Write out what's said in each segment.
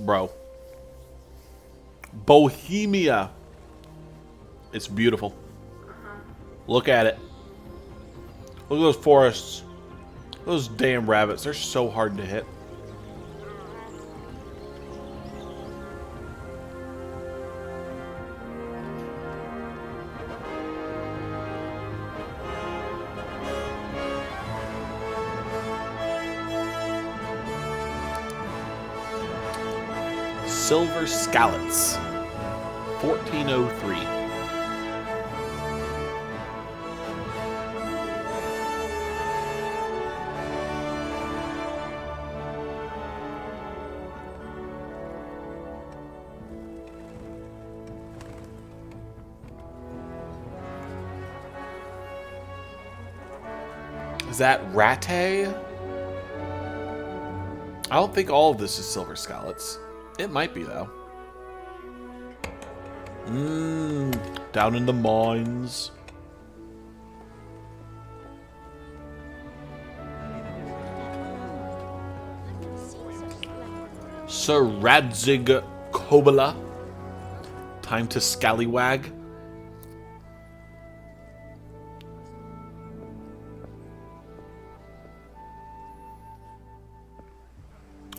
Bro. Bohemia. It's beautiful. Look at it. Look at those forests. Those damn rabbits. They're so hard to hit. Silver Scallots. 1403. Is that ratte? I don't think all of this is silver scallots. It might be, though. Down in the mines. Sir Radzig Kobola. Time to scallywag.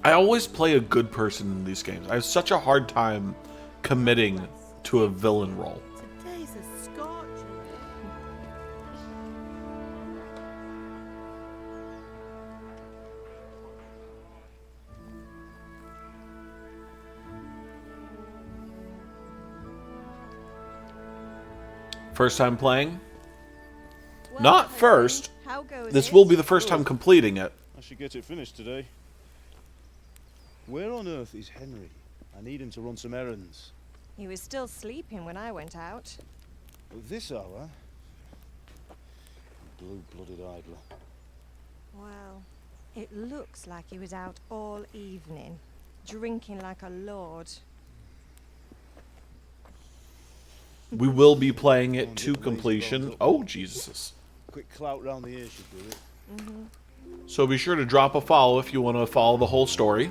I always play a good person in these games. I have such a hard time committing to a villain role. Today's a scorcher. First time playing? Well, Not Henry, first. how goes This it? will be the first time completing it. I should get it finished today. Where on earth is Henry? I need him to run some errands. He was still sleeping when I went out. At this hour? Blue-blooded idler. Well, it looks like he was out all evening, drinking like a lord. We will be playing it to completion. Oh, Jesus. Quick clout round the ears should do it. So be sure to drop a follow if you want to follow the whole story.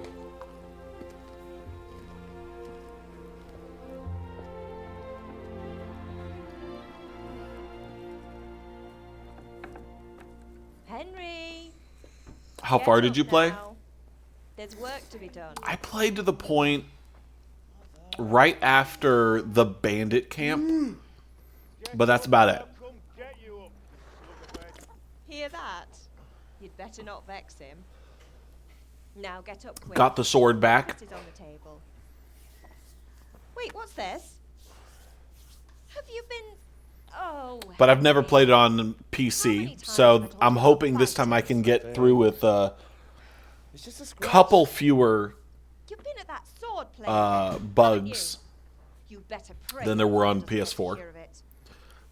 Henry! How get far did up you play? now. There's work to be done. I played to the point right after the bandit camp, but that's about it. Come get you up. Hear that? You'd better not vex him. Now get up quick. Got the sword back. That is on the table. Wait, what's this? Have you been... Oh... But I've never Henry. played it on How many PC, times so have I told I'm you hoping not this to time I fight can it? get through with a It's just a scratch. couple fewer You've been at that sword play, haven't you? bugs. You better pray than there were on Father doesn't PS4. hear of it.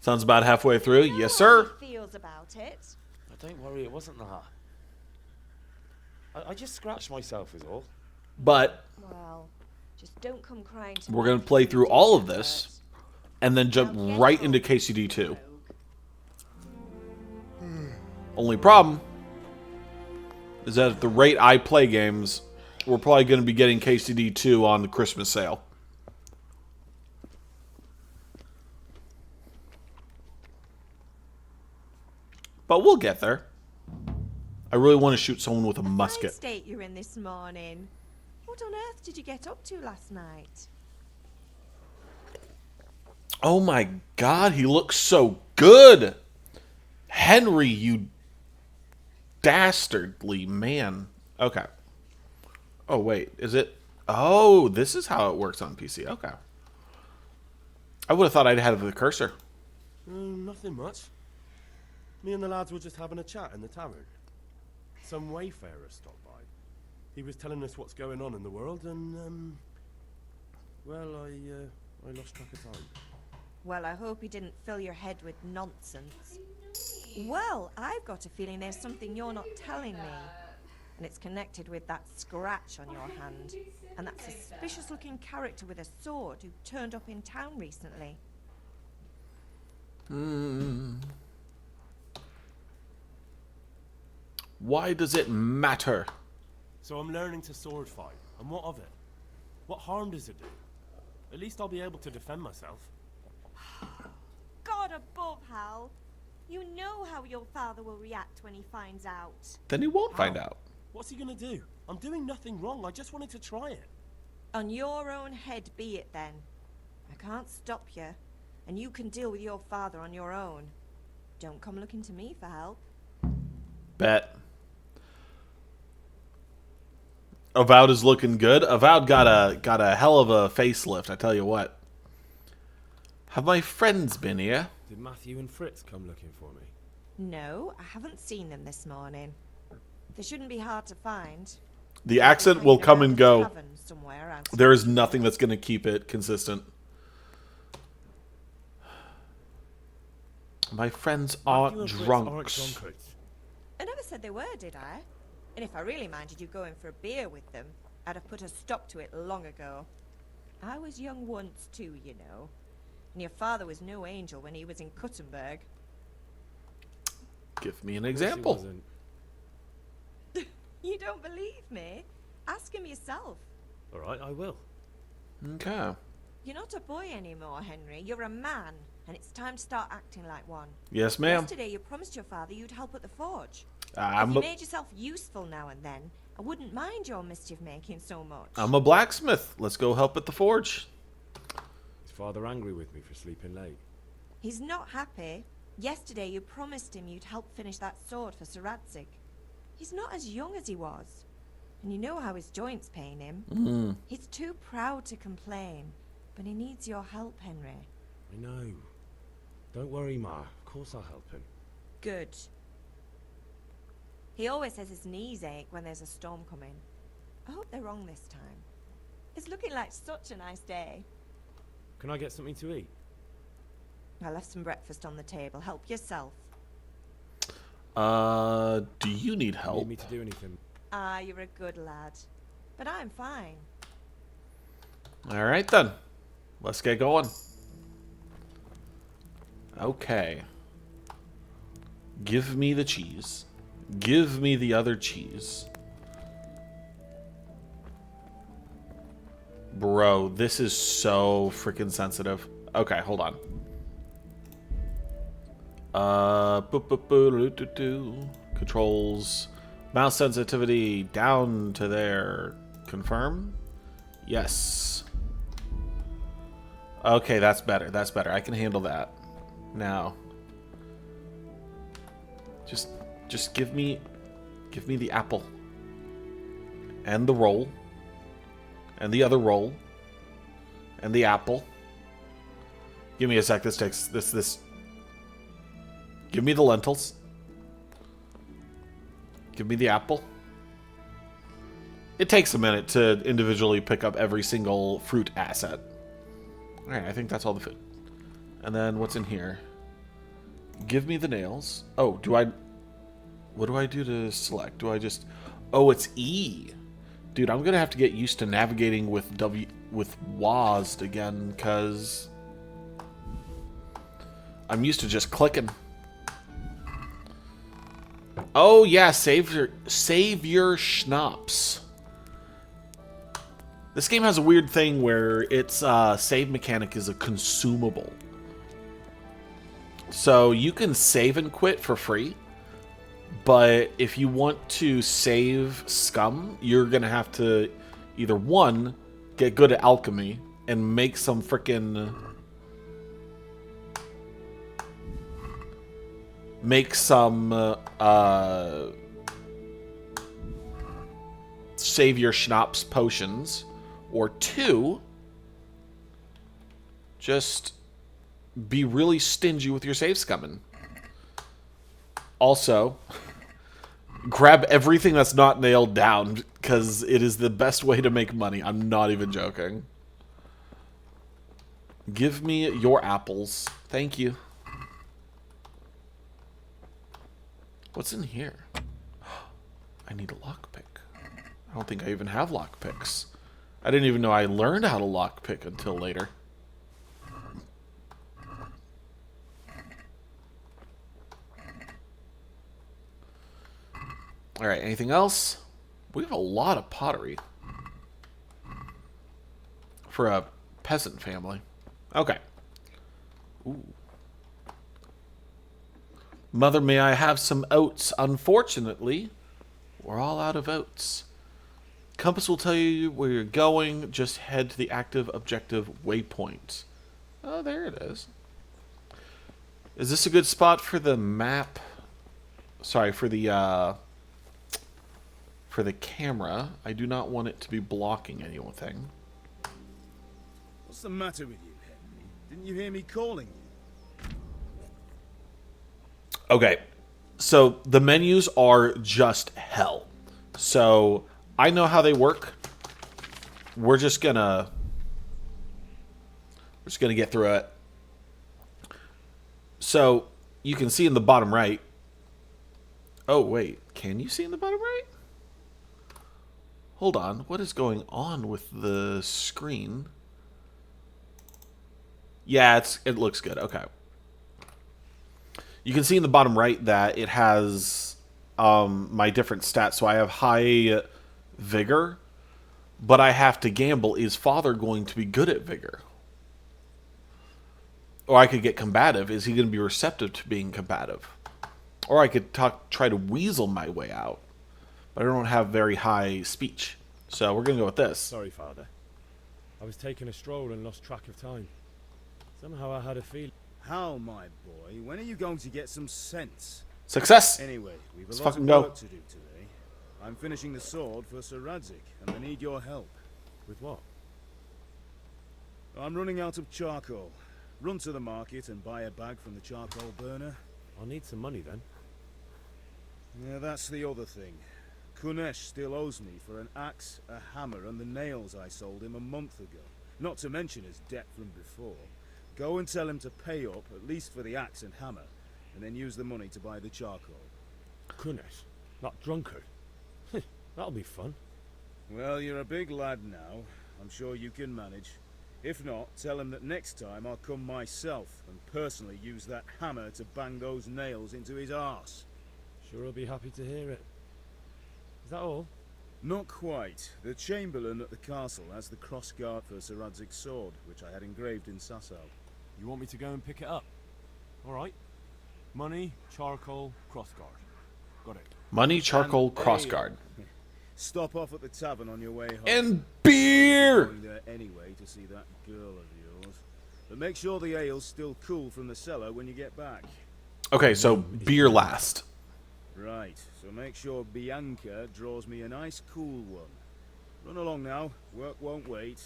Sounds about halfway through. You know Yes, how sir. he feels about it. Don't worry, it wasn't that. I just scratched myself is all. But Well, just don't come crying to we're me going if to play you through do all of get this hurt. and then jump Now get right up, into KCD2. rogue. Only problem is that at the rate I play games, we're probably going to be getting KCD2 on the Christmas sale. But we'll get there. I really want to shoot someone with a Fine musket. state you're in this morning. What on earth did you get up to last night? Oh my god, he looks so good! Henry, you dastardly man. Okay. Oh, wait. Is it... Oh, this is how it works on PC. Okay. I would have thought I'd have the cursor. Nothing much. Me and the lads were just having a chat in the tavern. Some wayfarer stopped by. He was telling us what's going on in the world, and well, I lost track of time. Well, I hope he didn't fill your head with nonsense. Well, I've got a feeling there's something you're not telling me. And it's connected with that scratch on your hand. And that suspicious-looking character with a sword who turned up in town recently. Why does it matter? So I'm learning to sword fight, and what of it? What harm does it do? At least I'll be able to defend myself. God above, Hal. You know how your father will react when he finds out. Then he won't find How? out. What's he gonna do? I'm doing nothing wrong. I just wanted to try it. On your own head be it then. I can't stop you, and you can deal with your father on your own. Don't come looking to me for help. Bet. Avowed is looking good. Avowed got a hell of a facelift, I tell you what. Have my friends been here? Did Matthew and Fritz come looking for me? No, I haven't seen them this morning. They shouldn't be hard to find. The accent will come and go. Tavern somewhere around. There is nothing that's going to keep it consistent. My friends aren't Matthew and Fritz drunks. aren't drunkards. I never said they were, did I? And if I really minded you going for a beer with them, I'd have put a stop to it long ago. I was young once too, you know. And your father was no angel when he was in Kuttenberg. Give me an Of course he example. wasn't. You don't believe me? Ask him yourself. All right, I will. Okay. You're not a boy anymore, Henry. You're a man, and it's time to start acting like one. Yes, ma'am. Yesterday you promised your father you'd help at the forge. If I'm you a, made yourself useful now and then, I wouldn't mind your mischief making so much. I'm a blacksmith. Let's go help at the forge. Is Father angry with me for sleeping late? He's not happy. Yesterday you promised him you'd help finish that sword for Sir Radzig. He's not as young as he was. And you know how his joints pain him. He's too proud to complain. But he needs your help, Henry. I know. Don't worry, Ma. Of course I'll help him. Good. He always says his knees ache when there's a storm coming. I hope they're wrong this time. It's looking like such a nice day. Can I get something to eat? I left some breakfast on the table. Help yourself. Do you need Need help? me to do anything? Ah, you're a good lad. But I'm fine. All right, then. Let's get going. Okay. Give me the cheese. Give me the other cheese. Bro, this is so freaking sensitive. Okay, hold on. Controls. Mouse sensitivity down to there. Confirm? Yes. Okay, that's better. That's better. I can handle that. Now. Just give me the apple. And the roll. And the other roll. And the apple. Give me a sec. This takes this. Give me the lentils. Give me the apple. It takes a minute to individually pick up every single fruit asset. Alright, I think that's all the food. And then what's in here? Give me the nails. Oh, what do I do to select? Do I just... Oh, it's E. Dude, I'm gonna have to get used to navigating with WASD again, because I'm used to just clicking. Oh yeah, save your schnapps. This game has a weird thing where its save mechanic is a consumable. So you can save and quit for free, but if you want to save scum, you're gonna have to either one, get good at alchemy and make some frickin' save your schnapps potions, or two, just be really stingy with your save scumming. Also, grab everything that's not nailed down, because it is the best way to make money. I'm not even joking. Give me your apples. Thank you. What's in here? I need a lockpick. I don't think I even have lockpicks. I didn't even know I learned how to lockpick until later. Alright, anything else? We have a lot of pottery. For a peasant family. Okay. Ooh. Mother, may I have some oats? Unfortunately, we're all out of oats. Compass will tell you where you're going. Just head to the active objective waypoint. Oh, there it is. Is this a good spot for the map? Sorry, for the camera. I do not want it to be blocking anything. What's the matter with you, Henry? Didn't you hear me calling you? Okay, so the menus are just hell. So I know how they work. We're just gonna get through it. So you can see in the bottom right. Oh wait, can you see in the bottom right? Hold on, what is going on with the screen? Yeah, it looks good. Okay. You can see in the bottom right that it has my different stats. So I have high vigor, but I have to gamble. Is father going to be good at vigor? Or I could get combative. Is he going to be receptive to being combative? Or I could try to weasel my way out. But I don't have very high speech. So we're going to go with this. Sorry, Father. I was taking a stroll and lost track of time. Somehow I had a feeling. How, my boy? When are you going to get some sense? Success! Anyway, we've Let's a lot fucking of go. work to do today. I'm finishing the sword for Sir Radzik, and I need your help. With what? I'm running out of charcoal. Run to the market and buy a bag from the charcoal burner. I'll need some money then. Yeah, that's the other thing. Kunesh still owes me for an axe, a hammer, and the nails I sold him a month ago. Not to mention his debt from before. Go and tell him to pay up, at least for the axe and hammer, and then use the money to buy the charcoal. Kunesh, that drunkard. That'll be fun. Well, you're a big lad now. I'm sure you can manage. If not, tell him that next time I'll come myself and personally use that hammer to bang those nails into his arse. Sure he'll be happy to hear it. Is that all? Not quite. The Chamberlain at the castle has the crossguard for Sir Radzig's sword, which I had engraved in Sasau. You want me to go and pick it up? Alright. Money, charcoal, crossguard. Got it. Money, charcoal, And crossguard. Stop off at the tavern on your way home. And beer! Going there anyway to see that girl of yours. But make sure the ale's still cool from the cellar when you get back. Okay, so beer last. Right, so make sure Bianca draws me a nice cool one. Run along now, work won't wait.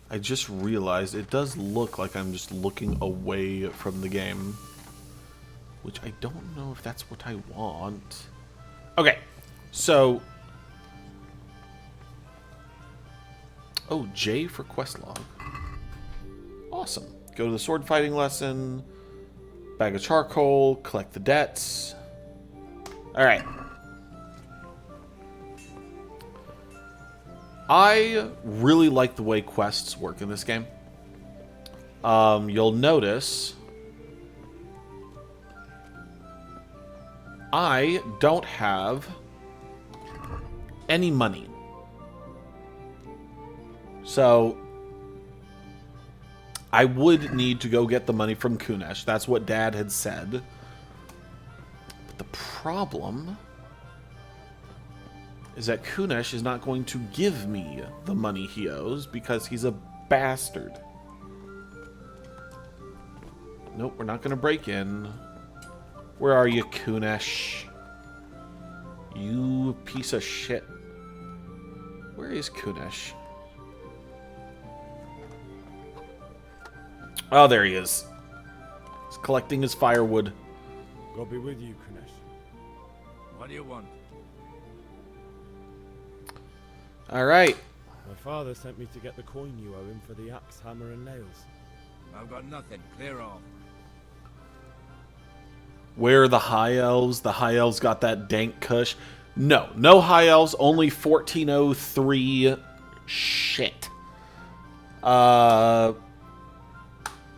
I just realized it does look like I'm just looking away from the game. Which I don't know if that's what I want. Okay, so... Oh, J for quest log. Awesome. Go to the sword fighting lesson. Bag of charcoal. Collect the debts. Alright. I really like the way quests work in this game. You'll notice I don't have any money. So I would need to go get the money from Kunesh. That's what Dad had said. But the problem is that Kunesh is not going to give me the money he owes because he's a bastard. Nope, we're not going to break in. Where are you, Kunesh? You piece of shit. Where is Kunesh? Oh, there he is. He's collecting his firewood. God be with you, Kunesh. What do you want? All right. My father sent me to get the coin you owe him for the axe, hammer, and nails. I've got nothing. Clear off. Where are the high elves? The high elves got that dank kush. No, no high elves. Only 1403 shit. I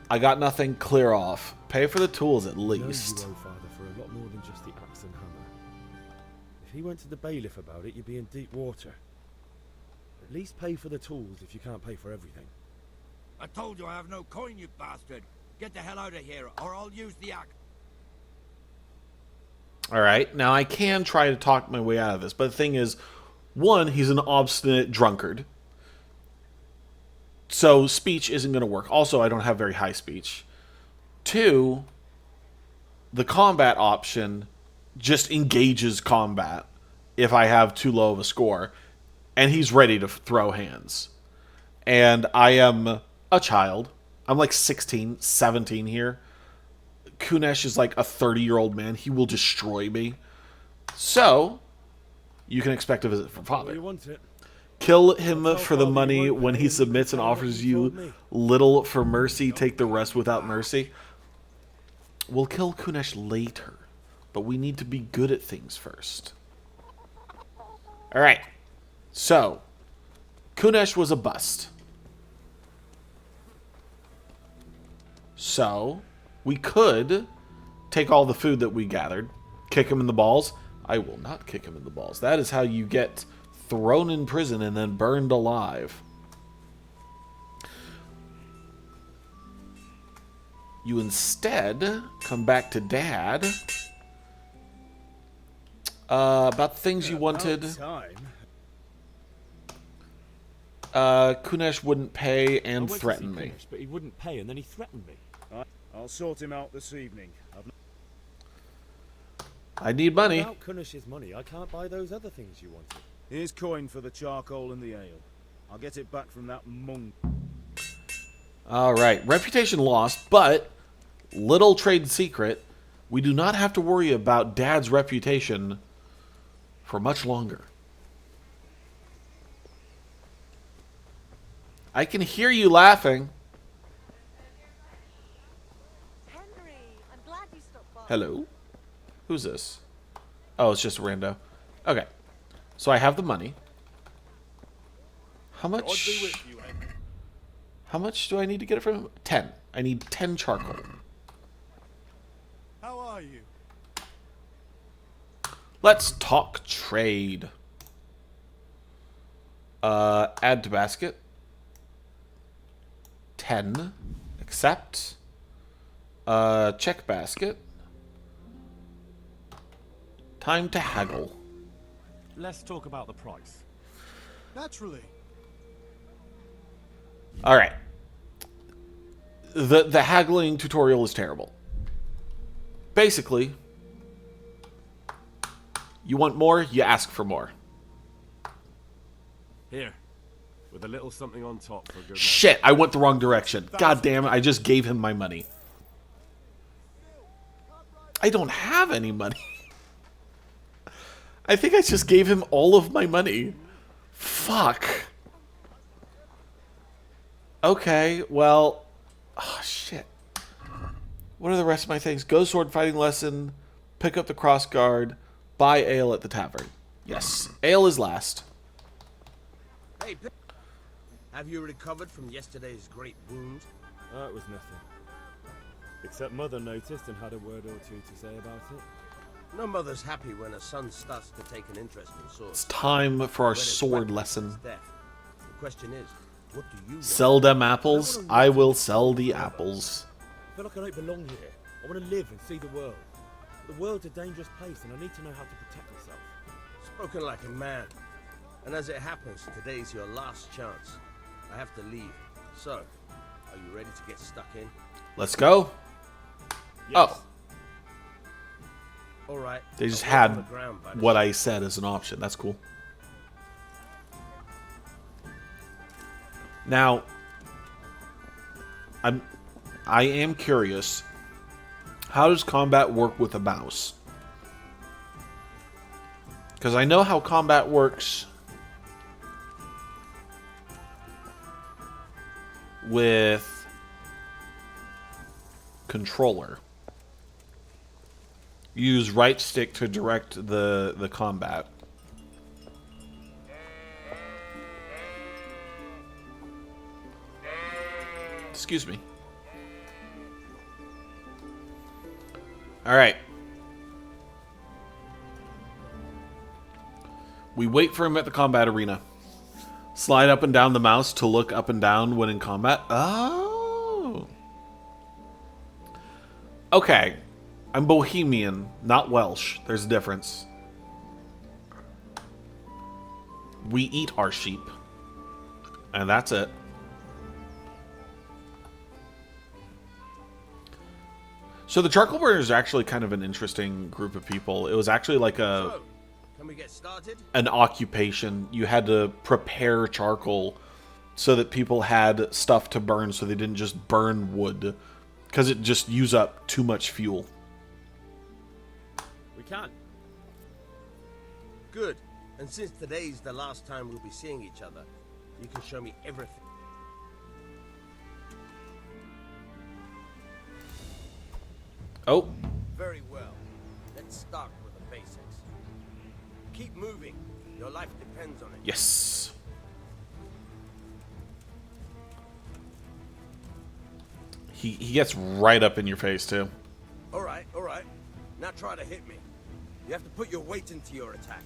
got nothing. Clear off. Pay for the tools at I know least. you owe father for a lot more than just the axe and hammer. If he went to the bailiff about it, you'd be in deep water. At least pay for the tools if you can't pay for everything. I told you I have no coin, you bastard. Get the hell out of here, or I'll use the axe. Alright, now I can try to talk my way out of this, but the thing is, one, he's an obstinate drunkard. So speech isn't going to work. Also, I don't have very high speech. Two, the combat option just engages combat if I have too low of a score. And he's ready to throw hands. And I am a child. I'm like 16, 17 here. Kunesh is like a 30-year-old man. He will destroy me. So, you can expect a visit from Father. You want it? Kill him for the money when he submits and offers you little for mercy. Take the rest without mercy. We'll kill Kunesh later. But we need to be good at things first. Alright. So, Kunesh was a bust. So, we could take all the food that we gathered, kick him in the balls. I will not kick him in the balls. That is how you get thrown in prison and then burned alive. You instead come back to Dad. About the things you wanted. Kunesh wouldn't pay and threaten me. Kunesh, but he wouldn't pay, and then he threatened me. I'll sort him out this evening. I need money. Without Kunesh's money, I can't buy those other things you wanted. Here's coin for the charcoal and the ale. I'll get it back from that monk. Alright, reputation lost, but little trade secret. We do not have to worry about Dad's reputation for much longer. I can hear you laughing. Henry, I'm glad you stopped by. Hello? Who's this? Oh, it's just a rando. Okay. So I have the money. How much? How much do I need to get it from him? 10. I need 10 charcoal. How are you? Let's talk trade. Add to basket. 10. Accept. Check basket. Time to haggle. Let's talk about the price. Naturally. Alright. The haggling tutorial is terrible. Basically, you want more, you ask for more. Here, with a little something on top for a good Shit, I went the wrong direction. God damn it, I just gave him my money. I don't have any money. I think I just gave him all of my money. Fuck. Okay, well... Oh, shit. What are the rest of my things? Go sword fighting lesson, pick up the cross guard, buy ale at the tavern. Yes, ale is last. Hey, have you recovered from yesterday's great wound? It was nothing. Except Mother noticed and had a word or two to say about it. No mother's happy when a son starts to take an interest in swords. It's time for our When it's sword weapons, lesson. it's death. The question is, what do you want? Sell them apples, I will sell the apples. I feel like I don't belong here. I want to live and see the world. The world's a dangerous place and I need to know how to protect myself. Spoken like a man. And as it happens, today's your last chance. I have to leave. So, are you ready to get stuck in? Let's go. Yes. Oh, All right. they just I'll wait on had the ground by the what ship. I said as an option. That's cool. Now, I am curious. How does combat work with a mouse? Because I know how combat works with controller. Use right stick to direct the combat. Excuse me. Alright. We wait for him at the combat arena. Slide up and down the mouse to look up and down when in combat. Oh. Okay. I'm Bohemian, not Welsh. There's a difference. We eat our sheep. And that's it. So the charcoal burners are actually kind of an interesting group of people. It was actually like So, can we get started? an occupation. You had to prepare charcoal so that people had stuff to burn so they didn't just burn wood. Because it just used up too much fuel. We can. Good. And since today's the last time we'll be seeing each other, you can show me everything. Oh, Very well. Let's start with the basics. Keep moving. Your life depends on it. yes. He gets right up in your face, too. All right. Now try to hit me. You have to put your weight into your attack.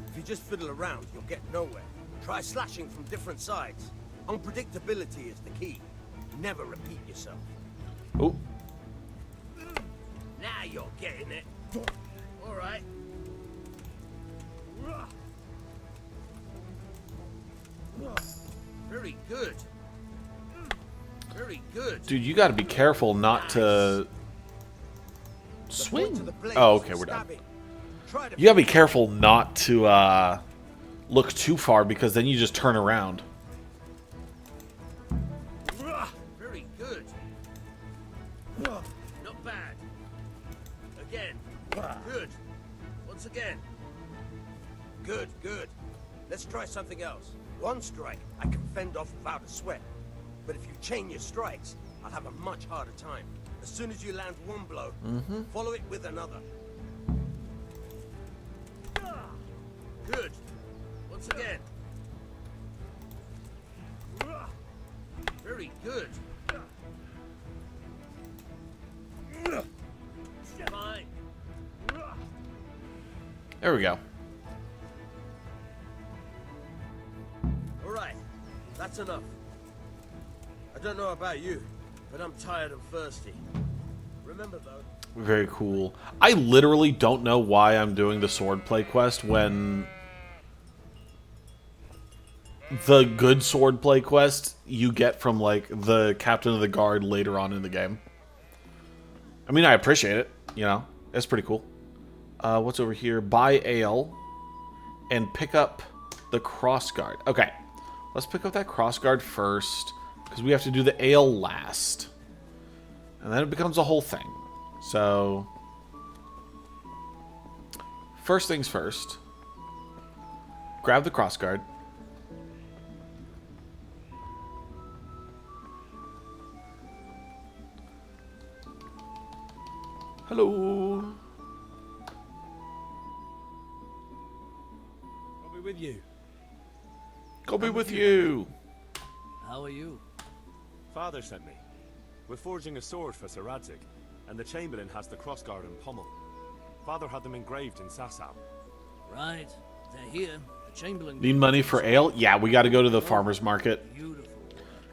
If you just fiddle around, you'll get nowhere. Try slashing from different sides. Unpredictability is the key. Never repeat yourself. Oh, Now you're getting it. All right. Very good. Very good. dude, you got to be careful not to swing. Oh, okay, we're done. You got to be careful not to look too far because then you just turn around. Very good. Not bad. Again. Good. Once again. Good. Let's try something else. One strike, I can fend off without a sweat. But if you chain your strikes, I'll have a much harder time. As soon as you land one blow, follow it with another. Good. Once again. Very good. Fine. There we go. All right. That's enough. I don't know about you, but I'm tired and thirsty. Remember, though, Very cool. I literally don't know why I'm doing the swordplay quest when the good swordplay quest you get from, like, the captain of the guard later on in the game. I mean, I appreciate it, you know. It's pretty cool. What's over here? Buy ale and pick up the crossguard. Okay, let's pick up that crossguard first because we have to do the ale last. And then it becomes a whole thing. So, first things first. Grab the crossguard. Hello. I'll be with you. Go be with you. How are you? Father sent me. We're forging a sword for Sir Radzig, and the Chamberlain has the crossguard and pommel. Father had them engraved in Sasau. Right. They're here. The Chamberlain. Need money for ale? Yeah, we got to go to the farmer's market. Beautiful.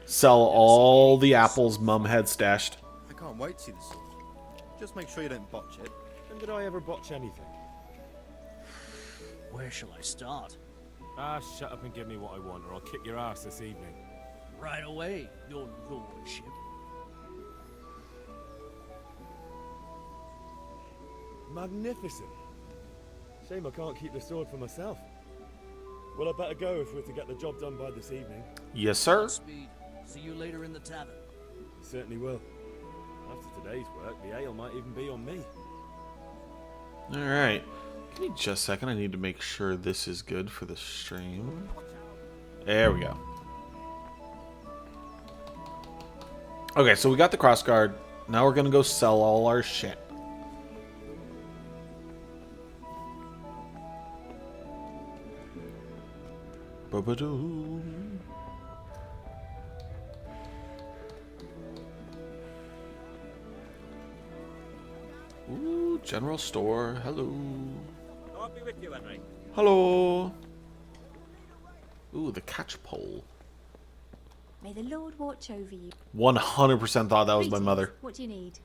Sell all the apples Mum had stashed. I can't wait to see the sword. Just make sure you don't botch it. When did I ever botch anything? Where shall I start? Ah, shut up and give me what I want, or I'll kick your ass this evening. Right away, your lordship. Magnificent. Shame I can't keep the sword for myself. Well, I better go if we're to get the job done by this evening. Yes, sir. Speed. See you later in the tavern. You certainly will. After today's work, the ale might even be on me. All right. Give me just a second. I need to make sure this is good for the stream. There we go. Okay, so we got the crossguard. Now we're going to go sell all our shit. Ba-ba-doo. Ooh, general store. Hello. I'll be with you, Henry. Hello. Ooh, the catch pole. May the Lord watch over you. 100% thought that was my Greetings. mother. What do you need?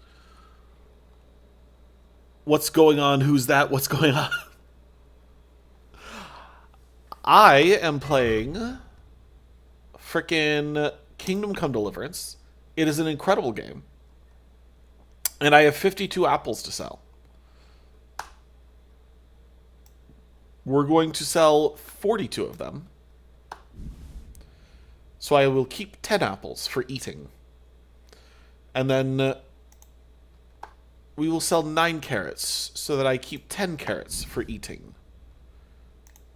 What's going on? Who's that? What's going on? I am playing frickin' Kingdom Come Deliverance. It is an incredible game. And I have 52 apples to sell. We're going to sell 42 of them. So I will keep 10 apples for eating. And then we will sell 9 carrots so that I keep 10 carrots for eating.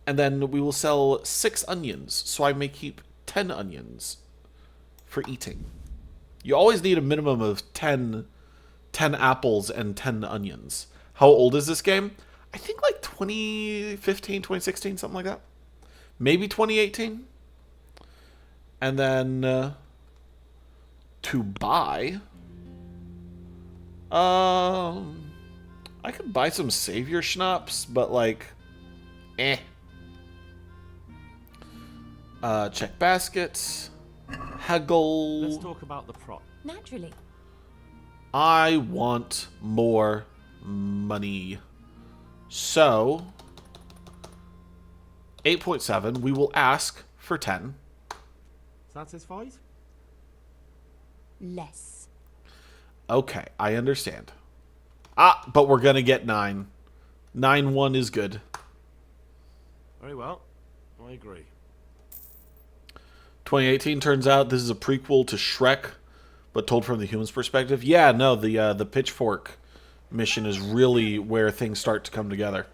And then we will sell 6 onions so I may keep 10 onions for eating. You always need a minimum of 10 apples and 10 onions. How old is this game? I think like 2015, 2016, something like that. Maybe 2018. And then to buy, I could buy some Savior Schnapps, but like, eh. Check baskets. Haggle. Let's talk about the prop. Naturally. I want more money. So, 8.7, we will ask for 10. Satisfied? Less. Okay, I understand. Ah, but we're gonna get 9. 9-1 is good. Very well. I agree. 2018 turns out this is a prequel to Shrek, but told from the human's perspective. Yeah, no, the pitchfork mission is really where things start to come together.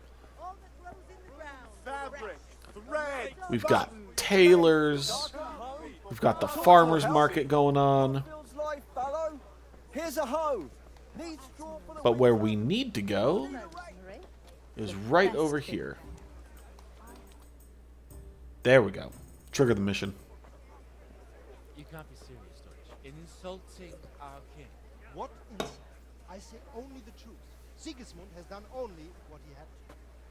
We've got tailors. We've got the farmer's market going on. But where we need to go is right over here. There we go. Trigger the mission. You can't be serious, Deutsch. Insulting our king. What insult? I say only the truth. Sigismund has done only what he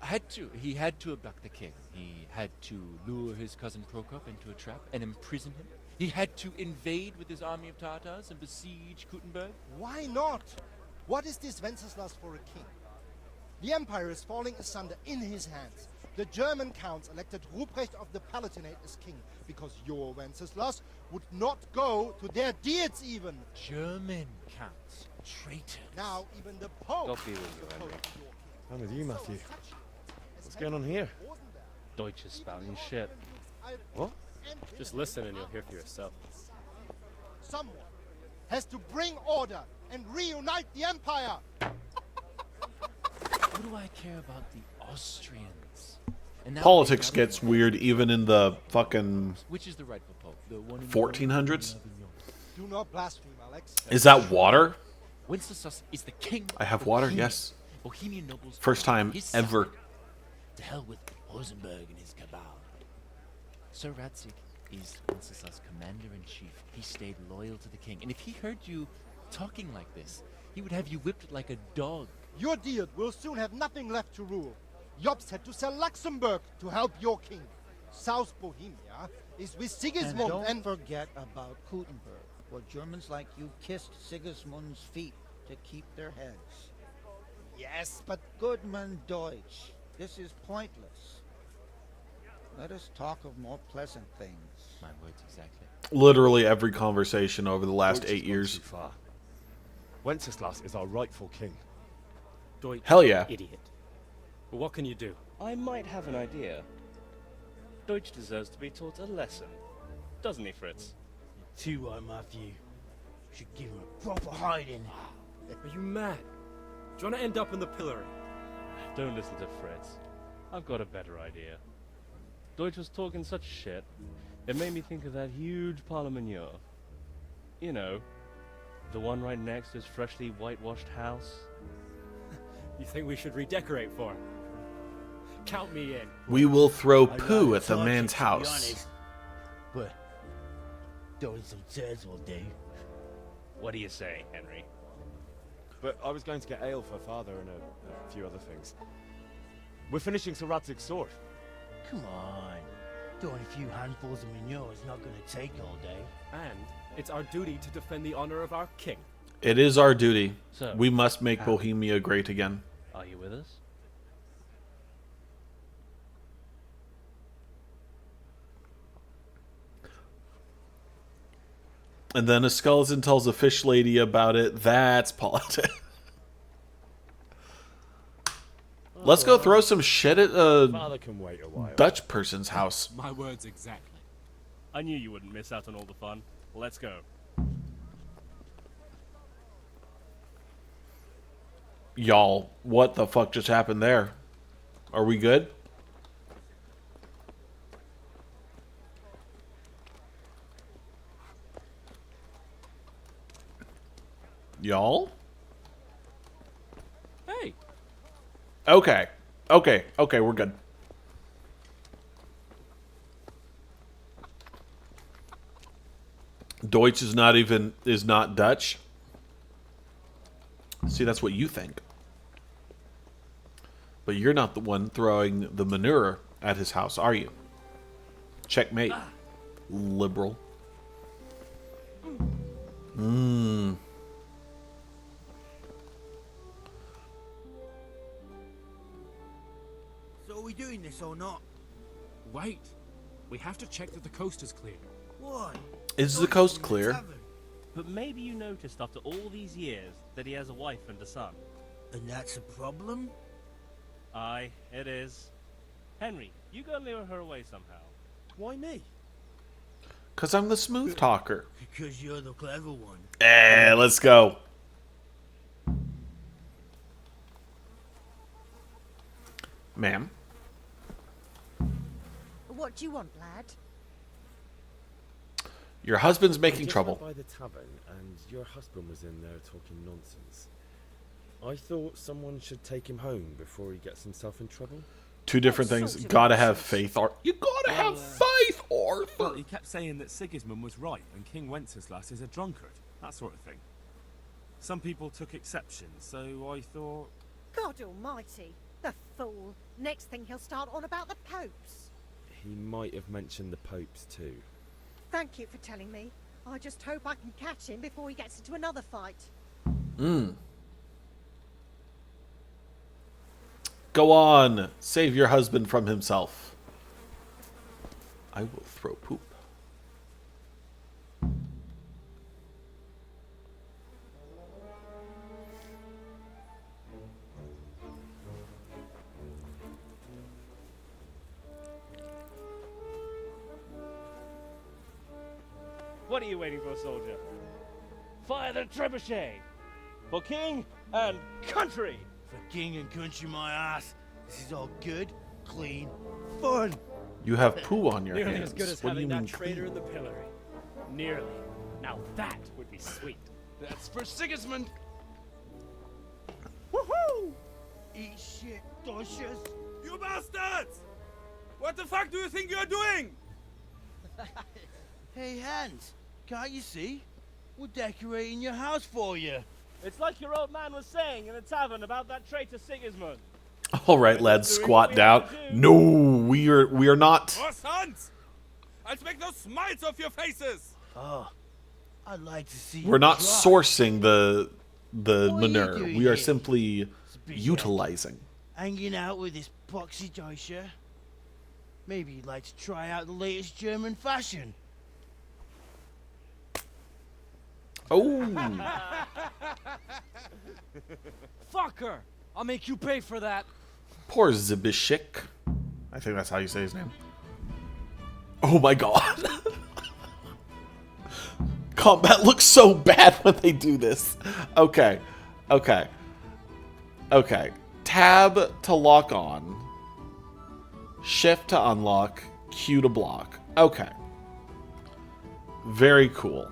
had to. He had to abduct the king. He had to lure his cousin Prokop into a trap and imprison him. He had to invade with his army of Tatars and besiege Kuttenberg. Why not? What is this Wenceslas for a king? The empire is falling asunder in his hands. The German counts elected Ruprecht of the Palatinate as king because your Wenceslas would not go to their deeds even. German counts. Traitors. Now even the Pope. God be with you, Henry. I'm with you, Matthew. What's going on here? Deutsch is spouting shit. What? Just listen and you'll hear for yourself. Someone has to bring order and reunite the empire. What do I care about the Austrians? And now Politics gets weird even in the fucking Which is the rightful pope? The one in 1400s. Do not blaspheme, Alex. Is that water? Wenceslas is the king. I have water, yes. Bohemian nobles. First time his ever. side. To hell with Rosenberg and his cabal. Sir Radzik is Wenceslas' commander-in-chief. He stayed loyal to the king. And if he heard you talking like this, he would have you whipped like a dog. Your deed will soon have nothing left to rule. Jobst had to sell Luxembourg to help your king. South Bohemia is with Sigismund and don't forget about Kuttenberg, where Germans like you kissed Sigismund's feet to keep their heads. Yes, but Goodman Deutsch, this is pointless. Let us talk of more pleasant things. My words exactly. Literally every conversation over the last Deutsch 8 has gone years. too far. Wenceslas is our rightful king. Deutsch, Hell yeah. idiot. But what can you do? I might have an idea. Deutsch deserves to be taught a lesson. Doesn't he, Fritz? Too right, Matthew. Should give him a proper hiding. Are you mad? Do you want to end up in the pillory? Don't listen to Fritz. I've got a better idea. Deutsch was talking such shit, it made me think of that huge parliament. You know, the one right next to his freshly whitewashed house. You think we should redecorate for him? Count me in. We will throw I poo gotta at the touch man's it, to be house. honest. But throwing some chairs will do. What do you say, Henry? But I was going to get ale for father and a few other things. We're finishing Sir Radzig's sword. Come on. Throwing a few handfuls of manure is not going to take all day. And it's our duty to defend the honor of our king. It is our duty. So, We must make Bohemia great again. Are you with us? And then a skeleton tells a fish lady about it. That's politics. Let's go throw some shit at a Father can wait a while. Dutch person's house. My words exactly. I knew you wouldn't miss out on all the fun. Let's go. Y'all, what the fuck just happened there? Are we good? Y'all? Hey. Okay. Okay, we're good. Deutsch is not Dutch. See, that's what you think. But you're not the one throwing the manure at his house, are you? Checkmate. Liberal. So are we doing this or not? Wait. We have to check that the coast is clear. Why? Is the coast clear? But maybe you noticed after all these years that he has a wife and a son. And that's a problem? Aye, it is. Henry, you go lure her away somehow. Why me? Because I'm the smooth talker. Because you're the clever one. Let's go. Ma'am? What do you want, lad? Your husband's I making just trouble. went by the tavern, and your husband was in there talking nonsense. I thought someone should take him home before he gets himself in trouble. Two different things. Gotta have faith, Arthur. You gotta have faith, Arthur. Well, he kept saying that Sigismund was right and King Wenceslas is a drunkard. That sort of thing. Some people took exception, so I thought... God almighty, the fool. Next thing he'll start on about the popes. He might have mentioned the popes too. Thank you for telling me. I just hope I can catch him before he gets into another fight. Go on. Save your husband from himself. I will throw poop. What are you waiting for, soldier? Fire the trebuchet! For king and country! For king and country, my ass. This is all good, clean, fun. You have poo on your Nearly hands. as good as What do you having mean that traitor clean? in the pillory. Nearly. Now that would be sweet. That's for Sigismund. Woohoo! Eat shit, Docious. You bastards! What the fuck do you think you're doing? Hey, Hans, can't you see? We're decorating your house for you. It's like your old man was saying in the tavern about that traitor Sigismund. All right, lads, squat down. No, we are not. Oh, sons! I'll make those smiles off your faces! Oh, I'd like to see We're you not try. sourcing the What are you manure. doing We are here? simply Speak utilizing. Hanging out with this poxy Deutscher. Maybe you'd like to try out the latest German fashion. Oh. Fuck her! I'll make you pay for that. Poor Zibishik. I think that's how you say his name. Oh my god. Combat looks so bad when they do this. Okay. Tab to lock on. Shift to unlock. Q to block. Okay. Very cool.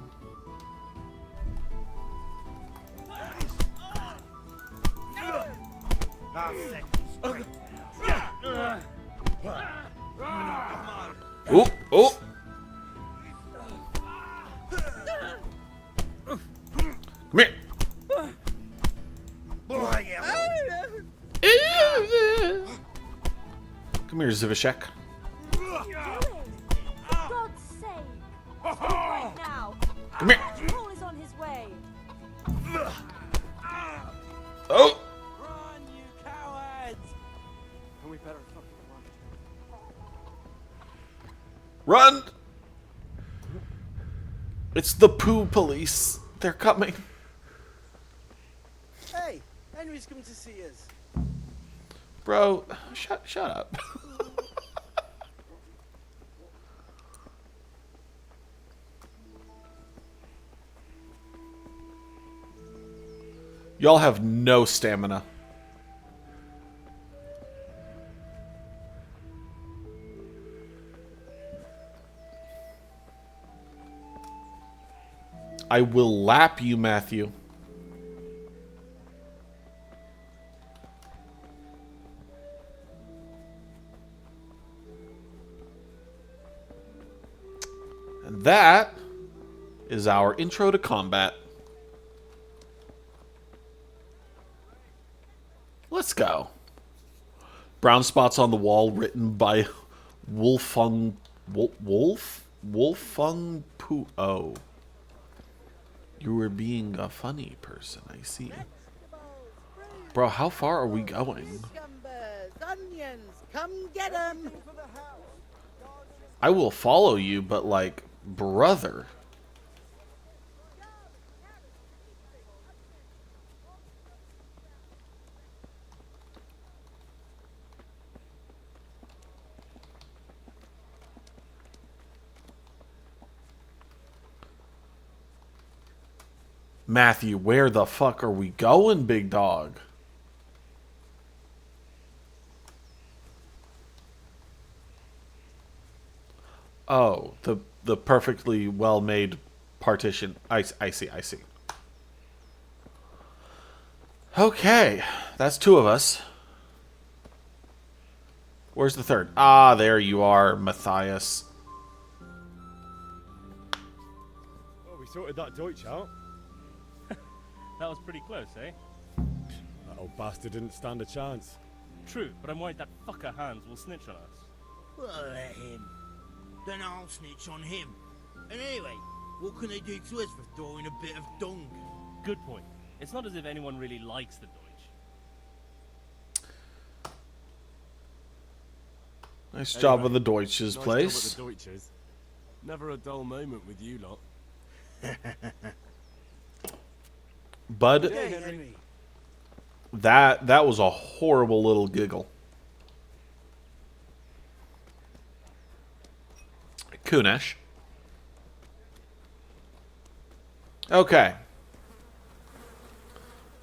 Oh, oh. Come here. Come here, Zivishek. right now. Come here. Paul is on his way. Oh! Run, you cowards! And we better fucking run. Run! It's the poo police. They're coming. Hey, Henry's come to see us. Bro, shut up. Y'all have no stamina. I will lap you, Matthew. And that is our intro to combat. Let's go. Brown spots on the wall written by Wolfung Pu. Oh. You were being a funny person, I see. Bro, how far are we going? Cucumbers, onions, come get 'em. I will follow you, but like, brother. Matthew, where the fuck are we going, big dog? Oh, the perfectly well-made partition. I see. Okay, that's two of us. Where's the third? Ah, there you are, Matthias. Well, we sorted that Deutsch out. That was pretty close, eh? That old bastard didn't stand a chance. True, but I'm worried that fucker Hans will snitch on us. Well, let him. Then I'll snitch on him. And anyway, what can they do to us for throwing a bit of dung? Good point. It's not as if anyone really likes the Deutsch. Nice job on the Deutsch's Nice place. job at the Deutsches. Never a dull moment with you lot. Bud, that was a horrible little giggle. Kunesh. Okay.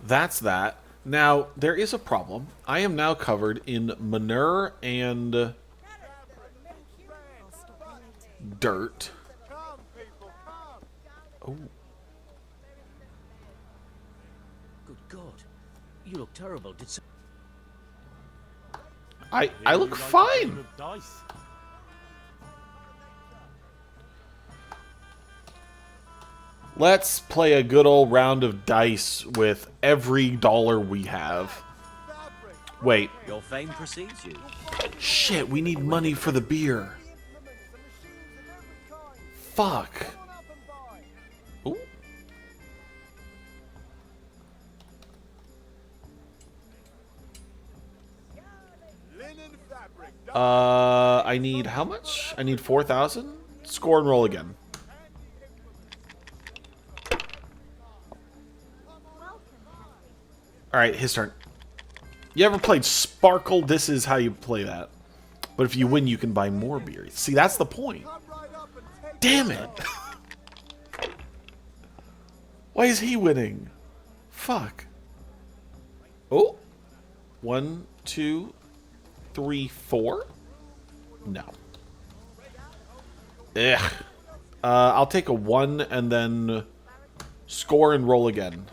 That's that. Now, there is a problem. I am now covered in manure and dirt. Oh. Good God. You look terrible. Did some... I look fine. Dice. Let's play a good old round of dice with every dollar we have. Wait. Your fame precedes you. Shit, we need money for the beer. Fuck. Ooh. I need how much? I need 4,000? Score and roll again. Alright, his turn. You ever played Sparkle? This is how you play that. But if you win, you can buy more beer. See, that's the point. Damn it! Why is he winning? Fuck. Oh. 1, 2, 3, 4? No. Ugh. I'll take a 1 and then score and roll again.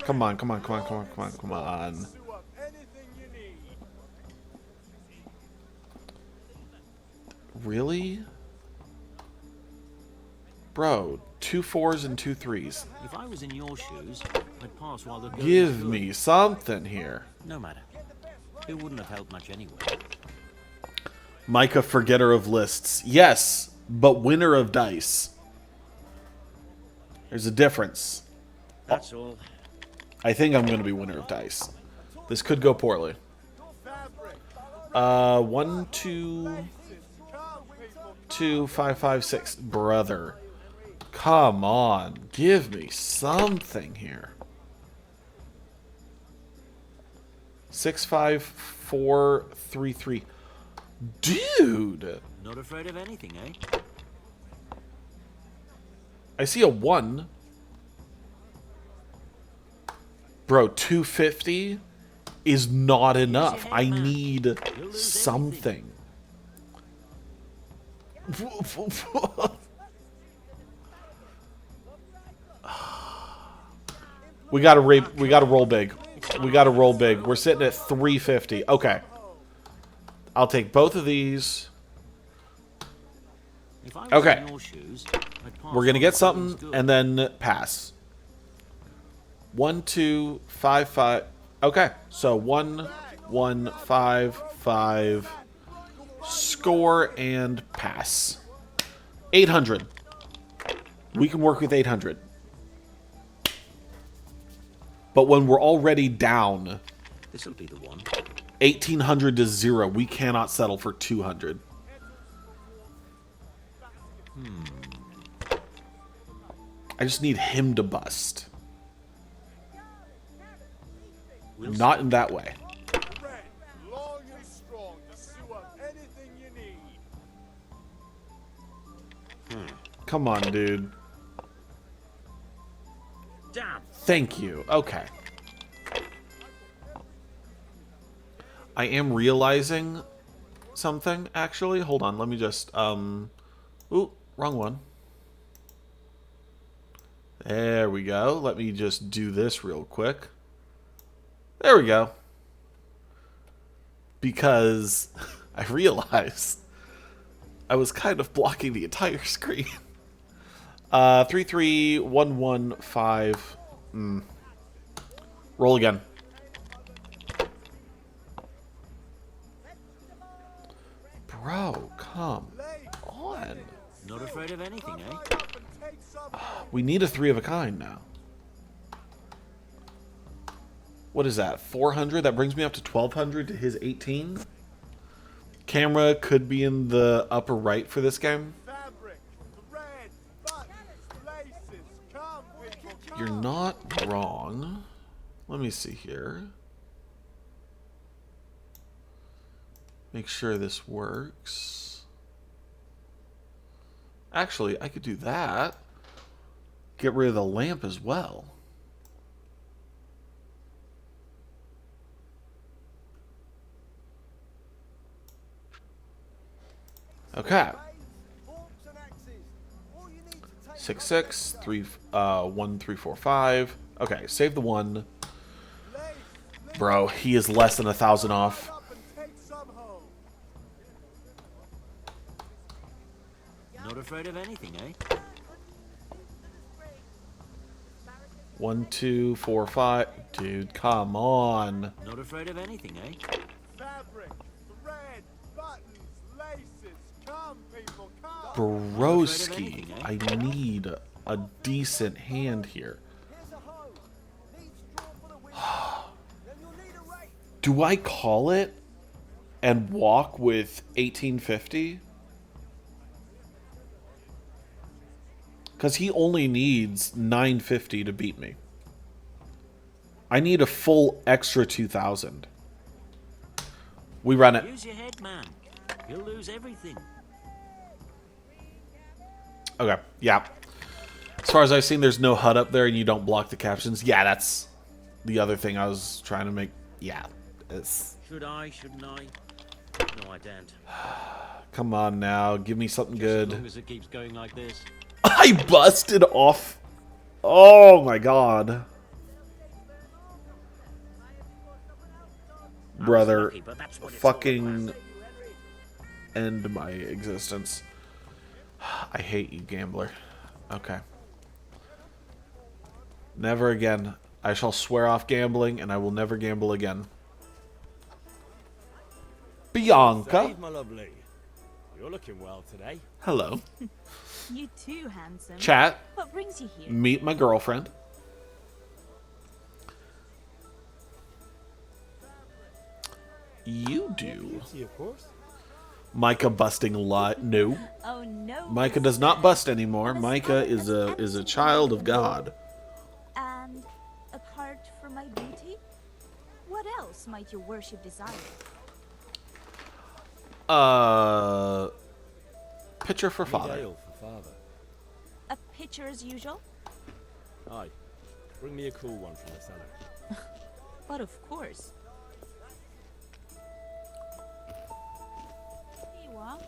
Come on. Really? Bro, 2 4s and 2 3s. If I was in your shoes, I'd pass while the going Give is good. me something here. No matter. It wouldn't have helped much anyway. Micah, forgetter of lists. Yes, but winner of dice. There's a difference. That's all. I think I'm going to be winner of dice. This could go poorly. 1, 2, 2, 5, 5, 6. Brother. Come on. Give me something here. 6, 5, 4, 3, 3. Dude. Not afraid of anything, eh? I see a 1. Bro, 250 is not enough. I need something. We gotta roll big. We gotta roll big. We're sitting at 350. Okay. I'll take both of these. Okay. We're gonna get something and then pass. 1, 2, 5, 5. Okay. So 1, 1, 5, 5. Score and pass. 800. We can work with 800. But when we're already down This'll be the one. 1800 to 0, we cannot settle for 200. I just need him to bust. Not in that way. Long and strong to sew up anything you need. Come on, dude. Damn. Thank you. Okay. I am realizing something, actually. Hold on, let me just, Ooh, wrong one. There we go. Let me just do this real quick. There we go. Because I realized I was kind of blocking the entire screen. 3, 3, 1, 1, 5. Roll again. Bro, come on. Not afraid of anything, eh? We need a 3 of a kind now. What is that? 400? That brings me up to 1200 to his 18. Camera could be in the upper right for this game. You're not wrong. Let me see here. Make sure this works. Actually, I could do that. Get rid of the lamp as well. Okay. 6, 6, 3, 1, 3, 4, 5. Okay, save the 1. Bro, he is less than 1,000 off. Not afraid of anything, eh? 1, 2, 4, 5. Dude, come on. Not afraid of anything, eh? Fabric, thread, buttons, laces. Come, people, come. Broski, I need a decent hand here. Do I call it and walk with 1850? Because he only needs 950 to beat me. I need a full extra 2,000. We run it. Use your head, man. You'll lose everything. Okay, yeah. As far as I've seen, there's no HUD up there and you don't block the captions. Yeah, that's the other thing I was trying to make. Yeah. It's... Should I? Shouldn't I? No, I don't. Come on now. Give me something good. As long as it keeps going like this. I busted off. Oh my god. Brother, fucking end my existence. I hate you, gambler. Okay. Never again. I shall swear off gambling, and I will never gamble again. Bianca. Save, my lovely. You're looking well today. Hello. You too, handsome. Chat. What brings you here? Meet my girlfriend. You do. Beauty, of course. Micah busting a lot. No. Oh no. Micah does not bust anymore. Micah is a child of God. And apart from my beauty, what else might your worship desire? Picture for Need father. ale for father. A pitcher as usual? Aye. Bring me a cool one from the cellar. But of course. Here you are.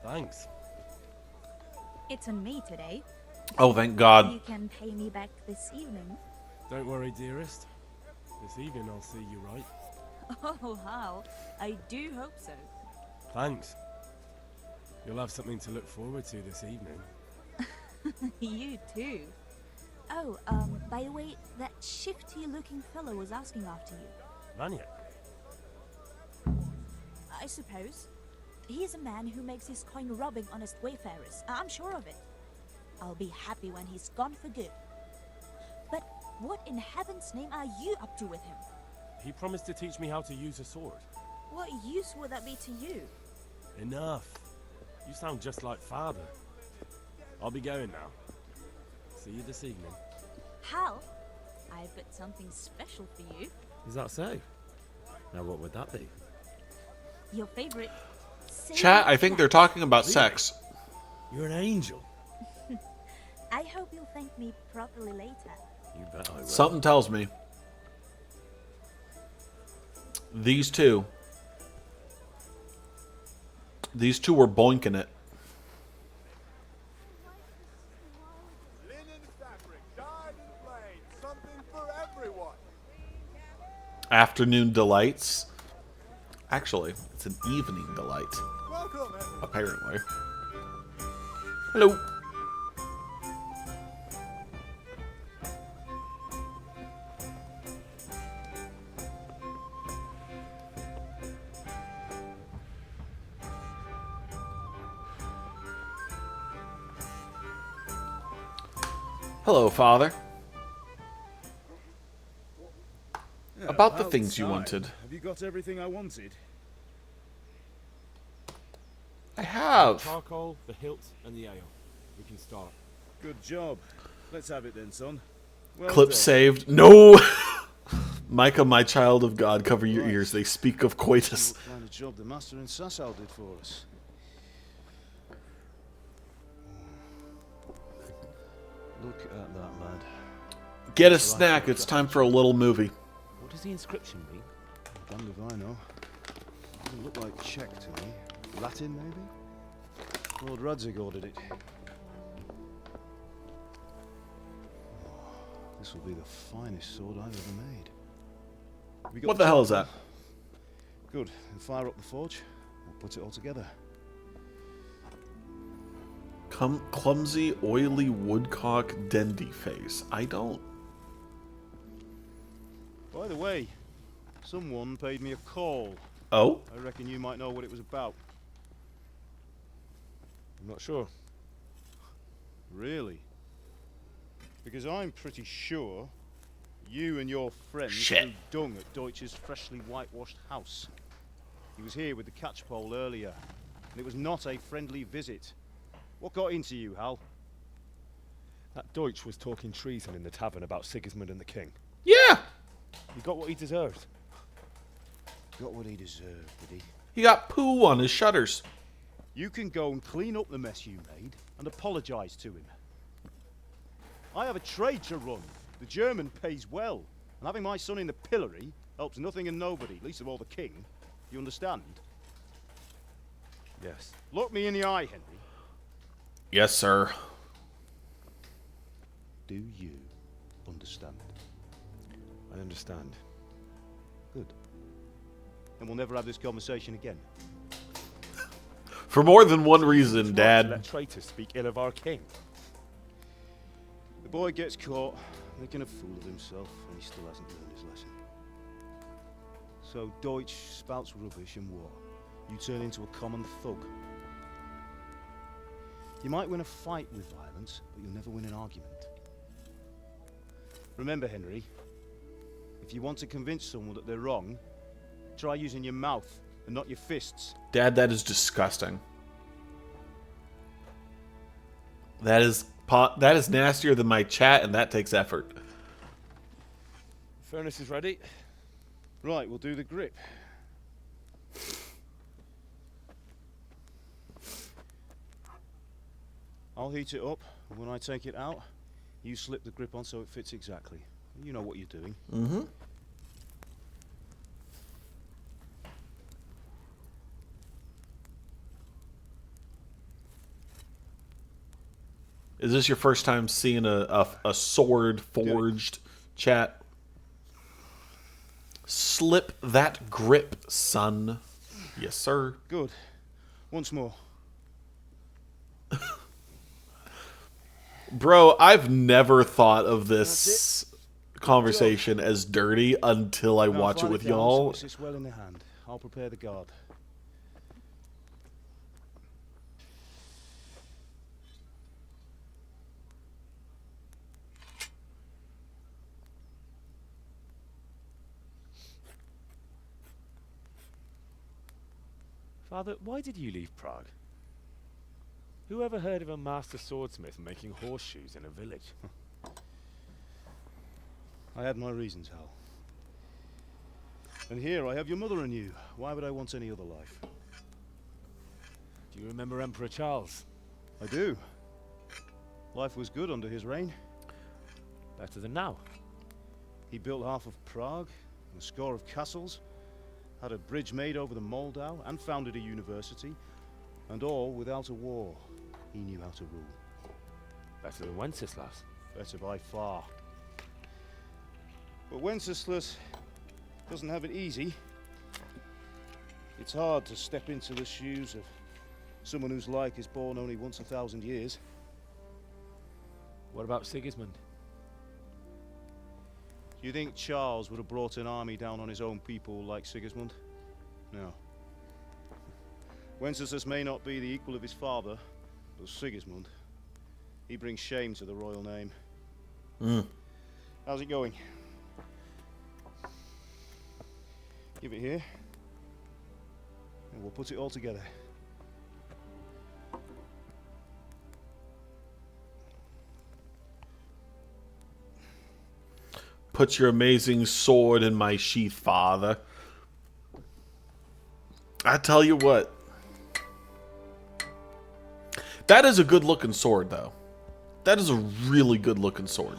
Thanks. It's on me today. Oh, thank God. You can pay me back this evening. Don't worry, dearest. This evening I'll see you right. Oh, how? I do hope so. Thanks. You'll have something to look forward to this evening. You too. Oh, by the way, that shifty-looking fellow was asking after you. Vanya? I suppose. He is a man who makes his coin robbing honest wayfarers. I'm sure of it. I'll be happy when he's gone for good. But what in heaven's name are you up to with him? He promised to teach me how to use a sword. What use would that be to you? Enough. You sound just like father. I'll be going now. See you this evening. Hal, I've got something special for you. Is that so? Now what would that be? Your favorite. Chat, I think they're talking about sex. You're an angel. I hope you'll thank me properly later. You bet I will. Something tells me these two were boinking it. Linen fabric, dyed and plain, something for everyone. Afternoon delights. Actually, it's an evening delight. Welcome, everyone. Apparently. Hello. Hello, Father. Yeah, About the about things you time. wanted. Have you got everything I wanted? I have. Charcoal, the hilt, and the ale. We can start. Good job. Let's have it then, son. Well Clip done. saved. No! Micah, my child of God, cover your Right. ears. They speak of coitus. What kind of job the master in Sasau did for us? Look at that, lad. Get a snack. It's time for a little movie. What does the inscription mean? Damned if I know. Doesn't look like Czech to me. Latin, maybe? Lord Radzig ordered it. Oh, this will be the finest sword I've ever made. Have you got What the hell is charcoal? that? Good. Then fire up the forge. We'll put it all together. Clumsy, oily woodcock dendy face. I don't. By the way, someone paid me a call. Oh? I reckon you might know what it was about. I'm not sure. Really? Because I'm pretty sure you and your friend Shit. threw dung at Deutsch's freshly whitewashed house. He was here with the catchpole earlier, and it was not a friendly visit. What got into you, Hal? That Deutsch was talking treason in the tavern about Sigismund and the king. Yeah! He got what he deserved. Got what he deserved, did he? He got poo on his shutters. You can go and clean up the mess you made and apologise to him. I have a trade to run. The German pays well, and having my son in the pillory helps nothing and nobody, least of all the king. You understand? Yes. Look me in the eye, Henry. Yes, sir. Do you understand? I understand. Good. Then we'll never have this conversation again. For more than one reason, Let Dad. traitors speak ill of our king. The boy gets caught making a fool of himself, and he still hasn't learned his lesson. So Deutsch spouts rubbish and what? you turn into a common thug. You might win a fight with violence, but you'll never win an argument. Remember, Henry, if you want to convince someone that they're wrong, try using your mouth and not your fists. Dad, that is disgusting. That is nastier than my chat, and that takes effort. Furnace is ready. Right, we'll do the grip. I'll heat it up, and when I take it out, you slip the grip on so it fits exactly. You know what you're doing. Mm-hmm. Is this your first time seeing a sword forged, chat? Slip that grip, son. Yes, sir. Good. Once more. Bro, I've never thought of this conversation as dirty until I watch it with y'all. So it's well in the hand. I'll prepare the guard. Father, why did you leave Prague? Who ever heard of a master swordsmith making horseshoes in a village? I had my reasons, Hal. And here I have your mother and you. Why would I want any other life? Do you remember Emperor Charles? I do. Life was good under his reign. Better than now. He built half of Prague, and a score of castles, had a bridge made over the Moldau, and founded a university, and all without a war. He knew how to rule. Better than Wenceslas. Better by far. But Wenceslas doesn't have it easy. It's hard to step into the shoes of someone whose like is born only once 1,000 years. What about Sigismund? Do you think Charles would have brought an army down on his own people like Sigismund? No. Wenceslas may not be the equal of his father, but Sigismund, he brings shame to the royal name. How's it going? Give it here, and we'll put it all together. Put your amazing sword in my sheath, father. I tell you what. That is a good looking sword, though. That is a really good looking sword.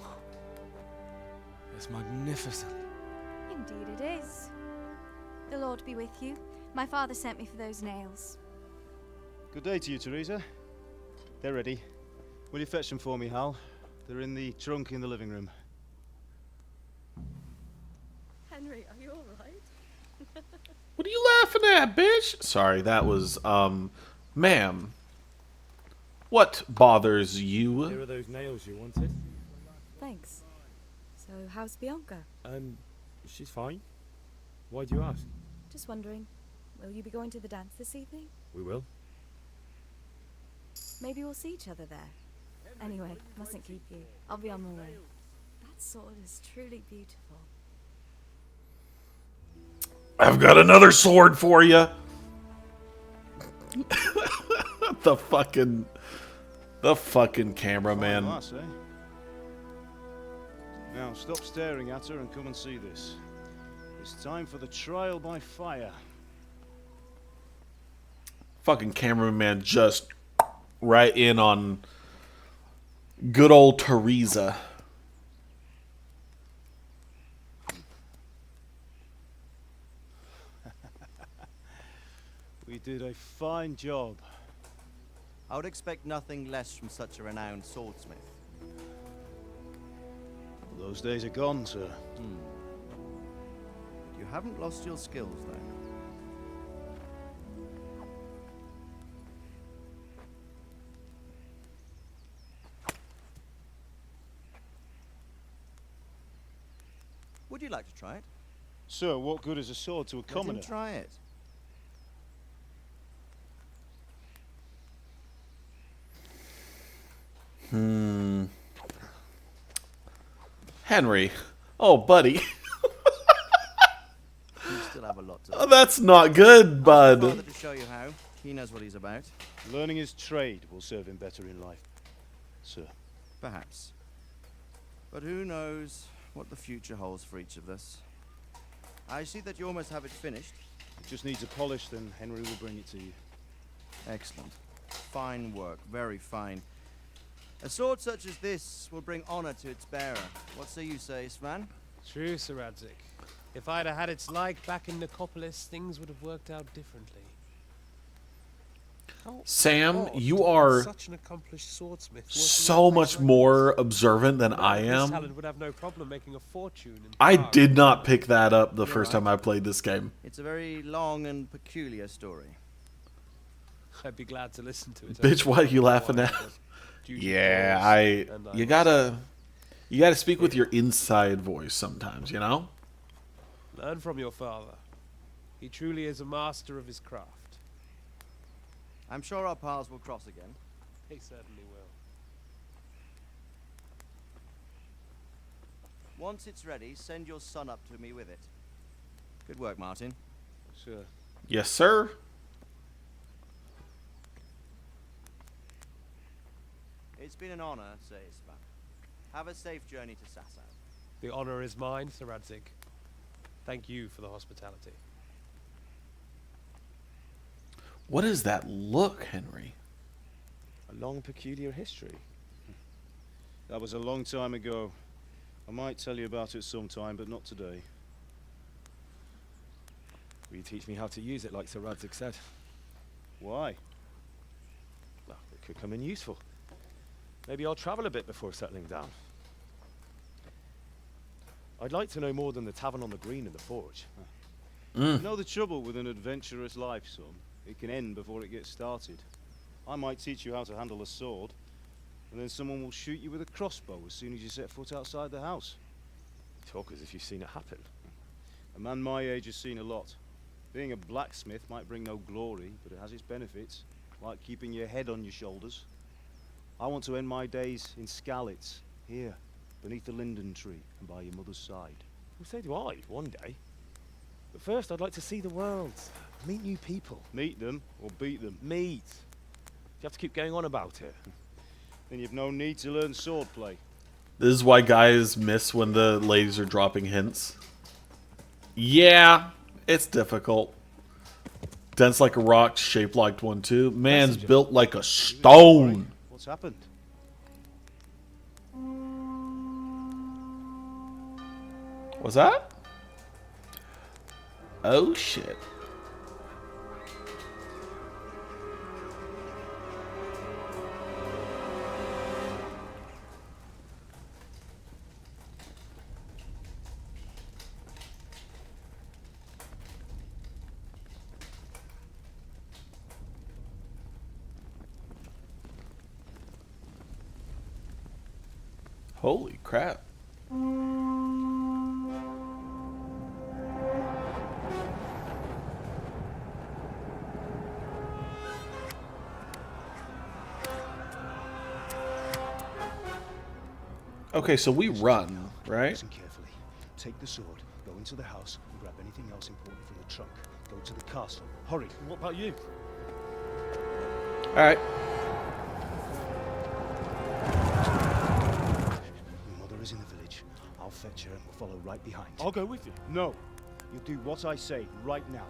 It's magnificent. Indeed it is. The Lord be with you. My father sent me for those nails. Good day to you, Teresa. They're ready. Will you fetch them for me, Hal? They're in the trunk in the living room. Henry, are you alright? What are you laughing at, bitch? Sorry, that was, ma'am. What bothers you? Here are those nails you wanted. Thanks. So, how's Bianca? She's fine. Why do you ask? Just wondering, will you be going to the dance this evening? We will. Maybe we'll see each other there. Anyway, mustn't keep you. I'll be on my way. That sword is truly beautiful. I've got another sword for you. The fucking cameraman. Nice, eh? Now stop staring at her and come and see this. It's time for the trial by fire. Fucking cameraman just right in on good old Teresa. We did a fine job. I would expect nothing less from such a renowned swordsmith. Those days are gone, sir. You haven't lost your skills, though. Would you like to try it? Sir, what good is a sword to a Let him commoner? try it. Henry. Oh, buddy. You still have a lot to Oh, that's not good, bud. Father to show you how. He knows what he's about. Learning his trade will serve him better in life, sir. Perhaps. But who knows what the future holds for each of us. I see that you almost have it finished. It just needs a polish, then Henry will bring it to you. Excellent. Fine work. Very fine. A sword such as this will bring honor to its bearer. What say you, Svan? True, Sir Radzik. If I'd have had its like back in Nicopolis, things would have worked out differently. Sam, you are such an accomplished swordsmith. so much more observant than I am. Talent would have no problem making a fortune. In I Prague. did not pick that up the first time I played this game. It's a very long and peculiar story. I'd be glad to listen to it. Bitch, what are you laughing at? Yeah, you gotta speak with your inside voice sometimes, you know? Learn from your father. He truly is a master of his craft. I'm sure our paths will cross again. He certainly will. Once it's ready, send your son up to me with it. Good work, Martin. Sure. Yes, sir. It's been an honor, Sir Isma. Have a safe journey to Sasau. The honor is mine, Sir Radzik. Thank you for the hospitality. What is that look, Henry? A long, peculiar history. That was a long time ago. I might tell you about it sometime, but not today. Will you teach me how to use it, like Sir Radzik said? Why? Well, it could come in useful. Maybe I'll travel a bit before settling down. I'd like to know more than the tavern on the green and the forge. You know the trouble with an adventurous life, son? It can end before it gets started. I might teach you how to handle a sword, and then someone will shoot you with a crossbow as soon as you set foot outside the house. You talk as if you've seen it happen. A man my age has seen a lot. Being a blacksmith might bring no glory, but it has its benefits, like keeping your head on your shoulders. I want to end my days in Skalitz, here, beneath the linden tree and by your mother's side. Well, so do I, one day. But first, I'd like to see the world, meet new people. Meet them or beat them? Meet. You have to keep going on about it. Then you've no need to learn swordplay. This is why guys miss when the ladies are dropping hints. Yeah, it's difficult. Dense like a rock, shaped like one too. Man's built like a stone. What's happened? What's that? Oh shit. Holy crap. Okay, so we run, right? Listen carefully. Take the sword, go into the house, and grab anything else important from the trunk. Go to the castle. Hurry. What about you? Alright. Your mother is in the village. I'll fetch her and we'll follow right behind. I'll go with you. No. You'll do what I say right now.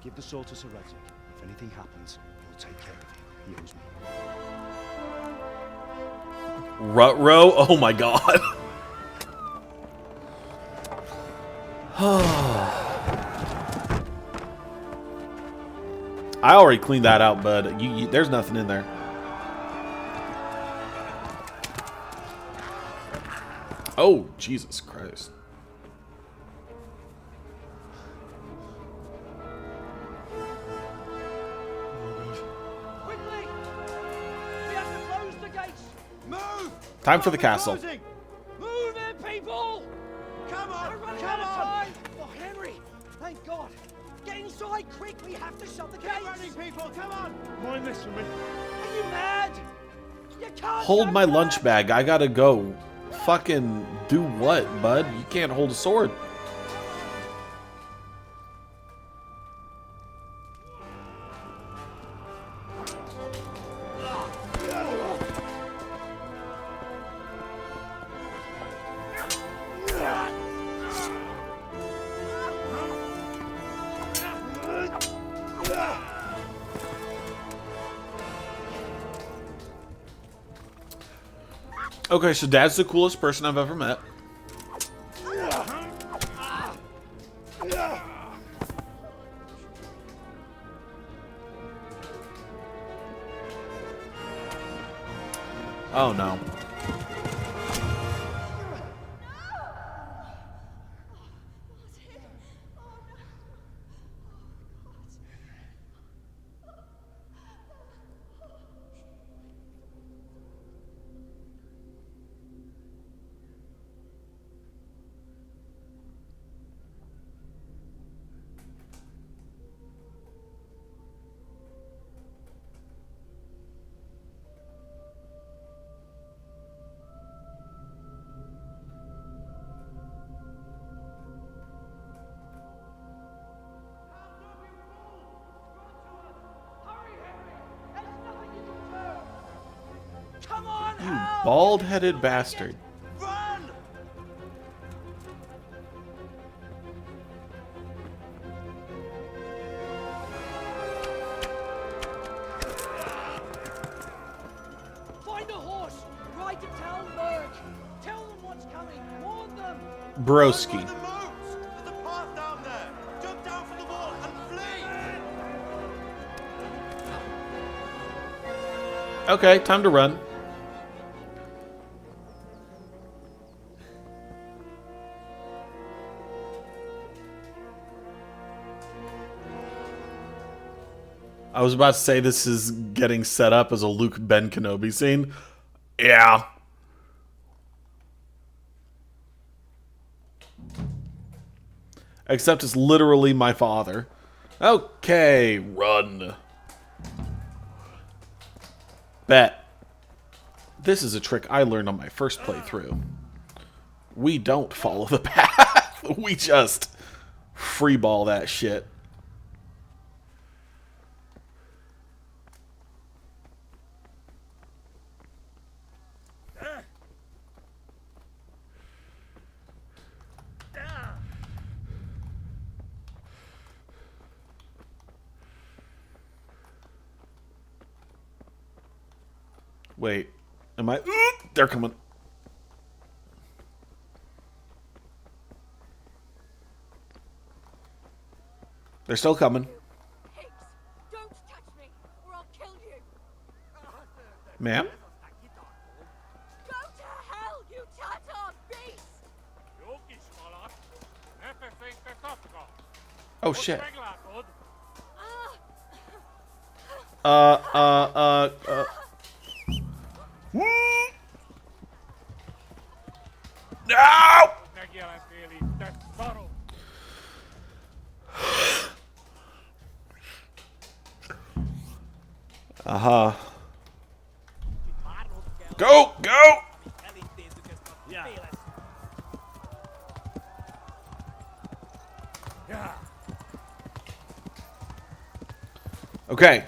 Give the sword to Sir Radzik. If anything happens, he'll take care of you. He owes me. Rut-row? Oh my god. I already cleaned that out, bud. There's nothing in there. Oh, Jesus Christ. Quickly! We have to close the gates! Move! Time for the castle. Move it, people! Come on! Come on! Oh, Henry! Thank God! Get inside, quick! We have to shut the gates! Get running, people! Come on! Mind this for me. Are you mad? Hold my lunch bag. I gotta go. Fucking do what, bud? You can't hold a sword. Okay, so Dad's the coolest person I've ever met. Oh no. You bald-headed bastard. Find a horse! Ride to town, Merc! Tell them what's coming! Warn them! Broski. Okay, time to run. I was about to say this is getting set up as a Luke Ben Kenobi scene. Yeah. Except it's literally my father. Okay, run. Bet. This is a trick I learned on my first playthrough. We don't follow the path. We just freeball that shit. Wait, am I? They're coming. They're still coming. Don't touch me, or I'll kill you! Ma'am? Go to hell, you Tatar beast! Oh shit. No! Uh-huh. Go! Go! Okay.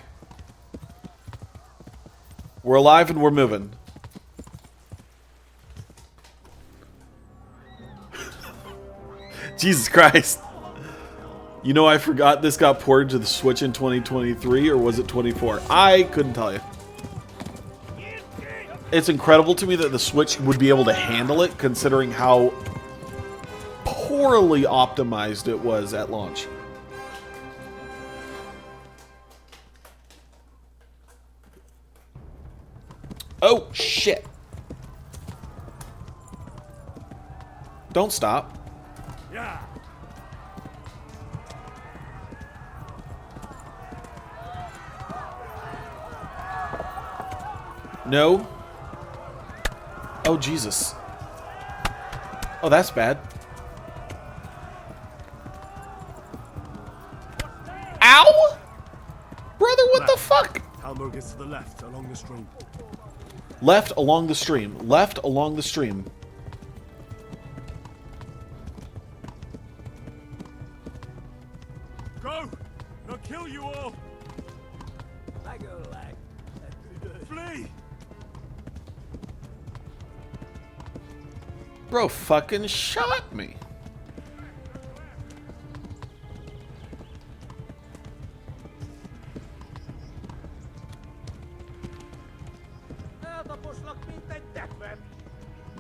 We're alive and we're moving. Jesus Christ. You know, I forgot this got ported to the Switch in 2023, or was it 24? I couldn't tell you. It's incredible to me that the Switch would be able to handle it, considering how poorly optimized it was at launch. Oh, shit. Don't stop. Yeah. No. Oh, Jesus. Oh, that's bad. Ow! Brother, what the fuck? Halmur is to the left, along the stream. Left along the stream. Left along the stream. Go! They'll kill you all! Flee! Bro fucking shot me.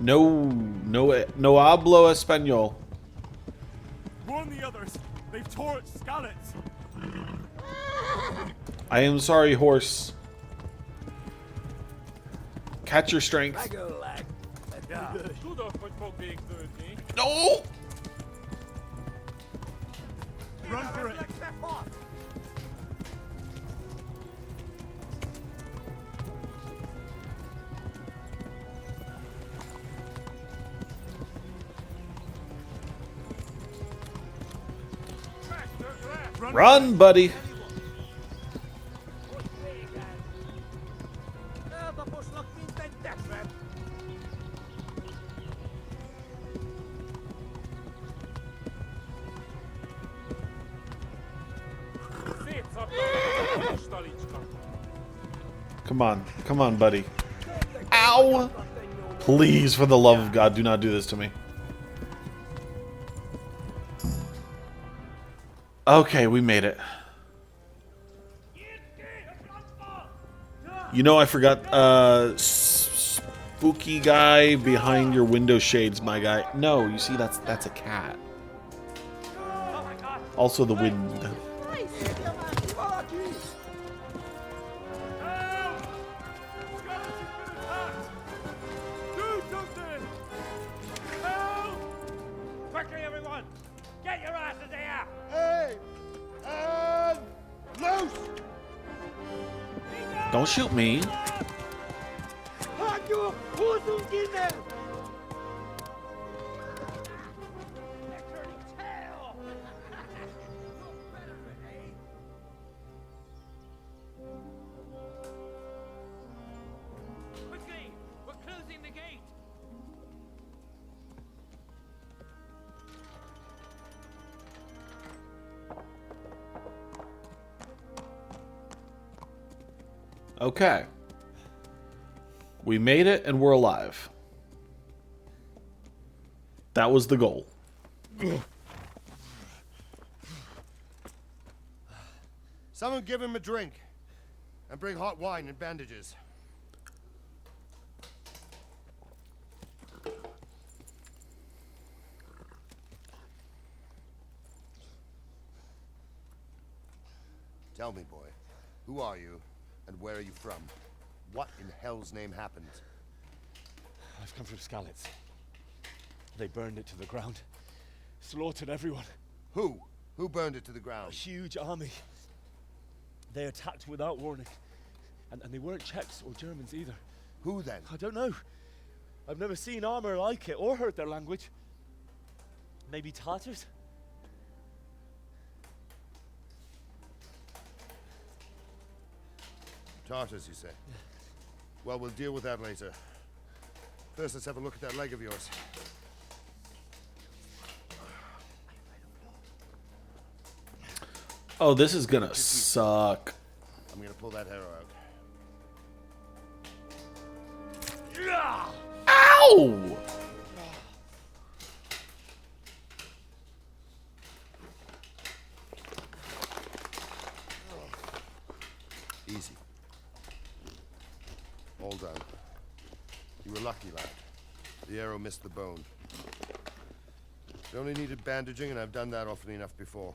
No hablo español. Warn the others! They've torched Skalitz! I am sorry, horse. Catch your strength. No! Run for it! Run, buddy. Come on, buddy. Ow! Please, for the love of God, do not do this to me. Okay, we made it. You know, I forgot, spooky guy behind your window shades, my guy. No, you see, that's a cat. Also the wind. Quickly, everyone! Get your asses here! Hey! Loose! Don't shoot me. Quickly! We're closing the gate! Okay. We made it and we're alive. That was the goal. Someone give him a drink. And bring hot wine and bandages. Tell me, boy, who are you and where are you from? What in hell's name happened? I've come from Skalitz. They burned it to the ground. Slaughtered everyone. Who? Who burned it to the ground? A huge army. They attacked without warning. And they weren't Czechs or Germans either. Who then? I don't know. I've never seen armor like it or heard their language. Maybe Tatars? Tartars, you say? Well, we'll deal with that later. First, let's have a look at that leg of yours. Oh, this is gonna suck. I'm gonna pull that arrow out. Ow! Easy. All done. You were lucky, lad. The arrow missed the bone. You only needed bandaging, and I've done that often enough before.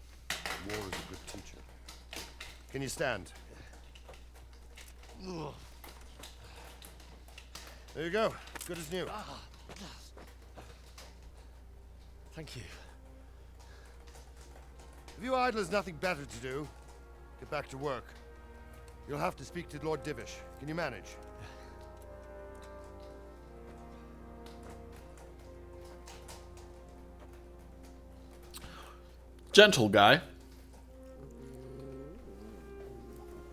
War is a good teacher. Can you stand? There you go. Good as new. Thank you. If you idlers nothing better to do, get back to work. You'll have to speak to Lord Divish. Can you manage? Gentle guy.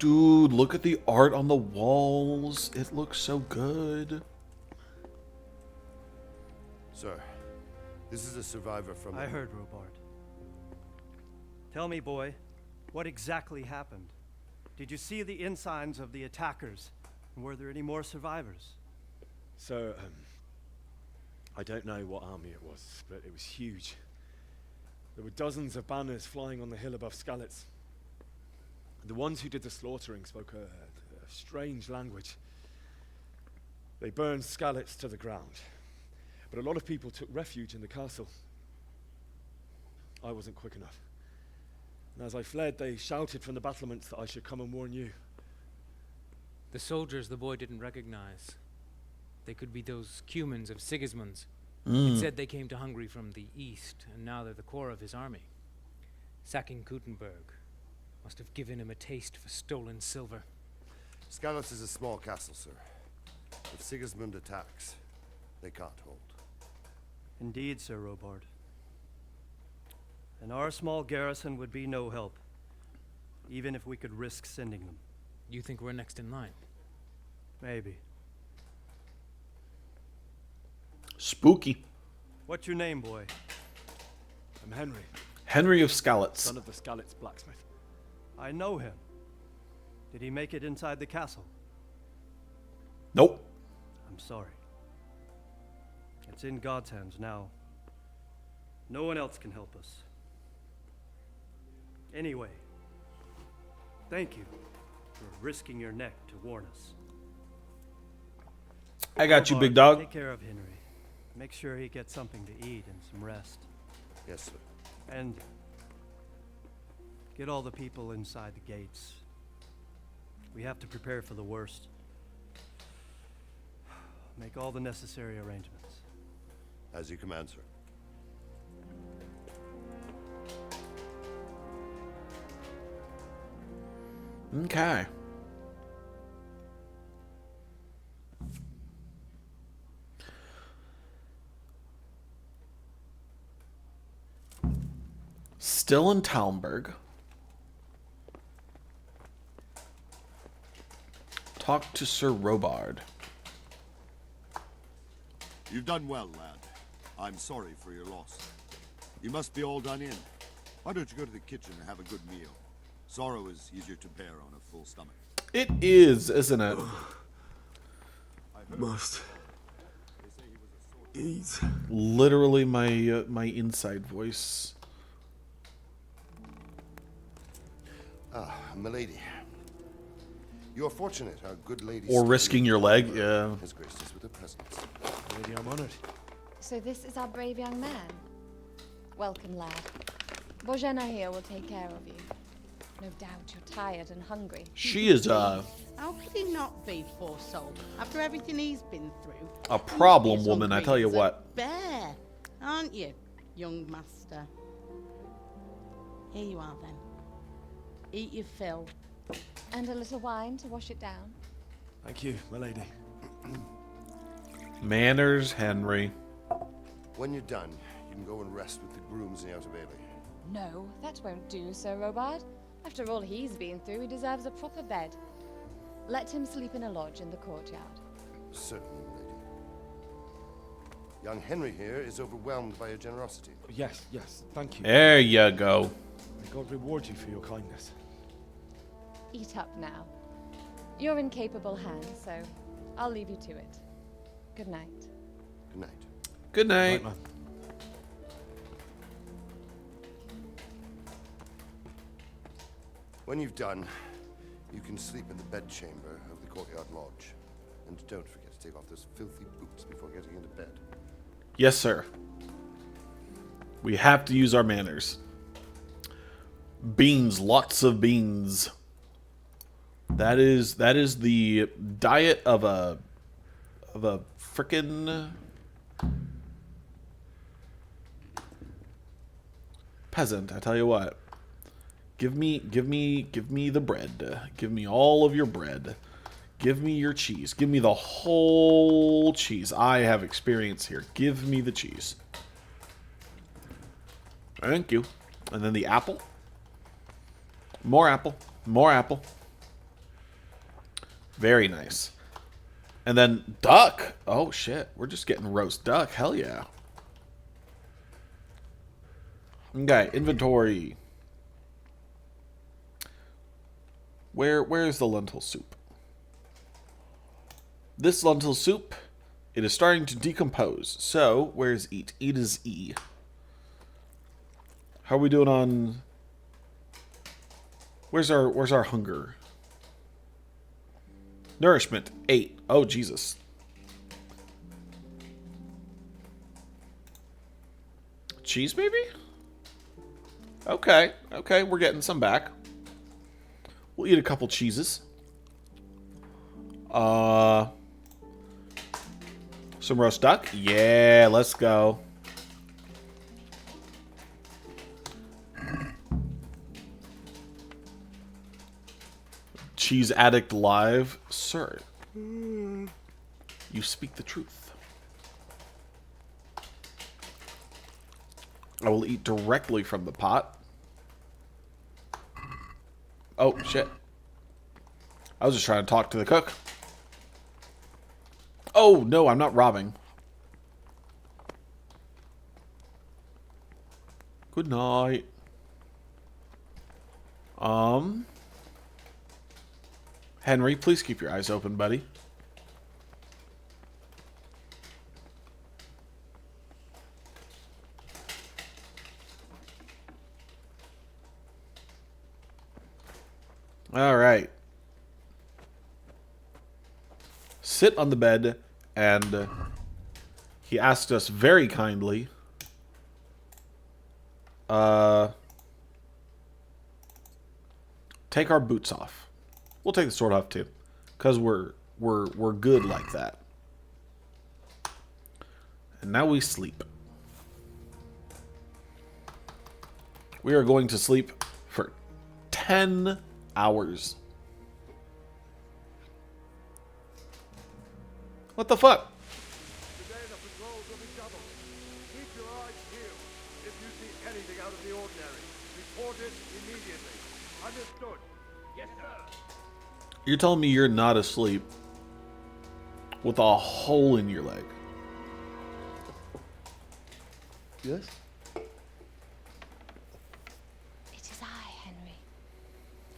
Dude, look at the art on the walls. It looks so good. Sir, this is a survivor from... I heard, Robard. Tell me, boy, what exactly happened? Did you see the ensigns of the attackers? And were there any more survivors? So, I don't know what army it was, but it was huge. There were dozens of banners flying on the hill above Skalitz. The ones who did the slaughtering spoke a strange language. They burned Skalitz to the ground. But a lot of people took refuge in the castle. I wasn't quick enough. And as I fled, they shouted from the battlements that I should come and warn you. The soldiers the boy didn't recognize. They could be those Cumans of Sigismund's. It said they came to Hungary from the east, and now they're the core of his army. Sacking Gutenberg must have given him a taste for stolen silver. Skalitz is a small castle, sir. If Sigismund attacks, they can't hold. Indeed, Sir Robard. And our small garrison would be no help, even if we could risk sending them. You think we're next in line? Maybe. Spooky. What's your name, boy? I'm Henry. Henry of Skalitz. Son of the Skalitz blacksmith. I know him. Did he make it inside the castle? Nope. I'm sorry. It's in God's hands now. No one else can help us. Anyway, thank you for risking your neck to warn us. I got you, Robard, big dog. Take care of Henry. Make sure he gets something to eat and some rest. Yes, sir. And get all the people inside the gates. We have to prepare for the worst. Make all the necessary arrangements. As you command, sir. Okay. Still in Talmberg. Talk to Sir Robard. You've done well, lad. I'm sorry for your loss. You must be all done in. Why don't you go to the kitchen and have a good meal? Sorrow is easier to bear on a full stomach. It is, isn't it? Must eat. Literally my my inside voice. Ah, milady. You are fortunate our good lady... Or risking your leg, yeah. ...has graced us with her presence. Lady, I'm honored. So this is our brave young man. Welcome, lad. Bozhena here will take care of you. No doubt you're tired and hungry. She is, How could he not be, poor soul, after everything he's been through? a problem He's woman, I hungry tell you as a what. bear, aren't you, young master? Here you are, then. Eat your fill. And a little wine to wash it down. Thank you, my lady. Manners, Henry. When you're done, you can go and rest with the grooms in the Outer Bailey. No, that won't do, Sir Robard. After all he's been through, he deserves a proper bed. Let him sleep in a lodge in the courtyard. Certainly, lady. Young Henry here is overwhelmed by your generosity. Yes, yes, thank you. There you go. May God reward you for your kindness. Eat up now. You're in capable hands, so I'll leave you to it. Good night. Good night. Good night. Right, man. When you've done, you can sleep in the bedchamber of the courtyard lodge. And don't forget to take off those filthy boots before getting into bed. Yes, sir. We have to use our manners. Beans, lots of beans. That is the diet of a frickin' peasant. I tell you what. Give me the bread. Give me all of your bread. Give me your cheese. Give me the whole cheese. I have experience here. Give me the cheese. Thank you. And then the apple. More apple. More apple. Very nice. And then duck. Oh shit, we're just getting roast duck. Hell yeah. Okay, inventory. Where's the lentil soup? This lentil soup, it is starting to decompose. So, where's eat? Eat is E. How are we doing on... Where's our hunger? Nourishment, 8. Oh, Jesus. Cheese, maybe? Okay, okay, we're getting some back. We'll eat a couple cheeses. Some roast duck? Yeah, let's go. Cheese addict live? Sir, you speak the truth. I will eat directly from the pot. Oh, shit. I was just trying to talk to the cook. Oh, no, I'm not robbing. Good night. Henry, please keep your eyes open, buddy. All right. Sit on the bed, and he asked us very kindly, take our boots off. We'll take the sword off too, because we're good like that. And now we sleep. We are going to sleep for 10 hours. What the fuck? Today the patrols will be doubled. Keep your eyes peeled. If you see anything out of the ordinary, report it immediately. Understood? Yes, sir. You're telling me you're not asleep with a hole in your leg? Yes? It is I, Henry.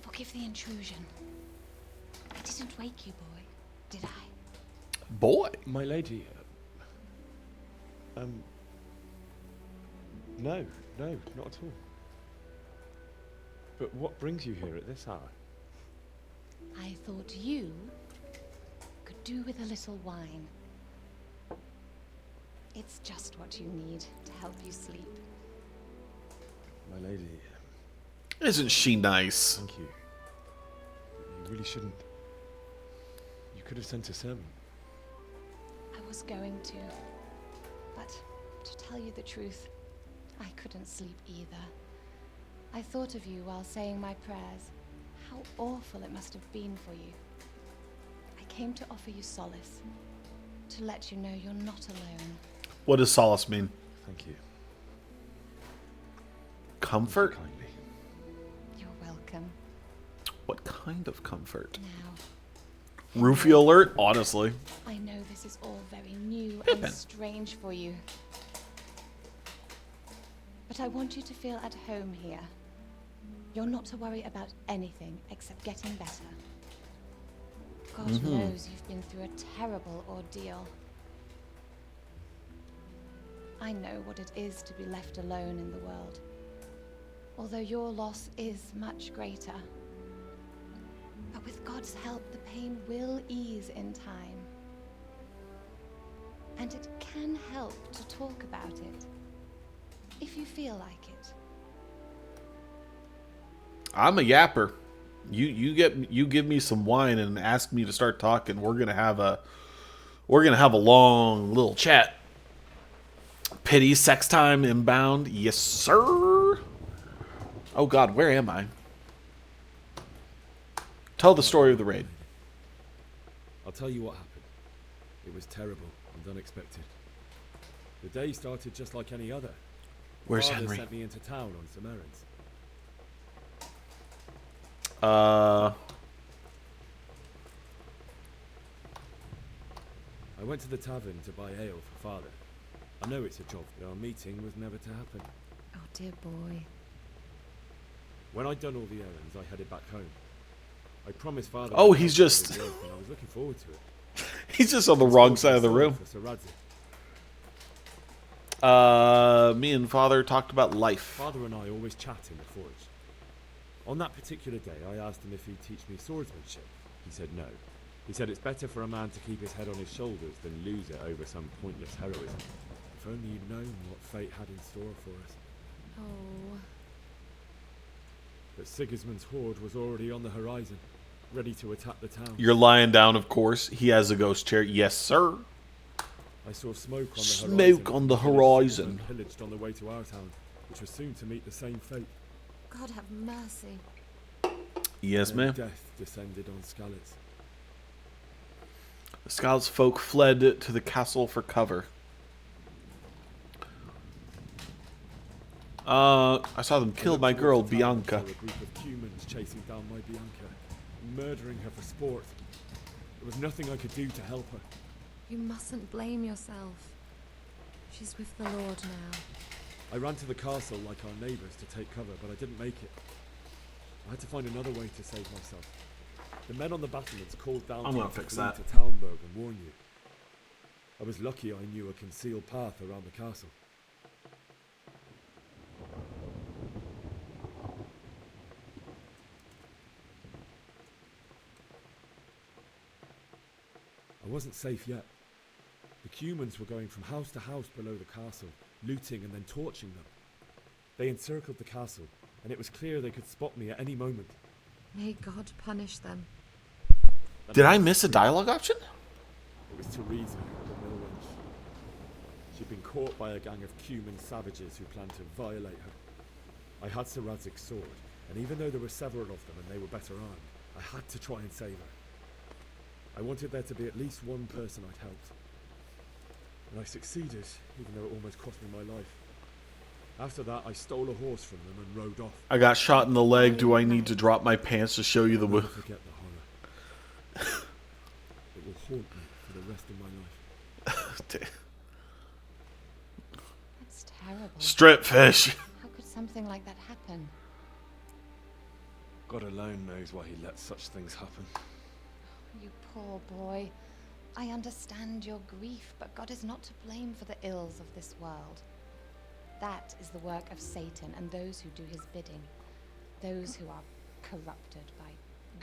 Forgive the intrusion. I didn't wake you, boy, did I? Boy? My lady, no, not at all. But what brings you here at this hour? I thought you could do with a little wine. It's just what you need to help you sleep. My lady... Isn't she nice? Thank you. You really shouldn't. You could have sent a sermon. I was going to, but to tell you the truth, I couldn't sleep either. I thought of you while saying my prayers. How awful it must have been for you. I came to offer you solace, to let you know you're not alone. What does solace mean? Thank you. Comfort? Kindly. You're welcome. What kind of comfort? Now, Roofie alert? Honestly. I know this is all very new Pippin. and strange for you. But I want you to feel at home here. You're not to worry about anything except getting better. God knows you've been through a terrible ordeal. I know what it is to be left alone in the world, although your loss is much greater. But with God's help, the pain will ease in time. And it can help to talk about it, if you feel like it. I'm a yapper. You give me some wine and ask me to start talking. We're gonna have a long little chat. Pity sex time inbound. Yes, sir. Oh God, where am I? Tell the story of the raid. I'll tell you what happened. It was terrible and unexpected. The day started just like any other. Where's Father Henry? sent me into town on some errands. went to the tavern to buy ale for Father. I know it's a job, but our meeting was never to happen. Oh, dear boy. When I'd done all the errands, I headed back home. I promised Father... Oh, he's just... and I was looking forward to it. He's just on the wrong side of the room. Me and Father talked about life. Father and I always chat in the forge. On that particular day, I asked him if he'd teach me swordsmanship. He said no. He said it's better for a man to keep his head on his shoulders than lose it over some pointless heroism. If only you'd known what fate had in store for us. Oh. But Sigismund's horde was already on the horizon, ready to attack the town. You're lying down, of course. He has a ghost chair. Yes, sir. I saw smoke on the Smoke on the horizon. Pillaged on the way to our town, which was soon to meet the same fate. God have mercy. Yes, ma'am. Death descended on Skalitz. The Skalitz folk fled to the castle for cover. I saw them kill my girl, Bianca. A group of humans chasing down my Bianca, murdering her for sport. There was nothing I could do to help her. You mustn't blame yourself. She's with the Lord now. I ran to the castle like our neighbours to take cover, but I didn't make it. I had to find another way to save myself. The men on the battlements called down to Talmberg and warn you. I was lucky I knew a concealed path around the castle. I wasn't safe yet. The humans were going from house to house below the castle, looting and then torching them. They encircled the castle, and it was clear they could spot me at any moment. May God punish them. Did I miss a dialogue option? It was Teresa, the mill wench. She'd been caught by a gang of human savages who planned to violate her. I had Sir Radzig's sword, and even though there were several of them and they were better armed, I had to try and save her. I wanted there to be at least one person I'd helped. And I succeeded, even though it almost cost me my life. After that, I stole a horse from them and rode off. I got shot in the leg. Do I need to drop my pants to show you the... Never forget the horror. It will haunt me for the rest of my life. That's terrible. Strip fish. How could something like that happen? God alone knows why he lets such things happen. You poor boy. I understand your grief, but God is not to blame for the ills of this world. That is the work of Satan and those who do his bidding. Those who are corrupted by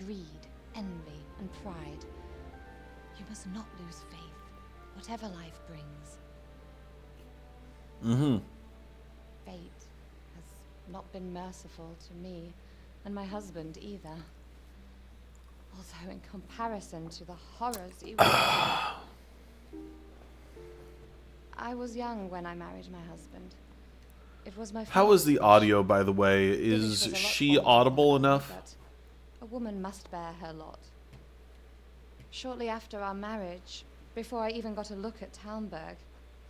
greed, envy, and pride. You must not lose faith, whatever life brings. Mm-hmm. Fate has not been merciful to me, and my husband either. Although in comparison to the horrors you... I was young when I married my husband. It was my How is the audio, by the way? Is she audible enough? But a woman must bear her lot. Shortly after our marriage, before I even got a look at Talmberg,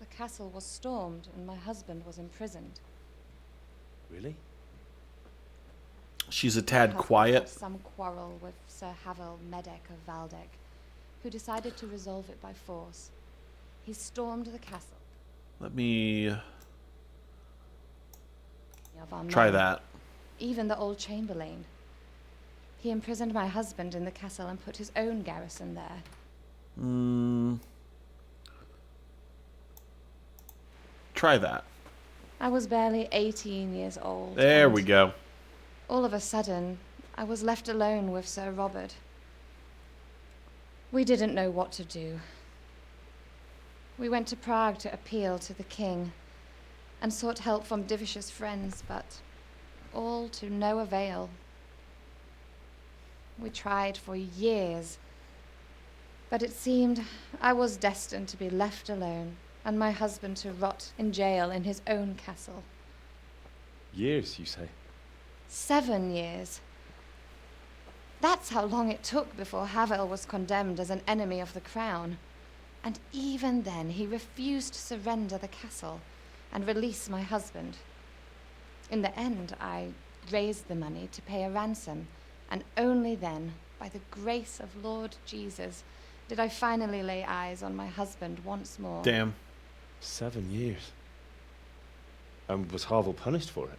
the castle was stormed and my husband was imprisoned. Really? She's a tad quiet. Some quarrel with Sir Havel Medek of Valdek, who decided to resolve it by force. He stormed the castle. Let me Of our try men, that. Even the old chamberlain. He imprisoned my husband in the castle and put his own garrison there. Try that. I was barely 18 years old. There and we go. all of a sudden, I was left alone with Sir Robert. We didn't know what to do. We went to Prague to appeal to the king and sought help from Divish's friends, but all to no avail. We tried for years, but it seemed I was destined to be left alone and my husband to rot in jail in his own castle. Years, you say? 7 years. That's how long it took before Havel was condemned as an enemy of the crown. And even then, he refused to surrender the castle and release my husband. In the end, I raised the money to pay a ransom, and only then, by the grace of Lord Jesus, did I finally lay eyes on my husband once more. Damn. 7 years. And was Harville punished for it?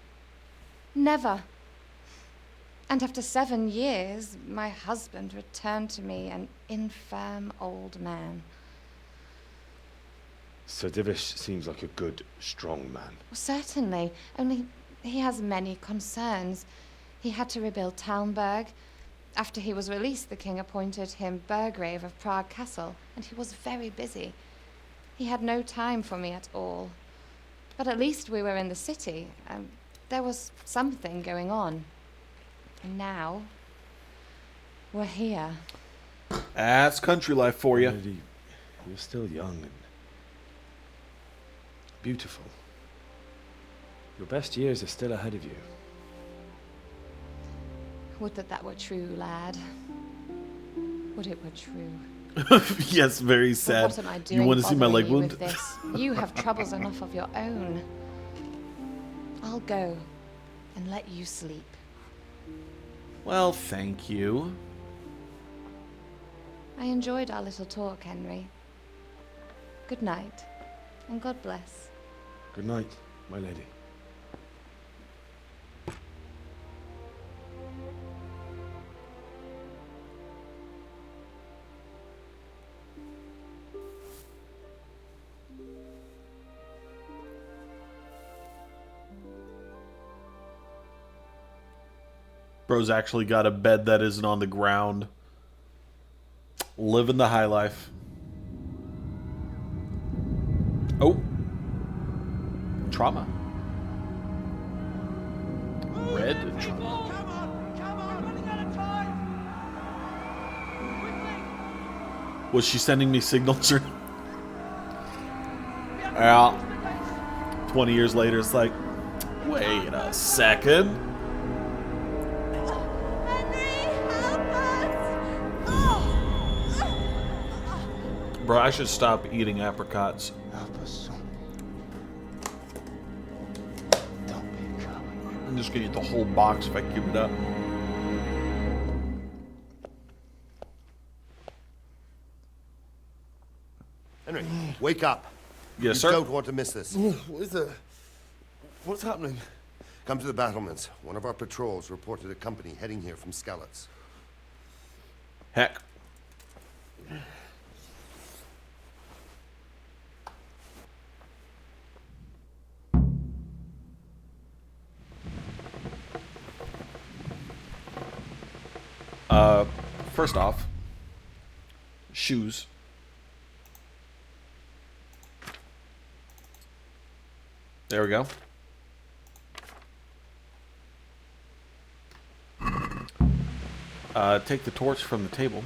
Never. And after 7 years, my husband returned to me an infirm old man. Sir Divish seems like a good, strong man. Well, certainly, only he has many concerns. He had to rebuild Talmberg. After he was released, the king appointed him Burgrave of Prague Castle, and he was very busy. He had no time for me at all. But at least we were in the city. There was something going on. And now, we're here. That's country life for you. Lady, you're still young and beautiful. Your best years are still ahead of you. Would that were true, lad. Would it were true. Yes, very sad. But what am I doing You want to see my leg bothering you wound? with this? You have troubles enough of your own. I'll go and let you sleep. Well, thank you. I enjoyed our little talk, Henry. Good night, and God bless. Good night, my lady. Bro's actually got a bed that isn't on the ground. Living the high life. Oh. Trauma. Red trauma. Was she sending me signals? Yeah. 20 years later, it's like, wait a second. Bro, I should stop eating apricots. I'm just gonna eat the whole box if I keep it up. Henry, wake up. Yes, you sir. don't want to miss this. What is it? What's happening? Come to the battlements. One of our patrols reported a company heading here from Skalitz. Heck. First off, shoes. There we go. Take the torch from the table.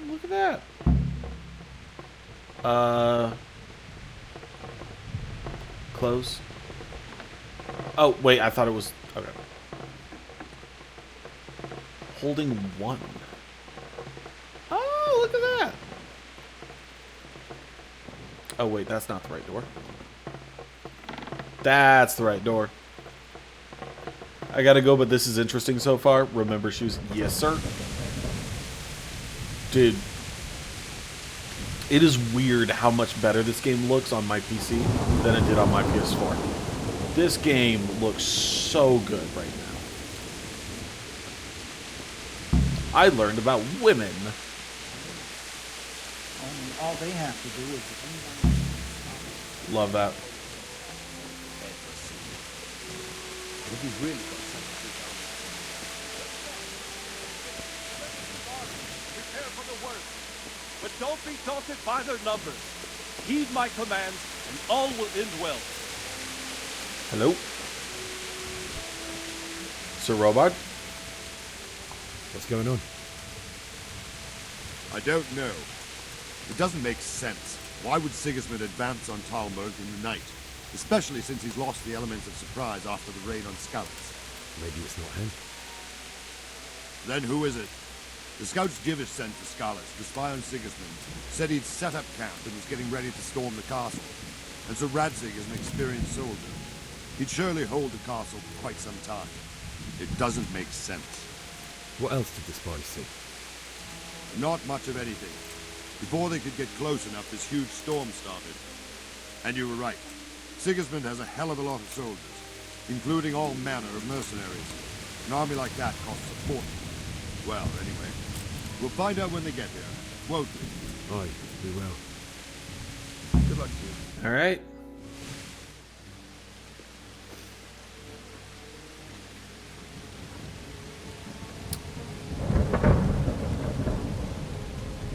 Look at that. Close. Oh, wait, I thought it was... Okay. Holding one. Oh, look at that. Oh, wait, that's not the right door. That's the right door. I gotta go, but this is interesting so far. Remember shoes? Yes, sir. Dude. It is weird how much better this game looks on my PC than it did on my PS4. This game looks so good right now. I learned about women. All they have to do is... Love that. If you've really got something to do. Prepare for the worst, but don't be daunted by their numbers. Heed my commands, and all will end well. Hello? Sir Robot? What's going on? I don't know. It doesn't make sense. Why would Sigismund advance on Talmberg in the night? Especially since he's lost the elements of surprise after the raid on Skalitz. Maybe it's not him. Then who is it? The scouts Divish sent to Skalitz to spy on Sigismund said he'd set up camp and was getting ready to storm the castle. And Sir Radzig is an experienced soldier. He'd surely hold the castle for quite some time. It doesn't make sense. What else did the spies see? Not much of anything. Before they could get close enough, this huge storm started. And you were right. Sigismund has a hell of a lot of soldiers, including all manner of mercenaries. An army like that costs a fortune. Well, anyway, we'll find out when they get here, won't we? Aye, we will. Good luck to you. All right.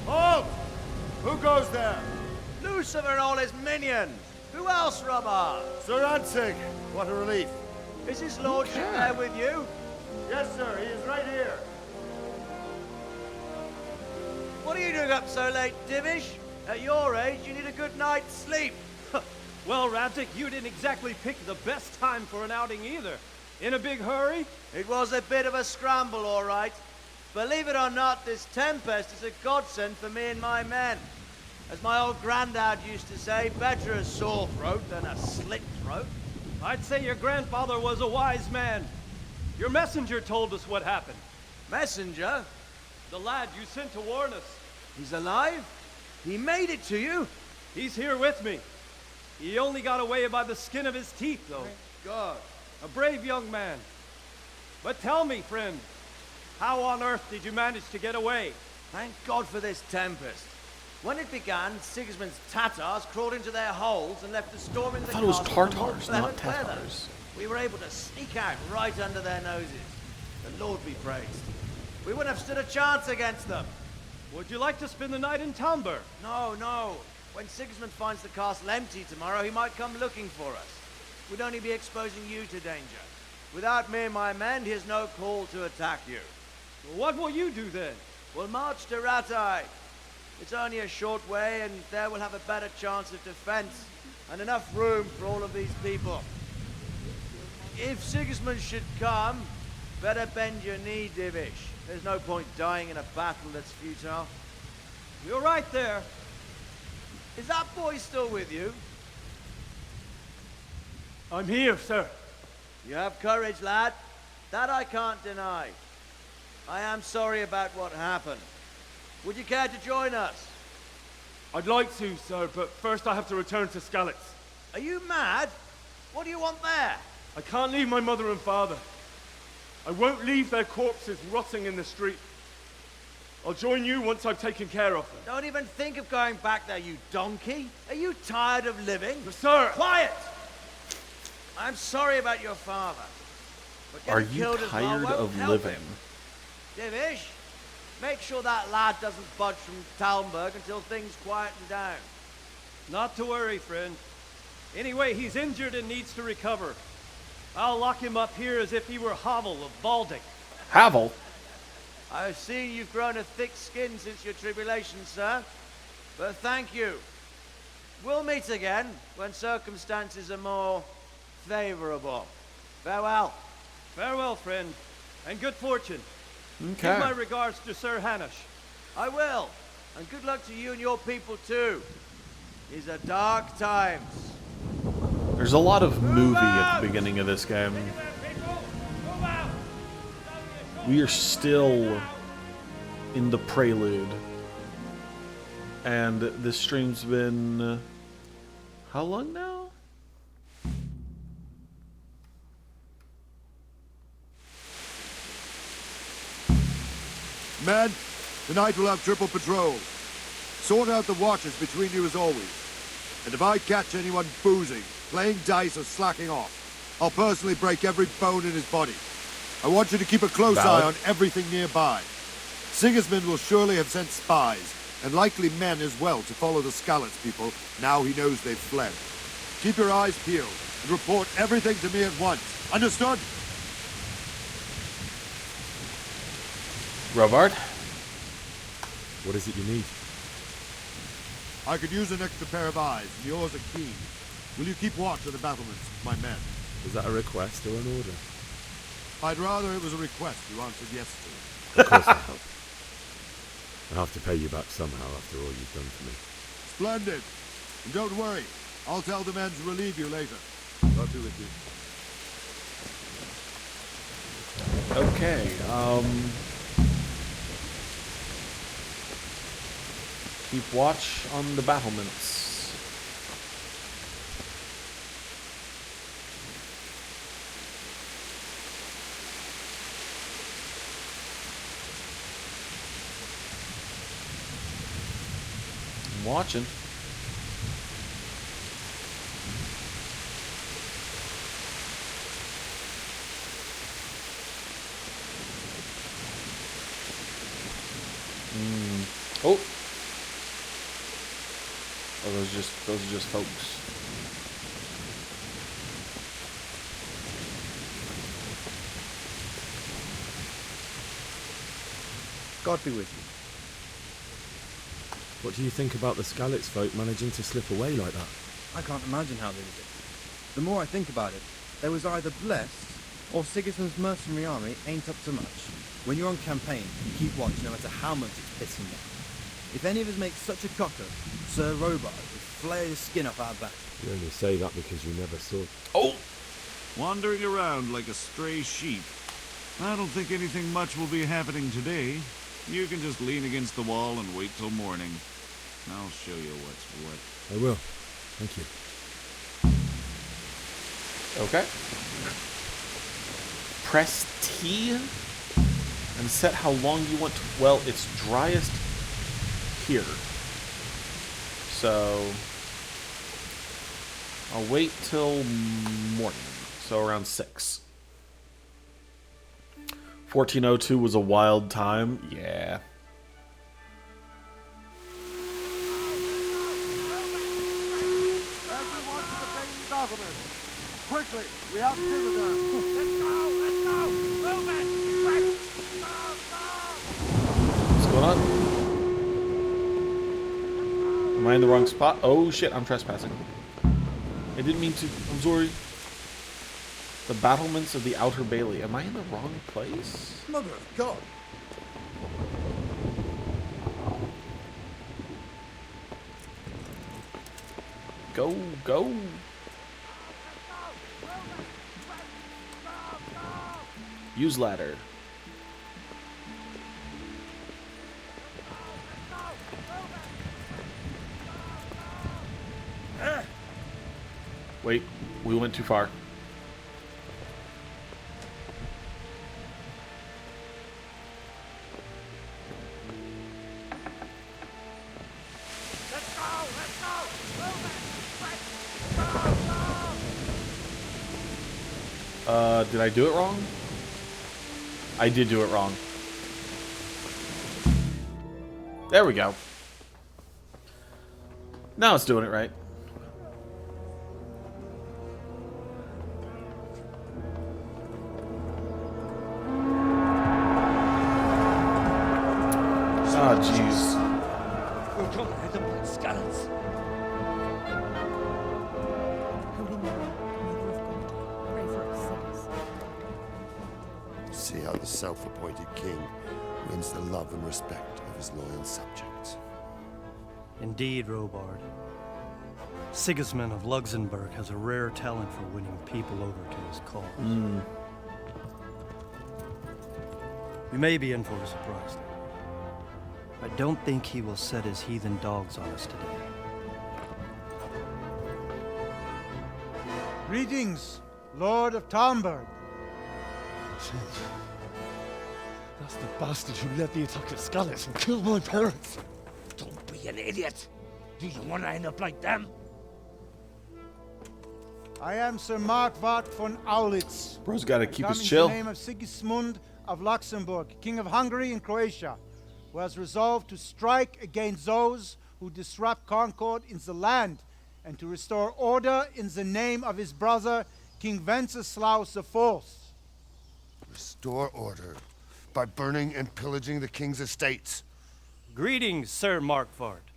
Halt! Who goes there? Lucifer and all his minions. Who else, Robert? Sir Ansig, what a relief. Is his lordship there with you? Yes, sir, he is right here. What are you doing up so late, Divish? At your age, you need a good night's sleep. Well, Radzik, you didn't exactly pick the best time for an outing either. In a big hurry? It was a bit of a scramble, all right. Believe it or not, this tempest is a godsend for me and my men. As my old granddad used to say, better a sore throat than a slit throat. I'd say your grandfather was a wise man. Your messenger told us what happened. Messenger? The lad you sent to warn us. He's alive? He made it to you? He's here with me. He only got away by the skin of his teeth, though. Thank God. A brave young man. But tell me, friend, how on earth did you manage to get away? Thank God for this tempest. When it began, Sigismund's Tatars crawled into their holes and left the storm in the I thought it was castle for Tartars, more not clement weather. Tatars. We were able to sneak out right under their noses. The Lord be praised. We wouldn't have stood a chance against them. Would you like to spend the night in Talmberg? No, no. When Sigismund finds the castle empty tomorrow, he might come looking for us. We'd only be exposing you to danger. Without me and my men, he has no call to attack you. What will you do then? We'll march to Ratai. It's only a short way, and there we'll have a better chance of defense and enough room for all of these people. If Sigismund should come, better bend your knee, Divish. There's no point dying in a battle that's futile. You're right there. Is that boy still with you? I'm here, sir. You have courage, lad. That I can't deny. I am sorry about what happened. Would you care to join us? I'd like to, sir, but first I have to return to Skalitz. Are you mad? What do you want there? I can't leave my mother and father. I won't leave their corpses rotting in the street. I'll join you once I've taken care of them. Don't even think of going back there, you donkey. Are you tired of living? Sir! Quiet! I'm sorry about your father. But Are getting you killed as well tired won't of help living? him. Divish, make sure that lad doesn't budge from Talmberg until things quieten down. Not to worry, friend. Anyway, he's injured and needs to recover. I'll lock him up here as if he were Havel of Balding. Havel? I've seen you've grown a thick skin since your tribulation, sir. But thank you. We'll meet again when circumstances are more favorable. Farewell. Farewell, friend, and good fortune. Okay. Give my regards to Sir Hanush. I will. And good luck to you and your people, too. These are dark times. There's a lot of movie at the beginning of this game. We are still in the prelude. And this stream's been... how long now? Men, tonight we'll have triple patrols. Sort out the watches between you as always. And if I catch anyone boozing, playing dice or slacking off, I'll personally break every bone in his body. I want you to keep a close eye on everything nearby. Sigismund will surely have sent spies, and likely men as well, to follow the Skalitz people now he knows they've fled. Keep your eyes peeled, and report everything to me at once. Understood? Robard? What is it you need? I could use an extra pair of eyes, and yours are keen. Will you keep watch of the battlements, my men? Was that a request or an order? I'd rather it was a request you answered yes to. Of course I help. I have to pay you back somehow after all you've done for me. Splendid. And don't worry, I'll tell the men to relieve you later. God be with you. Okay, Keep watch on the battlements. I'm watching. Oh. Oh, those are just folks. God be with you. What do you think about the Skalitz folk managing to slip away like that? I can't imagine how they did it. The more I think about it, they was either blessed, or Sigismund's mercenary army ain't up to much. When you're on campaign, you keep watch no matter how much it's pissing down. If any of us make such a cocker, Sir Robard will flare his skin up our back. You only say that because you never saw... Oh! Wandering around like a stray sheep. I don't think anything much will be happening today. You can just lean against the wall and wait till morning. I'll show you what's what. I will. Thank you. Okay. Press T and set how long you want to... Well, it's driest here. So I'll wait till morning. So around 6. 1402 was a wild time. Yeah. Everyone to the main government. Quickly, we have visitors. Let's go, let's go. Move it. What's going on? Am I in the wrong spot? Oh shit, I'm trespassing. I didn't mean to. I'm sorry. The battlements of the Outer Bailey. Am I in the wrong place? Mother of God! Go, go. Use ladder. Wait, we went too far. Did I do it wrong? I did do it wrong. There we go. Now it's doing it right. Ah, jeez. We'll come and hit them like scallops. See how the self-appointed king wins the love and respect of his loyal subjects. Indeed, Robard. Sigismund of Luxembourg has a rare talent for winning people over to his cause. We may be in for a surprise. I don't think he will set his heathen dogs on us today. Greetings, Lord of Talmberg. That's the bastard who led the attack at Skalitz and killed my parents. Don't be an idiot. Do you want to end up like them? I am Sir Markwart von Aulitz. Bro's got to keep his Coming chill. in the name of Sigismund of Luxembourg, King of Hungary and Croatia, who has resolved to strike against those who disrupt concord in the land and to restore order in the name of his brother, King Wenceslaus IV. Restore order by burning and pillaging the king's estates. Greetings, Sir Markwart.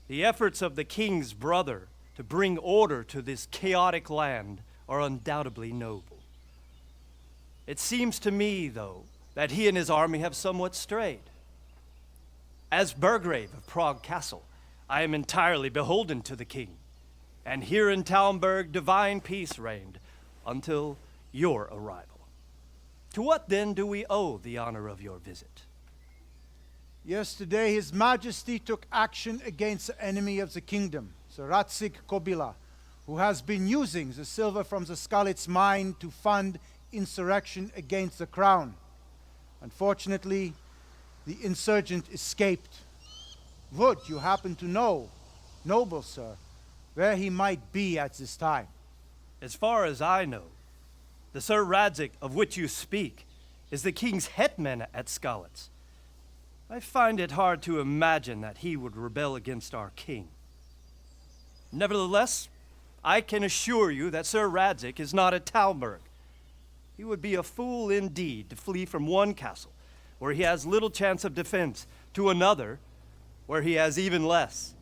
The efforts of the king's brother to bring order to this chaotic land are undoubtedly noble. It seems to me, though, that he and his army have somewhat strayed. As Burgrave of Prague Castle, I am entirely beholden to the king, and here in Talmberg divine peace reigned until your arrival. To what then do we owe the honor of your visit? Yesterday, His Majesty took action against the enemy of the kingdom, the Ratsig Kobila, who has been using the silver from the Skalitz mine to fund insurrection against the crown. Unfortunately, the insurgent escaped. Would you happen to know, noble sir, where he might be at this time? As far as I know, the Sir Radzik of which you speak is the king's hetman at Skalitz. I find it hard to imagine that he would rebel against our king. Nevertheless, I can assure you that Sir Radzik is not at Talmberg. He would be a fool indeed to flee from one castle, where he has little chance of defense, to another, where he has even less.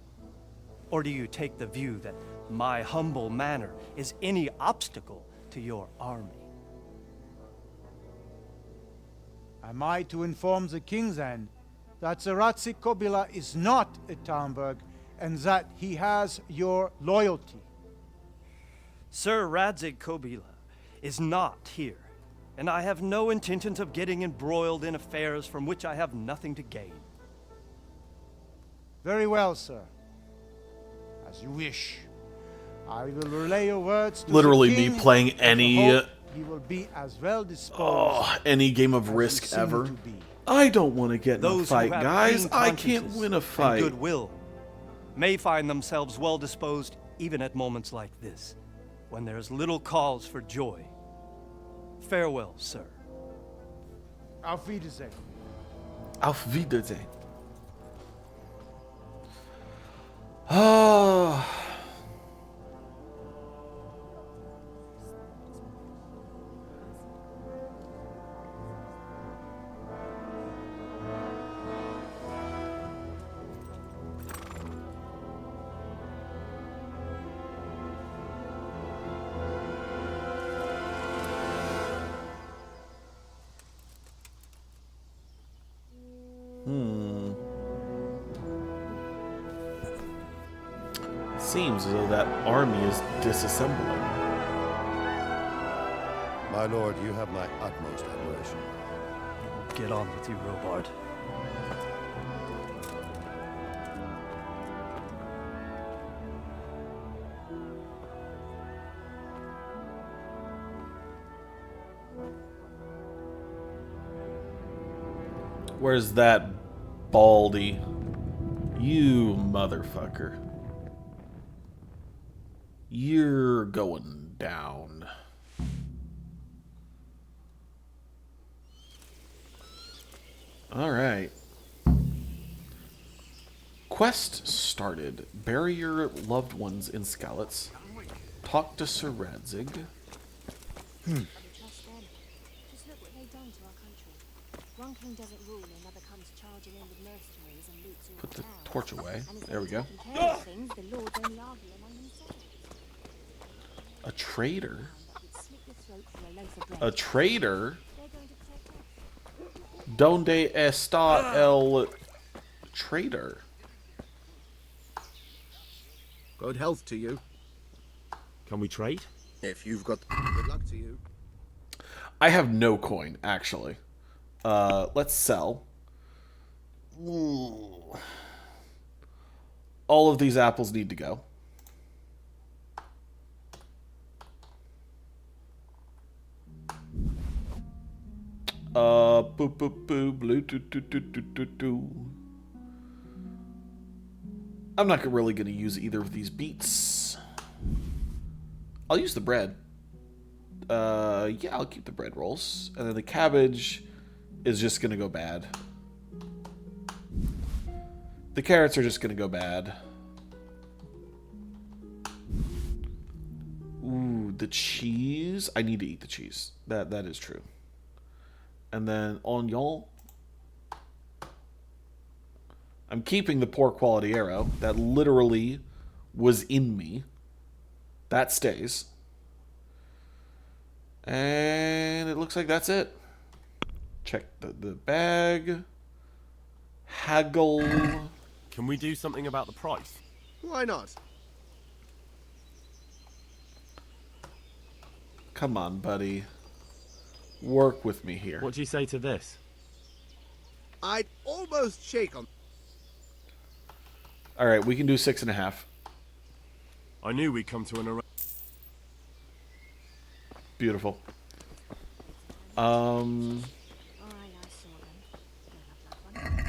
Or do you take the view that my humble manner is any obstacle to your army? Am I to inform the king then that the Ratsik Kobila is not at Talmberg and that he has your loyalty? Sir Radzik Kobila is not here, and I have no intentions of getting embroiled in affairs from which I have nothing to gain. Very well, sir. As you wish. I will relay your words to Literally the king, me playing any he will be as well disposed any game of as Risk you seem ever. to be. I don't want to get in a Those who fight, have guys. clean I can't consciences win a and fight. goodwill may find themselves well disposed even at moments like this, when there is little cause for joy. Farewell, sir. Auf Wiedersehen. Auf Wiedersehen. Ah. Seems as though that army is disassembling. My lord, you have my utmost admiration. Get on with you, Robard. Where's that Baldy? You motherfucker. You're going down. All right. Quest started. Bury your loved ones in Skalitz. Talk to Sir Radzig. Just look what they've done to our country. One king doesn't rule, another comes charging in with mercenaries and loots all Put the town. torch away. And There we go. taking care of things, the lords only argue among themselves. A traitor? Slit your throat for a loaf of bread. A traitor? They're going to protect us. Donde está el traitor? Good health to you. Can we trade? If you've got good luck to you. I have no coin, actually. Let's sell. Ooh. All of these apples need to go. Boop, boop, boop, blue, doo, doo, doo, doo, doo, doo. I'm not really going to use either of these beets. I'll use the bread. Yeah, I'll keep the bread rolls. And then the cabbage is just going to go bad. The carrots are just going to go bad. Ooh, the cheese. I need to eat the cheese. That is true. And then onion. I'm keeping the poor quality arrow. That literally was in me. That stays. And it looks like that's it. Check the bag. Haggle. Can we do something about the price? Why not? Come on, buddy. Work with me here. What do you say to this? I'd almost shake on. All right, we can do 6.5. I knew we'd come to an arrangement. Beautiful.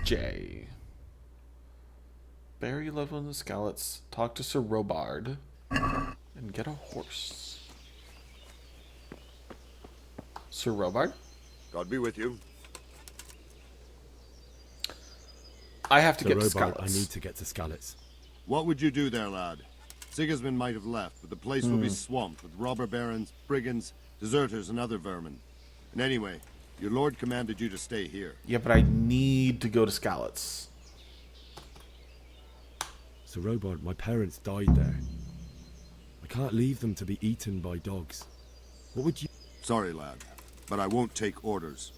J. Bury loved ones in Scallots. Talk to Sir Robard. And get a horse. Sir Robard? God be with you. I have to Sir get to Robard, Scallots. I need to get to Scallots. What would you do there, lad? Sigismund might have left, but the place will be swamped with robber barons, brigands, deserters, and other vermin. And anyway, your lord commanded you to stay here. Yeah, but I need to go to Scallots. Sir Robard, my parents died there. I can't leave them to be eaten by dogs. What would you... Sorry, lad, but I won't take orders.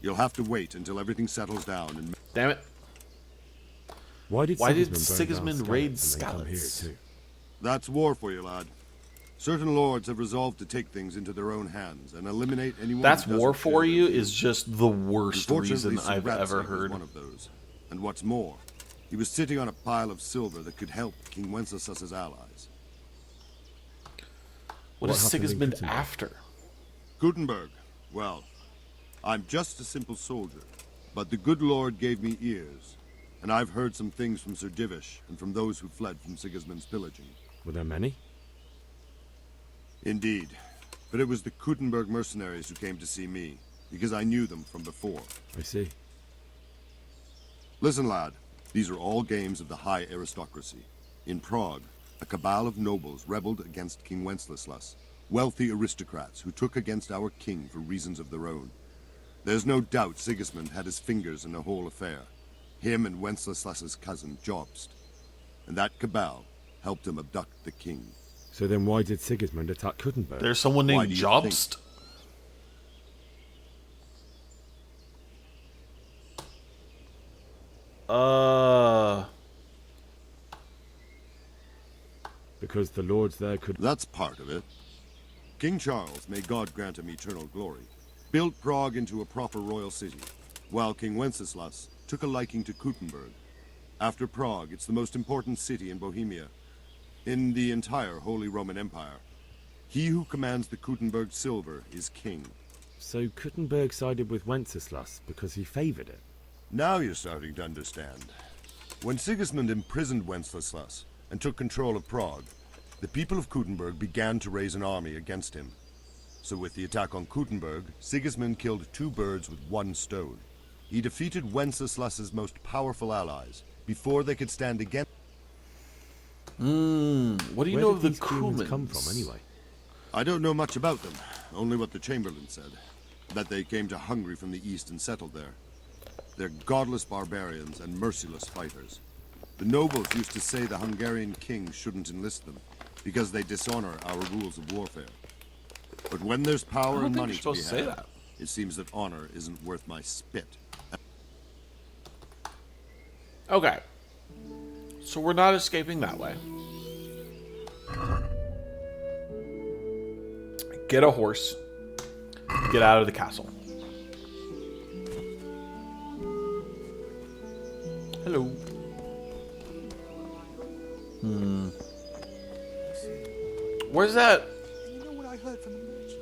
You'll have to wait until everything settles down and... Damn it. Why did Sigismund raid Scallots? That's war for you, lad. Certain lords have resolved to take things into their own hands and eliminate anyone. That's who doesn't war for share you their is just the worst Unfortunately, reason Sir I've Ratsig ever was heard. one of those. And what's more, he was sitting on a pile of silver that could help King Wenceslas's allies. What is Sigismund after? Gutenberg. Well, I'm just a simple soldier, but the good Lord gave me ears, and I've heard some things from Sir Divish and from those who fled from Sigismund's pillaging. Were there many? Indeed, but it was the Gutenberg mercenaries who came to see me, because I knew them from before. I see. Listen, lad, these are all games of the high aristocracy. In Prague, a cabal of nobles rebelled against King Wenceslas, wealthy aristocrats who took against our king for reasons of their own. There's no doubt Sigismund had his fingers in the whole affair. Him and Wenceslas's cousin, Jobst. And that cabal helped him abduct the king. So then why did Sigismund attack Gutenberg? There's someone named Jobst? Because the lords there could... That's part of it. King Charles, may God grant him eternal glory, built Prague into a proper royal city, while King Wenceslas took a liking to Gutenberg. After Prague, it's the most important city in Bohemia, in the entire Holy Roman Empire. He who commands the Gutenberg silver is king. So Gutenberg sided with Wenceslas because he favored it? Now you're starting to understand. When Sigismund imprisoned Wenceslas and took control of Prague, the people of Gutenberg began to raise an army against him. So with the attack on Gutenberg, Sigismund killed 2 birds with 1 stone. He defeated Wenceslas's most powerful allies before they could stand against... What do you know of the Cumans? come from, anyway? I don't know much about them, only what the Chamberlain said. That they came to Hungary from the east and settled there. They're godless barbarians and merciless fighters. The nobles used to say the Hungarian king shouldn't enlist them, because they dishonor our rules of warfare. But when there's power and money to be had, it seems that honor isn't worth my spit. Okay. So we're not escaping that way. Get a horse. Get out of the castle. Hello. Where's that? You know what I heard from the merchant?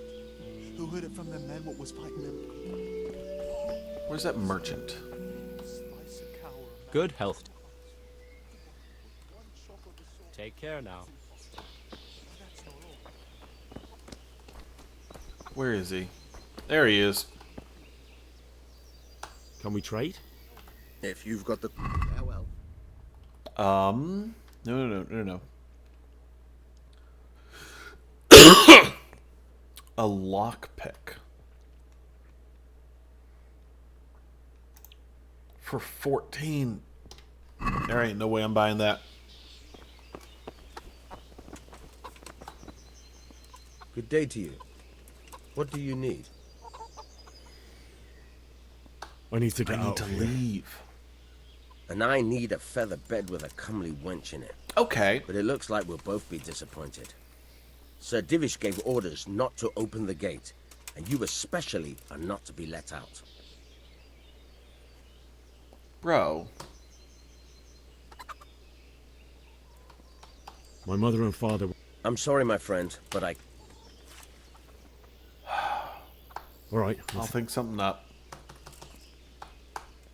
Who heard it from the men what was fighting them? Where's that merchant? Good health. Take care now. Where is he? There he is. Can we trade? If you've got the... Farewell. No. A lockpick. For 14. There ain't no way I'm buying that. Good day to you. What do you need? I need to get out to of here. leave. And I need a feather bed with a comely wench in it. Okay. But it looks like we'll both be disappointed. Sir Divish gave orders not to open the gate, and you especially are not to be let out. Bro. My mother and father... I'm sorry, my friend, but I... All right. I'll think something up.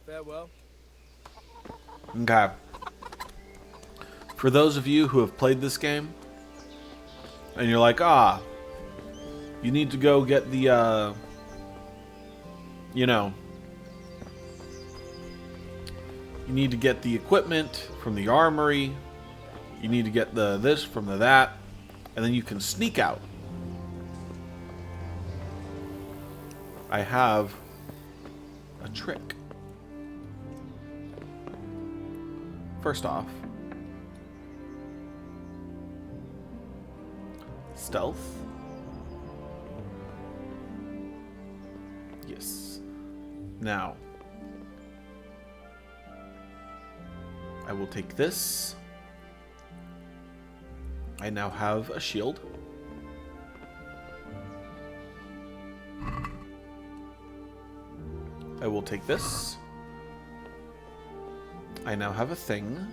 Farewell. Okay. For those of you who have played this game, and you're like, you need to go get the, you need to get the equipment from the armory, you need to get the this from the that, and then you can sneak out. I have a trick. First off, stealth. Yes. Now, I will take this. I now have a shield. I will take this. I now have a thing.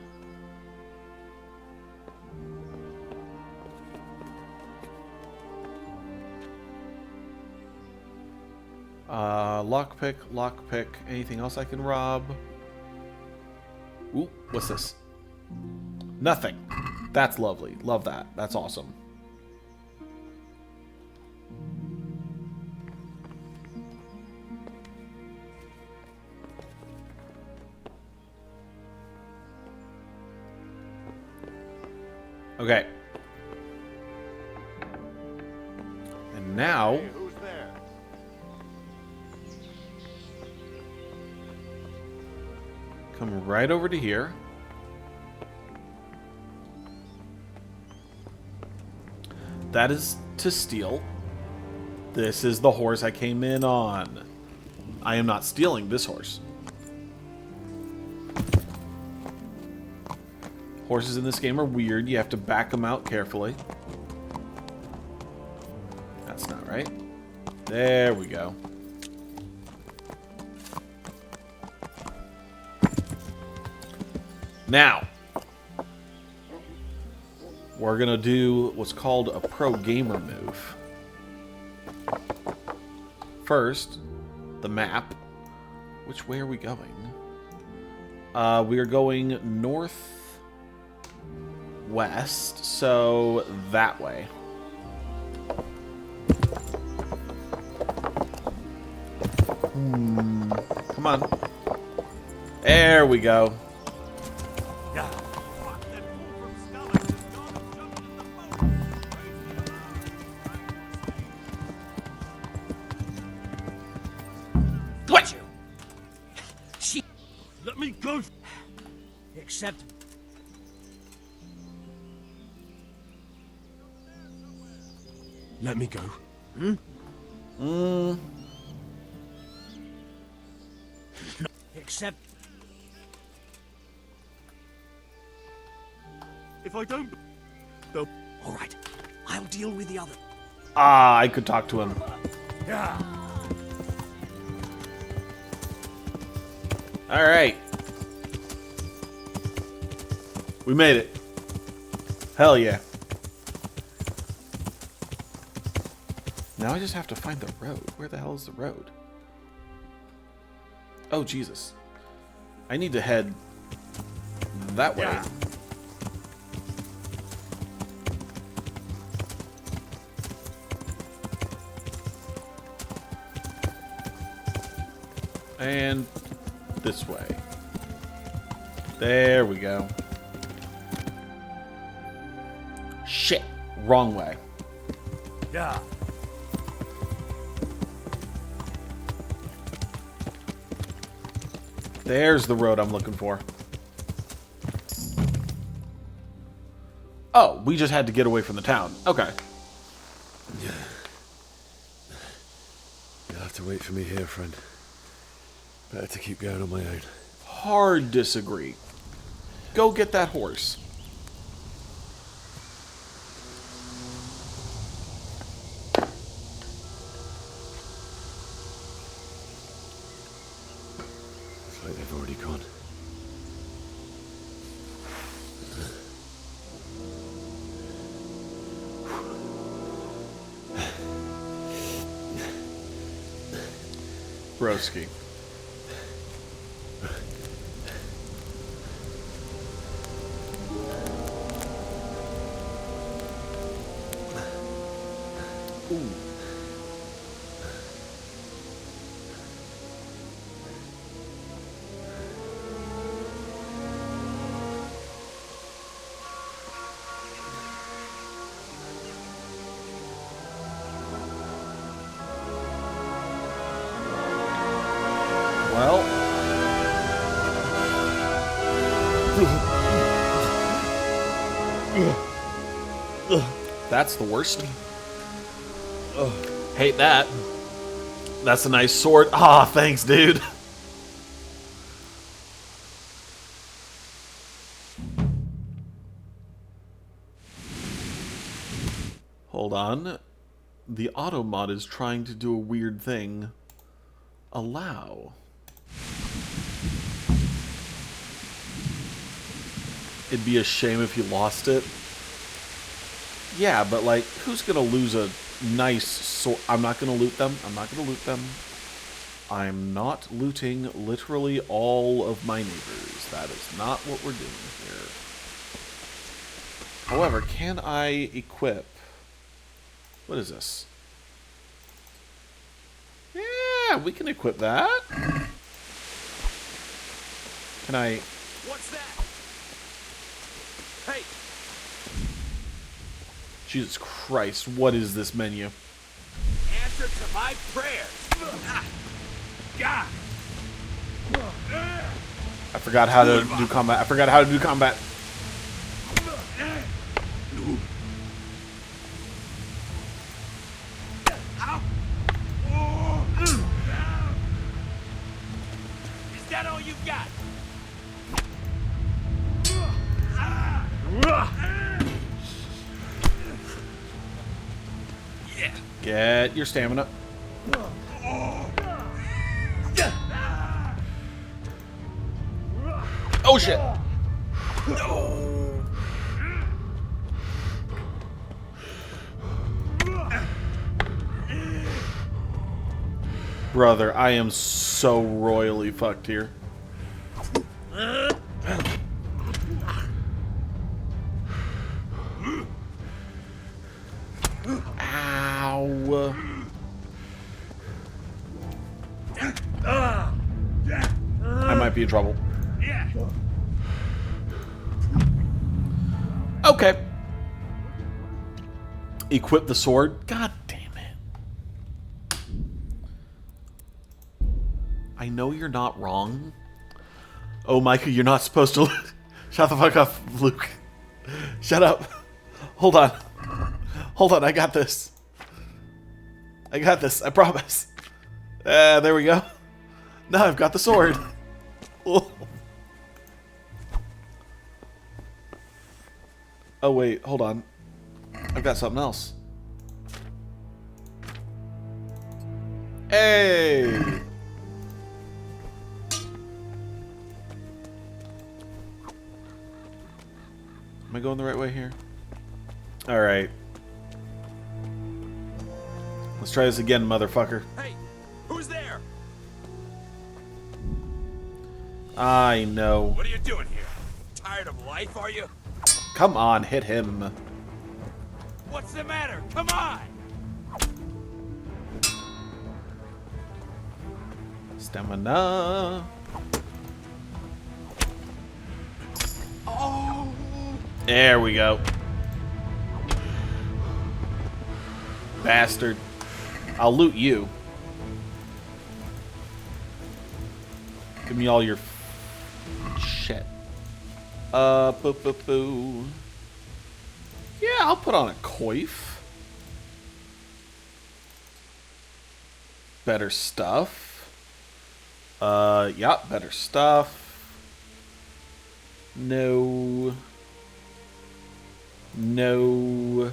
Lockpick. Anything else I can rob? Ooh, what's this? Nothing. That's lovely. Love that. That's awesome. Okay. And now... Hey, who's there? Come right over to here. That is to steal. This is the horse I came in on. I am not stealing this horse. Horses in this game are weird. You have to back them out carefully. That's not right. There we go. Now, we're going to do what's called a pro gamer move. First, the map. Which way are we going? We are going northwest, so that way. Come on. There we go. Got you. She. Let me go. Except. Let me go. Except. If I don't... All right. I'll deal with the other. I could talk to him. Yeah. All right. We made it. Hell yeah. Now I just have to find the road. Where the hell is the road? Oh, Jesus. I need to head that way. Yeah. And this way. There we go. Shit. Wrong way. Yeah. There's the road I'm looking for. Oh, we just had to get away from the town. Okay. You'll have to wait for me here, friend. Better to keep going on my own. Hard disagree. Go get that horse. Looks like they've already gone. Broski. Ooh. Well, that's the worst. Hate that. That's a nice sword. Ah, thanks, dude. Hold on. The auto mod is trying to do a weird thing. Allow. It'd be a shame if you lost it. Yeah, but like, who's gonna lose a nice sword? I'm not gonna loot them. I'm not gonna loot them. I'm not looting literally all of my neighbors. That is not what we're doing here. However, can I equip... What is this? Yeah, we can equip that. Can I... What's that? Hey! Jesus Christ, what is this menu? Answer to my prayers. God. I forgot how to do combat. I forgot how to do combat. Is that all you've got? Yeah. Get your stamina. Oh shit! No. Brother, I am so royally fucked here. Ow. I might be in trouble. Okay. Equip the sword. God damn it. I know you're not wrong. Oh, Micah, you're not supposed to... Shut the fuck up, Luke. Shut up. Hold on. Hold on, I got this. I got this, I promise. There we go. Now I've got the sword. Oh wait, hold on. I've got something else. Hey! Am I going the right way here? Alright. Let's try this again, motherfucker. Hey, who's there? I know. What are you doing here? Tired of life, are you? Come on, hit him. What's the matter? Come on! Stamina. Oh! There we go. Bastard. I'll loot you. Give me all your shit. Boo, boo, boo. Yeah, I'll put on a coif. Better stuff. Yeah, better stuff. No. No.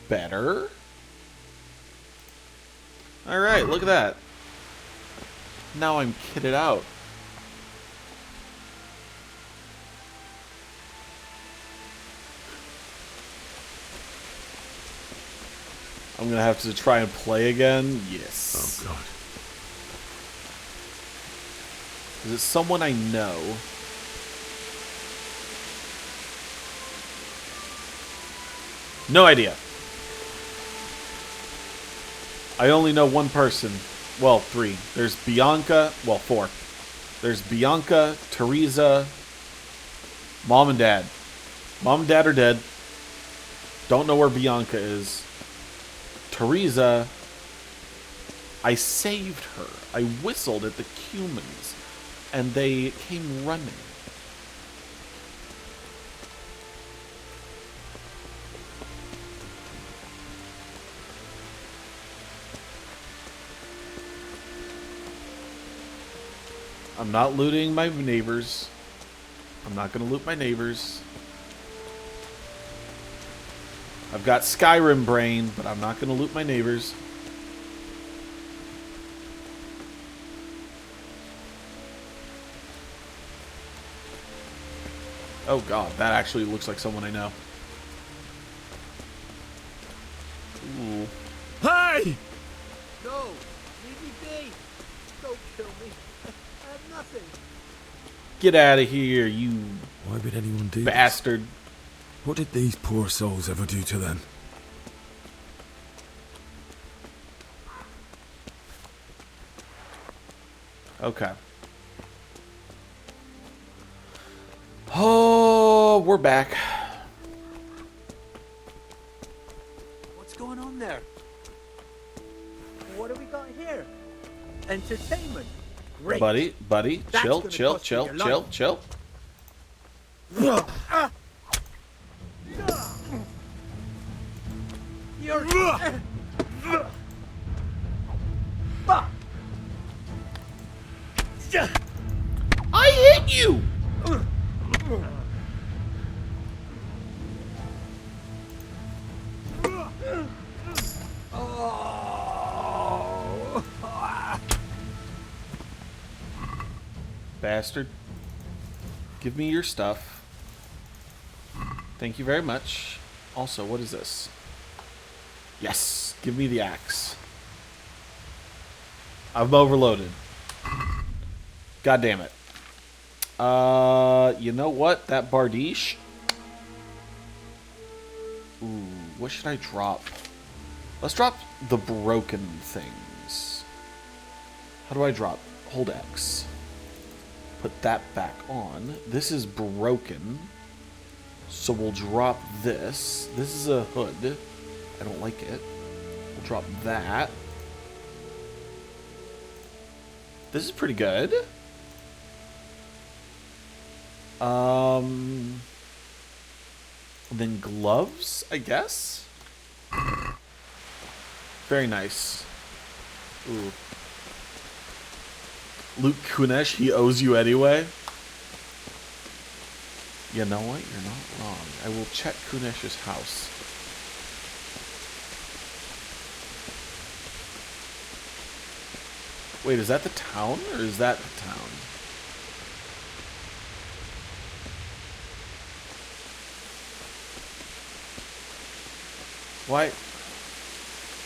Better. Alright, look at that. Now I'm kitted out. I'm gonna have to try and play again. Yes. Oh god. Is it someone I know? No idea. I only know one person. Well, 3. There's Bianca. Well, 4. There's Bianca, Teresa, Mom and Dad. Mom and Dad are dead. Don't know where Bianca is. Teresa, I saved her. I whistled at the Cumans, and they came running. I'm not looting my neighbors. I'm not going to loot my neighbors. I've got Skyrim brain, but I'm not going to loot my neighbors. Oh god, that actually looks like someone I know. Ooh. Hey! No! Leave me be! Don't kill me. I have nothing. Get out of here, you Why would anyone do bastard. this? What did these poor souls ever do to them? Okay. Oh, we're back. What's going on there? What have we got here? Entertainment. Great. Buddy, That's chill, gonna chill, cost you chill, your chill, life. chill. You're... I hit you! Bastard. Give me your stuff. Thank you very much. Also, what is this? Yes, give me the axe. I'm overloaded. God damn it. You know what? That Bardiche. Ooh, what should I drop? Let's drop the broken things. How do I drop? Hold X. Put that back on. This is broken. So we'll drop this. This is a hood. I don't like it. We'll drop that. This is pretty good. Then gloves, I guess. Very nice. Ooh. Luke Kunesh, he owes you anyway. You know what? You're not wrong. I will check Kunesh's house. Wait, is that the town, or is that the town? Why?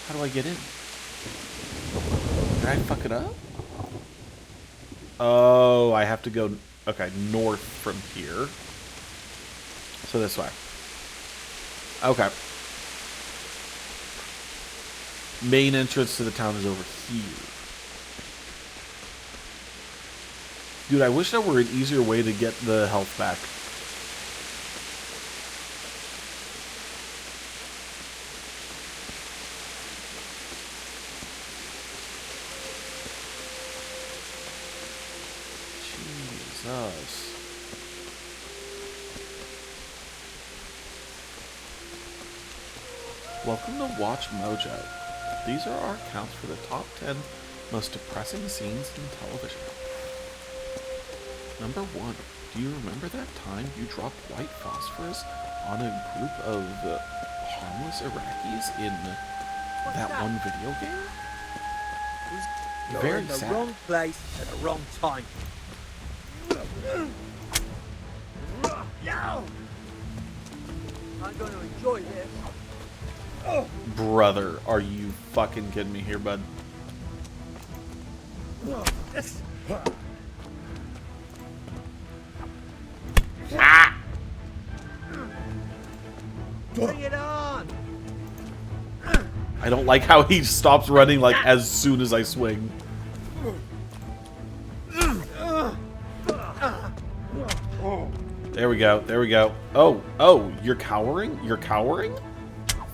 How do I get in? Did I fuck it up? Oh, I have to go, okay, north from here. So this way. Okay. Main entrance to the town is over here. Dude, I wish there were an easier way to get the health back. Jesus. Welcome to Watch Mojo. These are our counts for the top 10 most depressing scenes in television. Number 1. Do you remember that time you dropped white phosphorus on a group of harmless Iraqis in that one video game? You're Very in the sad. wrong place at the wrong time. No! I'm going to enjoy this. Brother, are you fucking kidding me here, bud? Bring it on! I don't like how he stops running like as soon as I swing. There we go. There we go. Oh, you're cowering? You're cowering?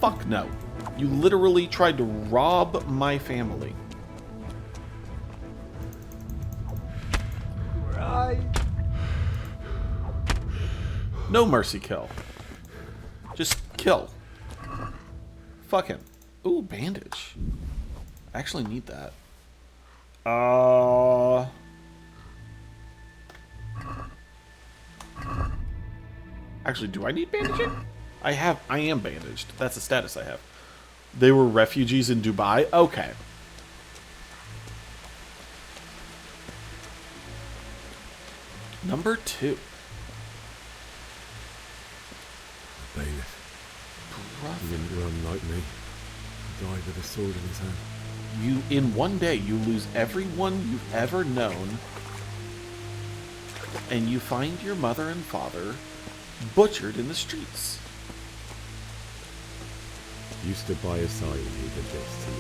Fuck no. You literally tried to rob my family. Right. No mercy kill. Just kill. Fuck him. Ooh, bandage. I actually need that. Actually, do I need bandaging? I am bandaged. That's a status I have. They were refugees in Dubai? Okay. Number 2. Bailiff. He didn't run like me. He died with a sword in his hand. In one day, you lose everyone you've ever known, and you find your mother and father butchered in the streets. You stood by his side and he did this to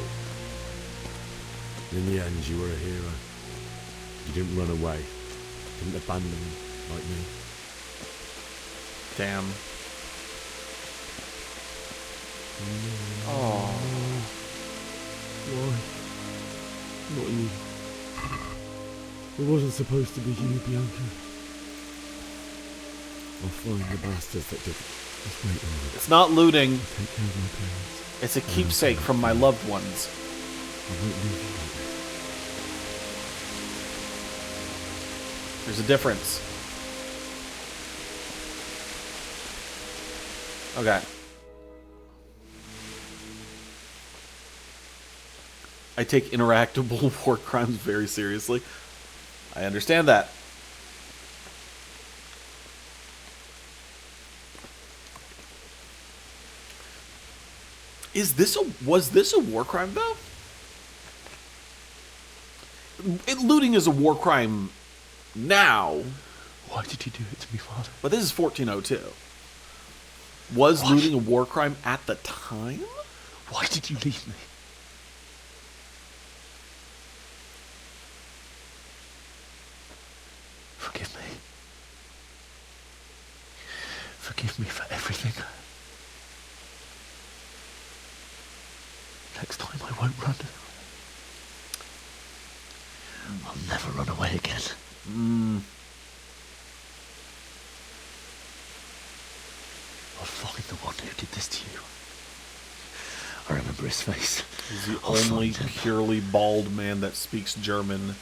you. In the end, you were a hero. You didn't run away. Didn't abandon him like me. Damn. Oh. Why? Not you. It wasn't supposed to be you, Bianca. I'll find the bastards that did it. Just wait a minute. It's not looting. I'll take care of my parents. It's a keepsake from my loved ones. I won't leave you like this. There's a difference. Okay. I take interactable war crimes very seriously. I understand that. Was this a war crime though? Looting is a war crime now. Why did you do it to me, Father? But this is 1402. Was looting a war crime at the time? Why did you leave me? Forgive me. Forgive me for everything. Next time I won't run. I'll never run away again. I'll find the one who did this to you. I remember his face. He's the only purely bald man that speaks German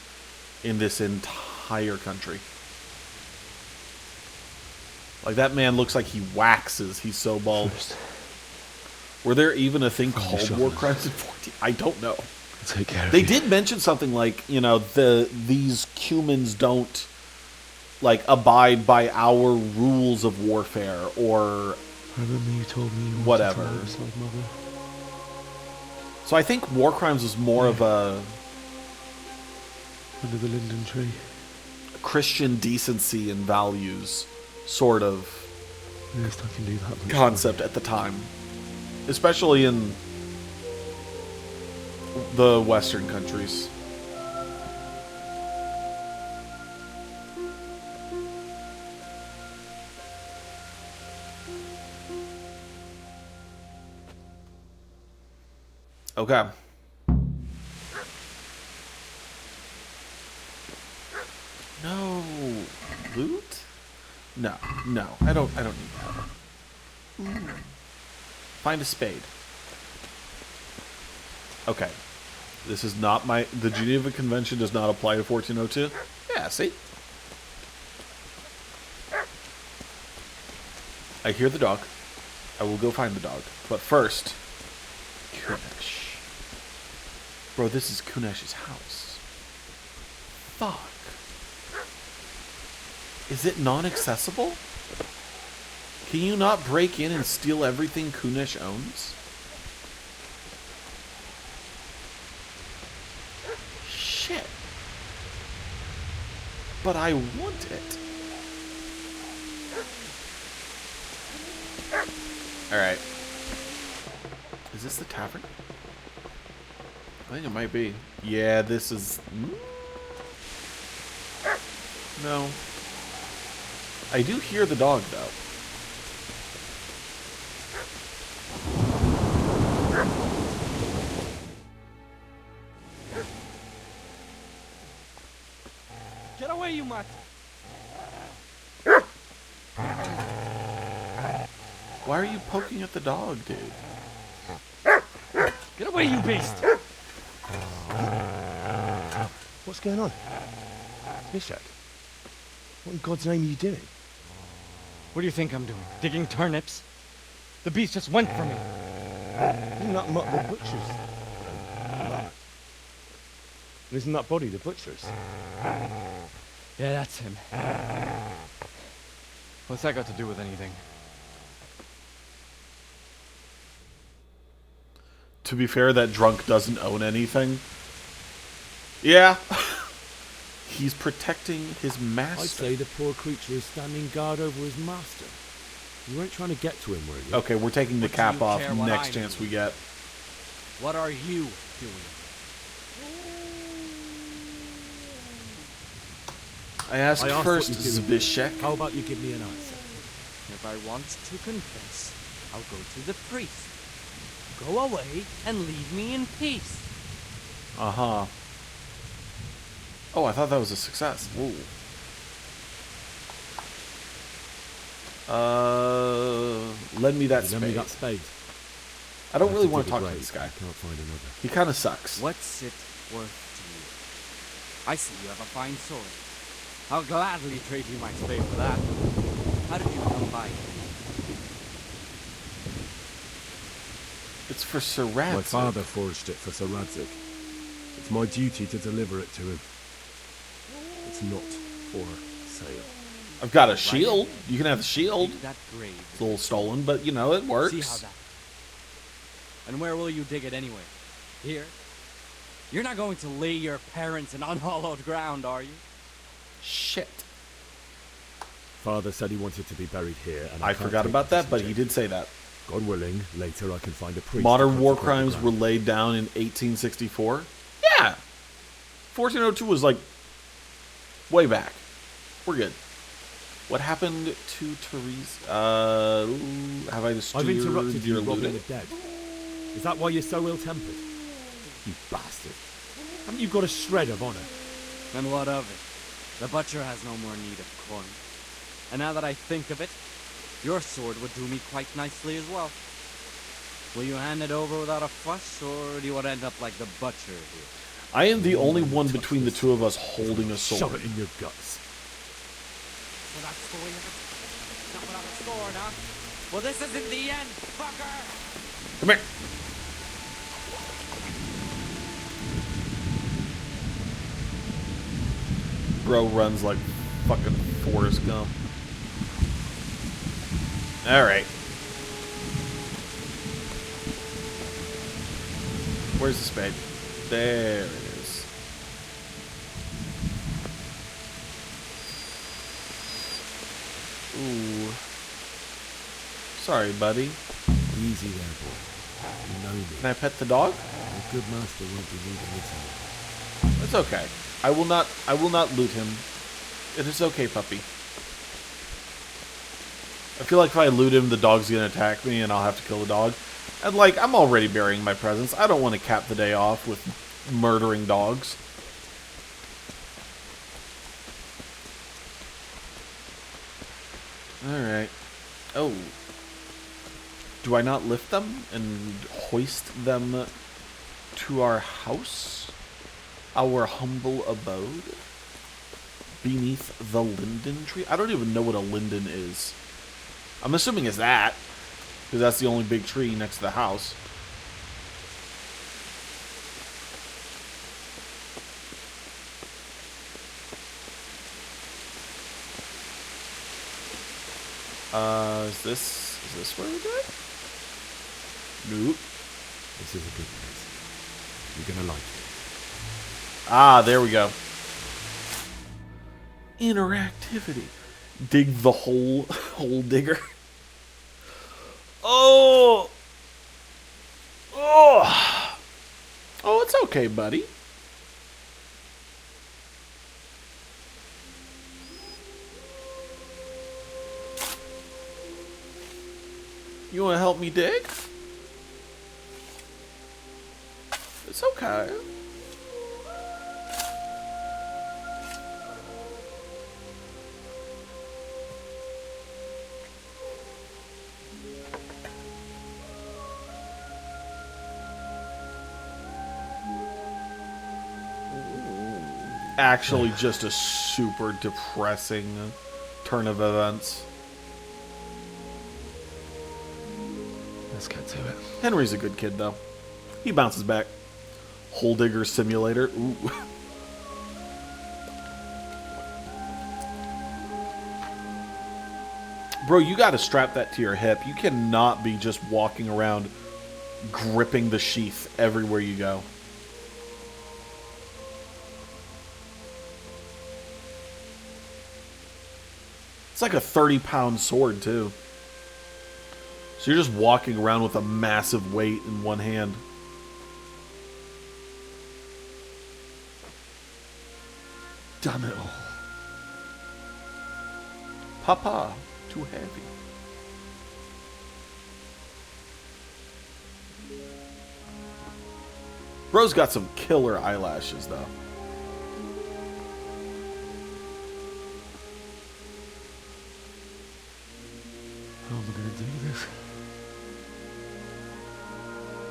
in this entire country. Like, that man looks like he waxes. He's so bald. Were there even a thing called war crimes in 14? I don't know. Take care of They you. did mention something like, you know, these humans don't like abide by our rules of warfare or I remember you told me you whatever. wanted to like Mother. So I think war crimes was more of a Under the linden tree. Christian decency and values sort of Yes, I can do that much concept at the time, especially in the Western countries. Okay. No loot? No, I don't need that. Find a spade. Okay. This is not the Geneva Convention does not apply to 1402. Yeah, see? I hear the dog. I will go find the dog. But first, Kunesh. Bro, this is Kunesh's house. Fuck. Is it non-accessible? Can you not break in and steal everything Kunesh owns? Shit. But I want it. Alright. this the tavern? I think it might be. Yeah, this is... No. I do hear the dog, though. Get away, you mutt! Why are you poking at the dog, dude? Get away, you beast! What's going on? Bishop? What in God's name are you doing? What do you think I'm doing? Digging turnips? The beast just went for me. Isn't that mutt the butcher's? Isn't that body the butcher's? Yeah, that's him. What's that got to do with anything? To be fair, that drunk doesn't own anything. Yeah. He's protecting his master. I'd say the poor creature is standing guard over his master. You weren't trying to get to him, were you? Okay, we're taking the cap off next chance we get. What are you doing? I asked first, what you're doing. Zbyszek. How about you give me an answer? If I want to confess, I'll go to the priest. Go away and leave me in peace. Uh-huh. Oh, I thought that was a success. Whoa. Lend me that spade. Lend me that spade. I don't really want to talk to this guy. Can't find another. He kind of sucks. What's it worth to you? I see you have a fine sword. I'll gladly trade you my spade for that. How did you come by it? It's for Sir Radzik. My father forged it for Sir Radzik. It's my duty to deliver it to him. It's not for sale. I've got a shield. You can have the shield. That grave. It's a little stolen, but you know, it works. See how that. And where will you dig it anyway? Here? You're not going to lay your parents in unhallowed ground, are you? Shit. Father said he wanted to be buried here, and I can't forgot take about the that, but message. he did say that. God willing, later I can find a priest. Modern to war consecrate the crimes were ground. laid down in 1864. Yeah. 1402 was like way back. We're good. What happened to Therese? Have I destroyed I've interrupted your you robbing looting? the dead. Is that why you're so ill-tempered? You bastard. Haven't you got a shred of honor? Then what of it? The butcher has no more need of corn. And now that I think of it, your sword would do me quite nicely as well. Will you hand it over without a fuss, or do you want to end up like the butcher here? I am the only one between the two of us holding a sword. Shove it in your guts. So that's the way of it? Not without a sword, huh? Well, this isn't the end, fucker! Come here. Bro runs like fucking Forrest Gump. Alright. Where's the spade? There it is. Ooh. Sorry, buddy. Easy there, boy. You know me. Can I pet the dog? A good master won't be leaving it alone. It's okay. I will not loot him. It is okay, puppy. I feel like if I loot him, the dog's gonna attack me and I'll have to kill the dog. And like, I'm already burying my presents. I don't want to cap the day off with murdering dogs. Alright. Oh. Do I not lift them and hoist them to our house? Our humble abode? Beneath the linden tree? I don't even know what a linden is. I'm assuming it's that. Because that's the only big tree next to the house. Is this where we do it? Nope. This is a good place. You're gonna like it. Ah, there we go. Interactivity. Dig the hole digger. Oh! okay, buddy. You want to help me dig? It's okay. Actually, just a super depressing turn of events. Let's get to it. Henry's a good kid, though. He bounces back. Hole Digger Simulator. Ooh. Bro, you gotta strap that to your hip. You cannot be just walking around gripping the sheath everywhere you go. It's like a 30-pound sword, too. So you're just walking around with a massive weight in one hand. Damn it all. Papa, too heavy. Bro's got some killer eyelashes, though. How am I going to do this?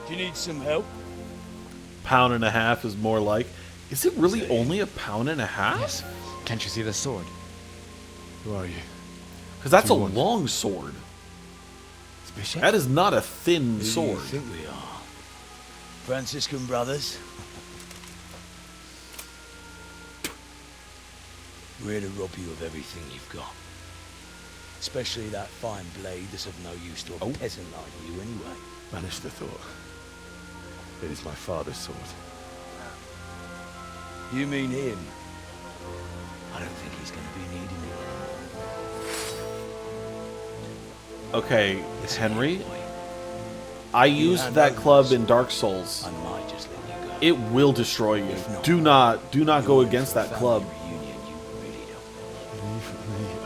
Do you need some help? Pound and a half is more like. Is it really only a pound and a half? Yes. Can't you see the sword? Who are you? Because that's a long sword. That is not a thin sword. Who do you think we are? Franciscan brothers? We're here to rob you of everything you've got. Especially that fine blade that's of no use to a peasant like you anyway. Banish the thought. It is my father's sword. You mean him? I don't think he's going to be needing it. Okay, Henry. I used that club in Dark Souls. I might just let you go. It will destroy you. Do not go against that club. Leave me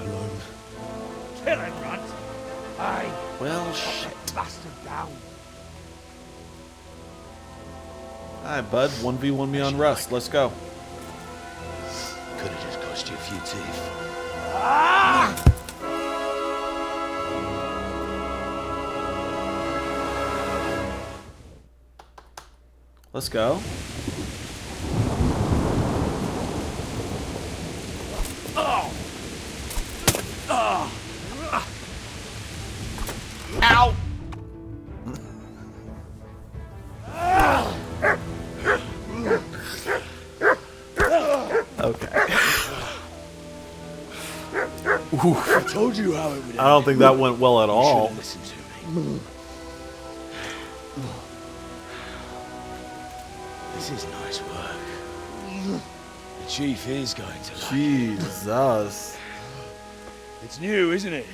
alone. Kill him, runt! Aye. Well, shit. Bastard down. Alright, bud. 1v1 me on Rust. Let's go. Could have just cost you a few teeth. Let's go. Ow! Okay. I told you how it would end. I don't think that went well at all. Listen to me. This is nice work. The chief is going to like Jesus. It's new, isn't it?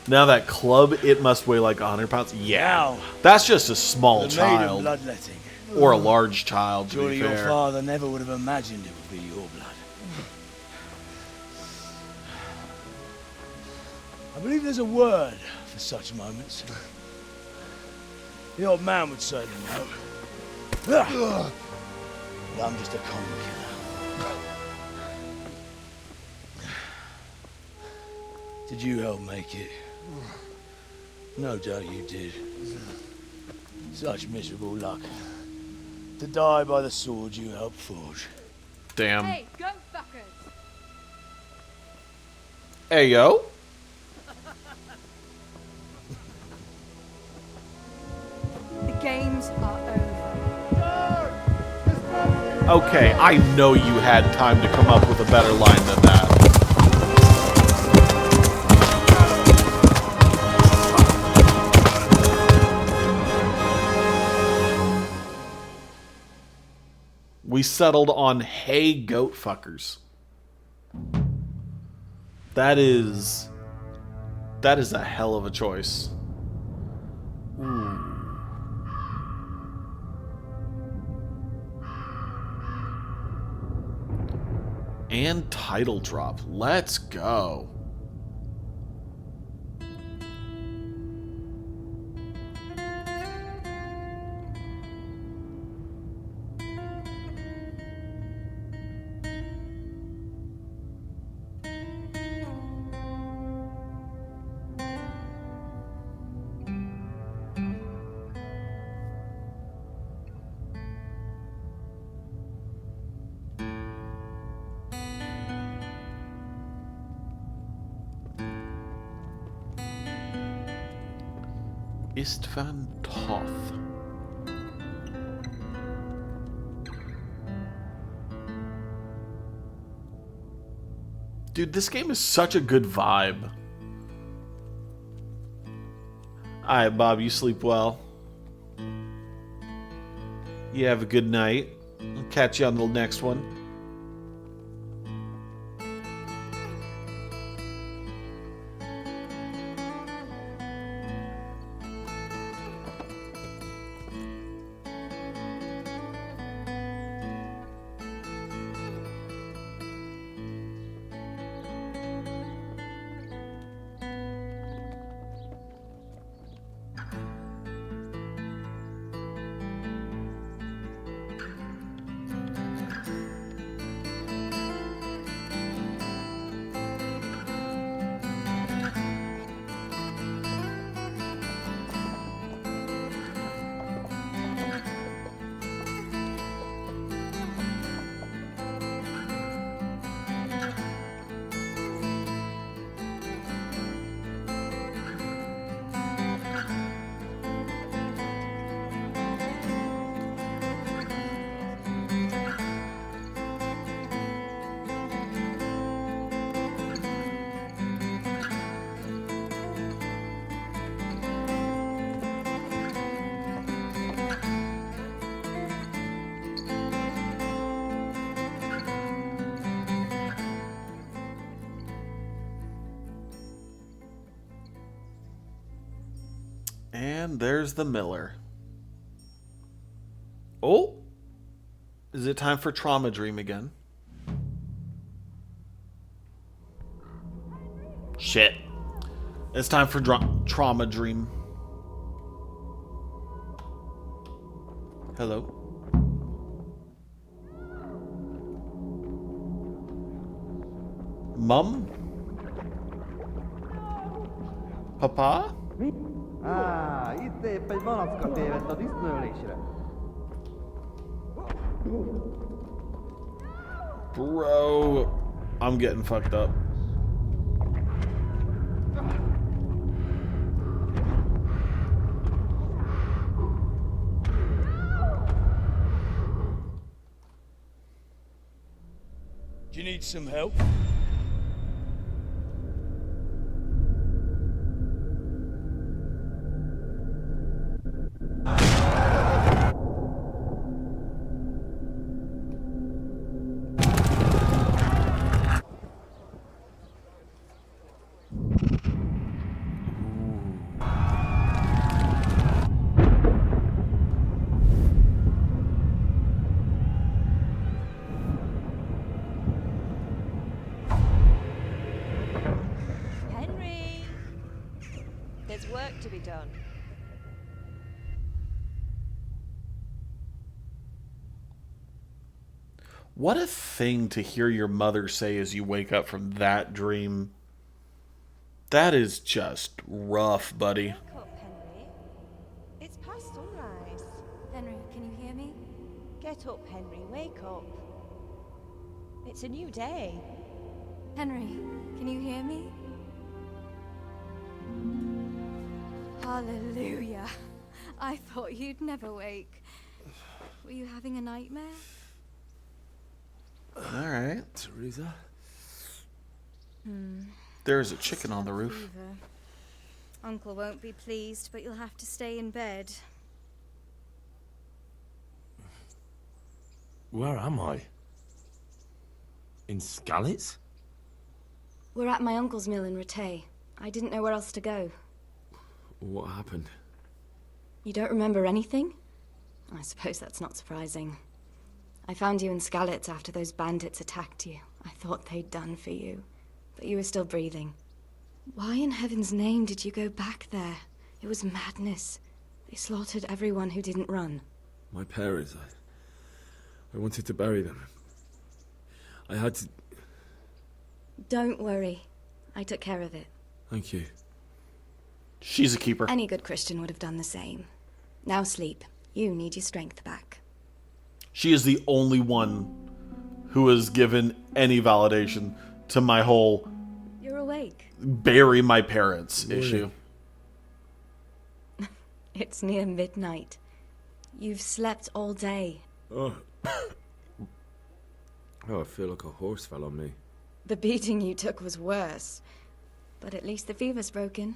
Now that club, it must weigh like 100 pounds. Yeah. That's just a small The maiden child. bloodletting. Or a large child, to Surely be your fair. father never would have imagined it would be your blood. I believe there's a word for such moments. The old man would certainly know. But I'm just a common killer. Did you help make it? No doubt you did. Such miserable luck. To die by the sword you helped forge. Damn. Hey, go fuckers! Hey, yo. The games are over. Okay, I know you had time to come up with a better line than that. We settled on hey goat fuckers. That is a hell of a choice. Ooh. And title drop. Let's go. Istvan Toth. Dude, this game is such a good vibe. Alright, Bob, you sleep well. You have a good night. I'll catch you on the next one. And there's the miller. Oh! Is it time for Trauma Dream again? Shit. It's time for Trauma Dream. Hello? Mum? Papa? Itt épp egy malacka tévedt a disznőlésre. Bro, I'm getting fucked up. Do you need some help? There's work to be done. What a thing to hear your mother say as you wake up from that dream. That is just rough, buddy. Wake up, Henry. It's past sunrise. Henry, can you hear me? Get up, Henry. Wake up. It's a new day. Henry, can you hear me? Hallelujah. I thought you'd never wake. Were you having a nightmare? All right. Teresa? There's a chicken on the roof. Fever. Uncle won't be pleased, but you'll have to stay in bed. Where am I? In Skalitz? We're at my uncle's mill in Rattay. I didn't know where else to go. What happened? You don't remember anything? I suppose that's not surprising. I found you in Skalitz after those bandits attacked you. I thought they'd done for you, but you were still breathing. Why in heaven's name did you go back there? It was madness. They slaughtered everyone who didn't run. My parents, I wanted to bury them. I had to... Don't worry. I took care of it. Thank you. She's a keeper. Any good Christian would have done the same. Now sleep. You need your strength back. She is the only one who has given any validation to my whole You're awake. bury my parents issue. It's near midnight. You've slept all day. Oh. Oh, I feel like a horse fell on me. The beating you took was worse. But at least the fever's broken.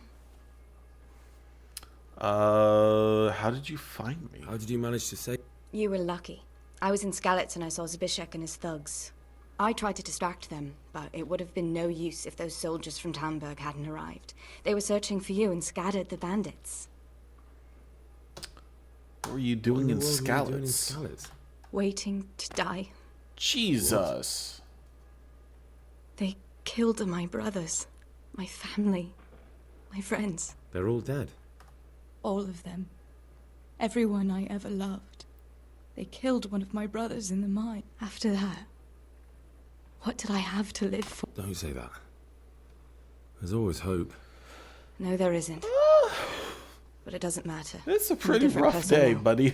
How did you find me? How did you manage to say... You were lucky. I was in Skalitz and I saw Zbyszek and his thugs. I tried to distract them, but it would have been no use if those soldiers from Tamburg hadn't arrived. They were searching for you and scattered the bandits. What were you doing in Skalitz? Waiting to die. Jesus. They killed my brothers, my family, my friends. They're all dead. All of them. Everyone I ever loved. They killed one of my brothers in the mine. After that, what did I have to live for? Don't say that. There's always hope. No, there isn't. But it doesn't matter. It's a I'm pretty different rough person day, now. buddy.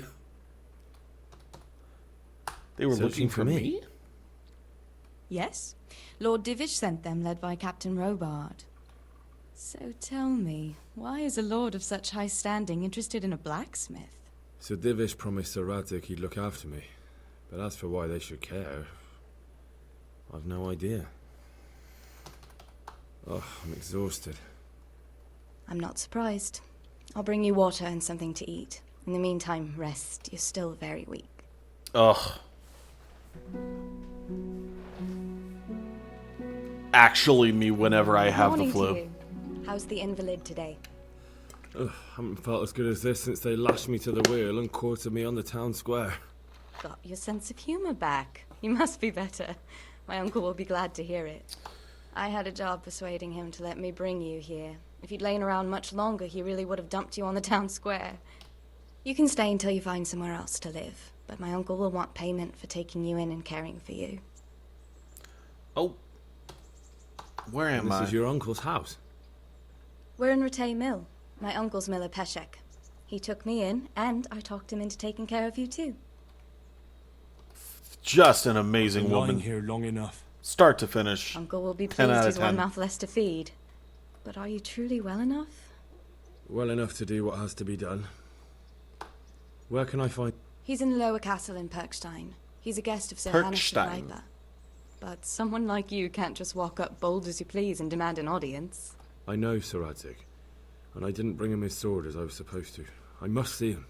They were Searching looking for me? Yes. Lord Divish sent them, led by Captain Robard. So tell me, why is a lord of such high standing interested in a blacksmith? Sir Divish promised Sir Radzig he'd look after me. But as for why they should care, I've no idea. Oh, I'm exhausted. I'm not surprised. I'll bring you water and something to eat. In the meantime, rest. You're still very weak. Ugh. Actually me whenever I have the Morning flu. to you. How's the invalid today? Ugh, haven't felt as good as this since they lashed me to the wheel and quartered me on the town square. Got your sense of humor back. You must be better. My uncle will be glad to hear it. I had a job persuading him to let me bring you here. If you'd lain around much longer, he really would have dumped you on the town square. You can stay until you find somewhere else to live, but my uncle will want payment for taking you in and caring for you. Oh. Where am I? This is your uncle's house. We're in Ratay Mill. My uncle's miller Peshek. He took me in, and I talked him into taking care of you too. Just an amazing woman. Here long enough. Start to finish. Uncle will be 10 pleased out of he's 10. one mouth less to feed. But are you truly well enough? Well enough to do what has to be done. Where can I find... He's in the lower castle in Perkstein. He's a guest of Sir Hannes the Perkstein. Riper. But someone like you can't just walk up bold as you please and demand an audience. I know Sir Radzig, and I didn't bring him his sword as I was supposed to. I must see him.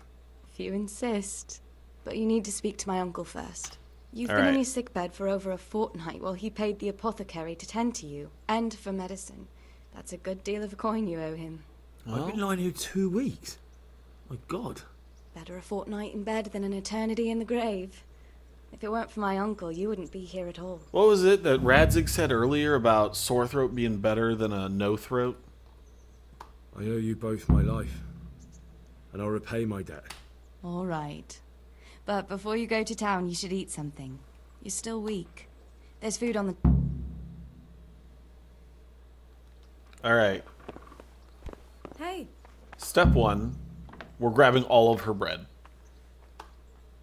If you insist. But you need to speak to my uncle first. You've All been in right. his sickbed for over a fortnight while he paid the apothecary to tend to you, and for medicine. That's a good deal of a coin you owe him. I've been lying here 2 weeks. My God. Better a fortnight in bed than an eternity in the grave. If it weren't for my uncle, you wouldn't be here at all. What was it that Radzig said earlier about sore throat being better than a no throat? I owe you both my life, and I'll repay my debt. All right. But before you go to town, you should eat something. You're still weak. There's food on the... Alright. Hey. Step 1. We're grabbing all of her bread.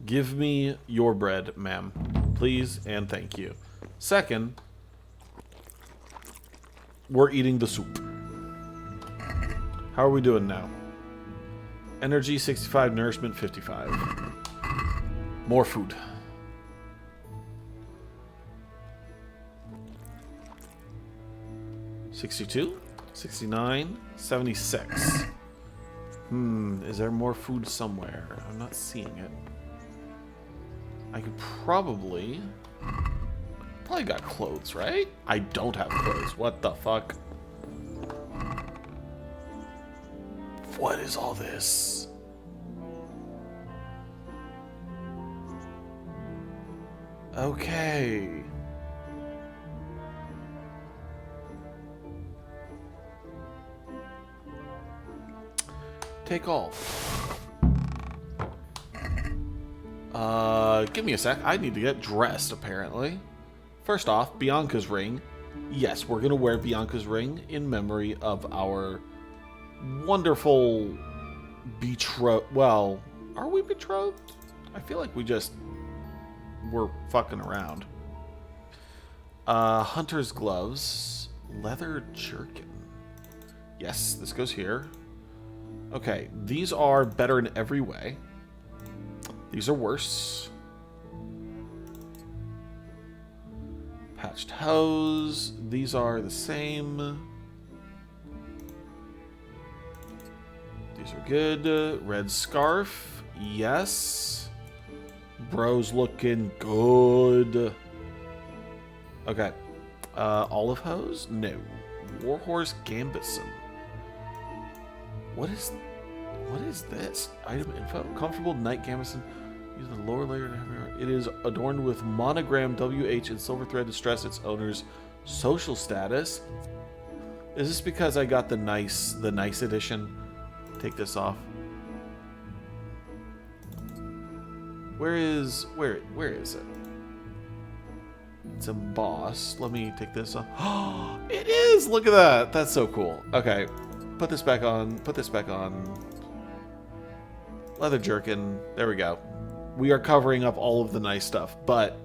Give me your bread, ma'am. Please and thank you. Second, we're eating the soup. How are we doing now? Energy 65, nourishment 55. More food. $62, 69, 76. Is there more food somewhere? I'm not seeing it. I could probably got clothes, right? I don't have clothes. What the fuck? What is all this? Okay. take all. Give me a sec. I need to get dressed, apparently. First off, Bianca's ring. Yes, we're going to wear Bianca's ring in memory of our wonderful betrothed. Well, are we betrothed? I feel like we just were fucking around. Hunter's gloves. Leather jerkin. Yes, this goes here. Okay, these are better in every way. These are worse. Patched hose. These are the same. These are good. Red scarf. Yes. Bro's looking good. Okay. Olive hose? No. Warhorse Gambison. What is this? Item info. Comfortable night gambeson. Use the lower layer to have it is adorned with monogram WH and silver thread to stress its owner's social status. Is this because I got the nice edition? Take this off. Where is it? It's embossed. Let me take this off. Oh, it is! Look at that. That's so cool. Okay. Put this back on. Put this back on. Leather jerkin. There we go. We are covering up all of the nice stuff, but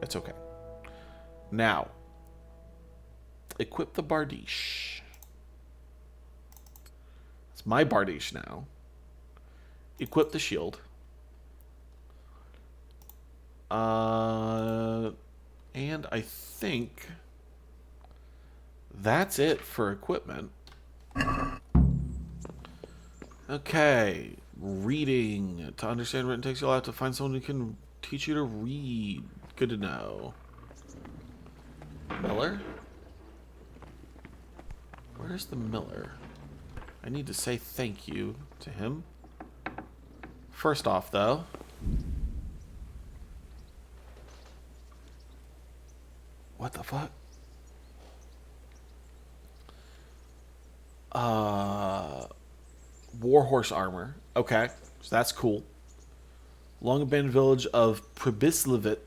it's okay. Now, equip the bardiche. It's my bardiche now. Equip the shield. And I think that's it for equipment. Okay. Reading. To understand written text, you'll have to find someone who can teach you to read. Good to know. Miller? Where's the miller? I need to say thank you to him. First off, though. What the fuck? Warhorse armor. Okay, so that's cool. Long abandoned village of Pribislivitz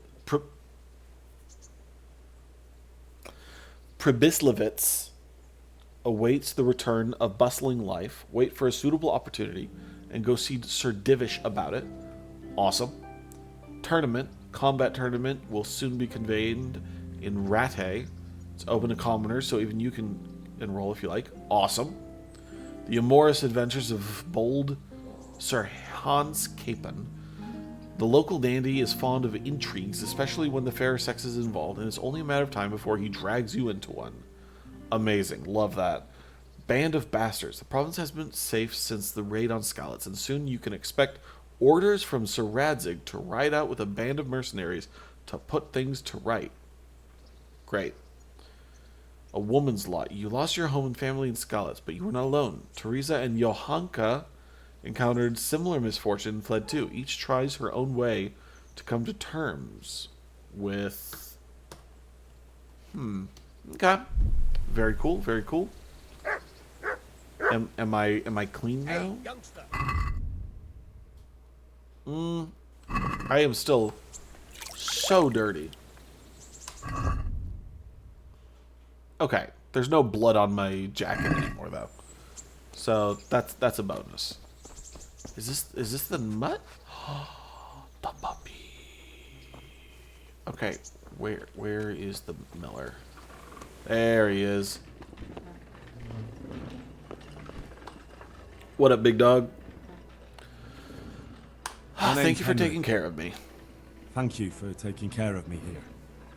awaits the return of bustling life. Wait for a suitable opportunity and go see Sir Divish about it. Awesome. Tournament. Combat tournament will soon be convened in Rattay. It's open to commoners, so even you can enroll if you like. Awesome. The amorous adventures of bold Sir Hans Capon. The local dandy is fond of intrigues, especially when the fair sex is involved, and it's only a matter of time before he drags you into one. Amazing. Love that. Band of Bastards. The province has been safe since the raid on Skalitz, and soon you can expect orders from Sir Radzig to ride out with a band of mercenaries to put things to right. Great. A woman's lot. You lost your home and family in Skalitz, but you were not alone. Teresa and Johanka encountered similar misfortune and fled too. Each tries her own way to come to terms with... Okay. Very cool, very cool. Am I clean now? I am still so dirty. Okay, there's no blood on my jacket anymore though, so that's a bonus. Is this the mutt? The puppy. Okay, where is the miller? There he is. What up, big dog? Thank you for taking care of me. Thank you for taking care of me here.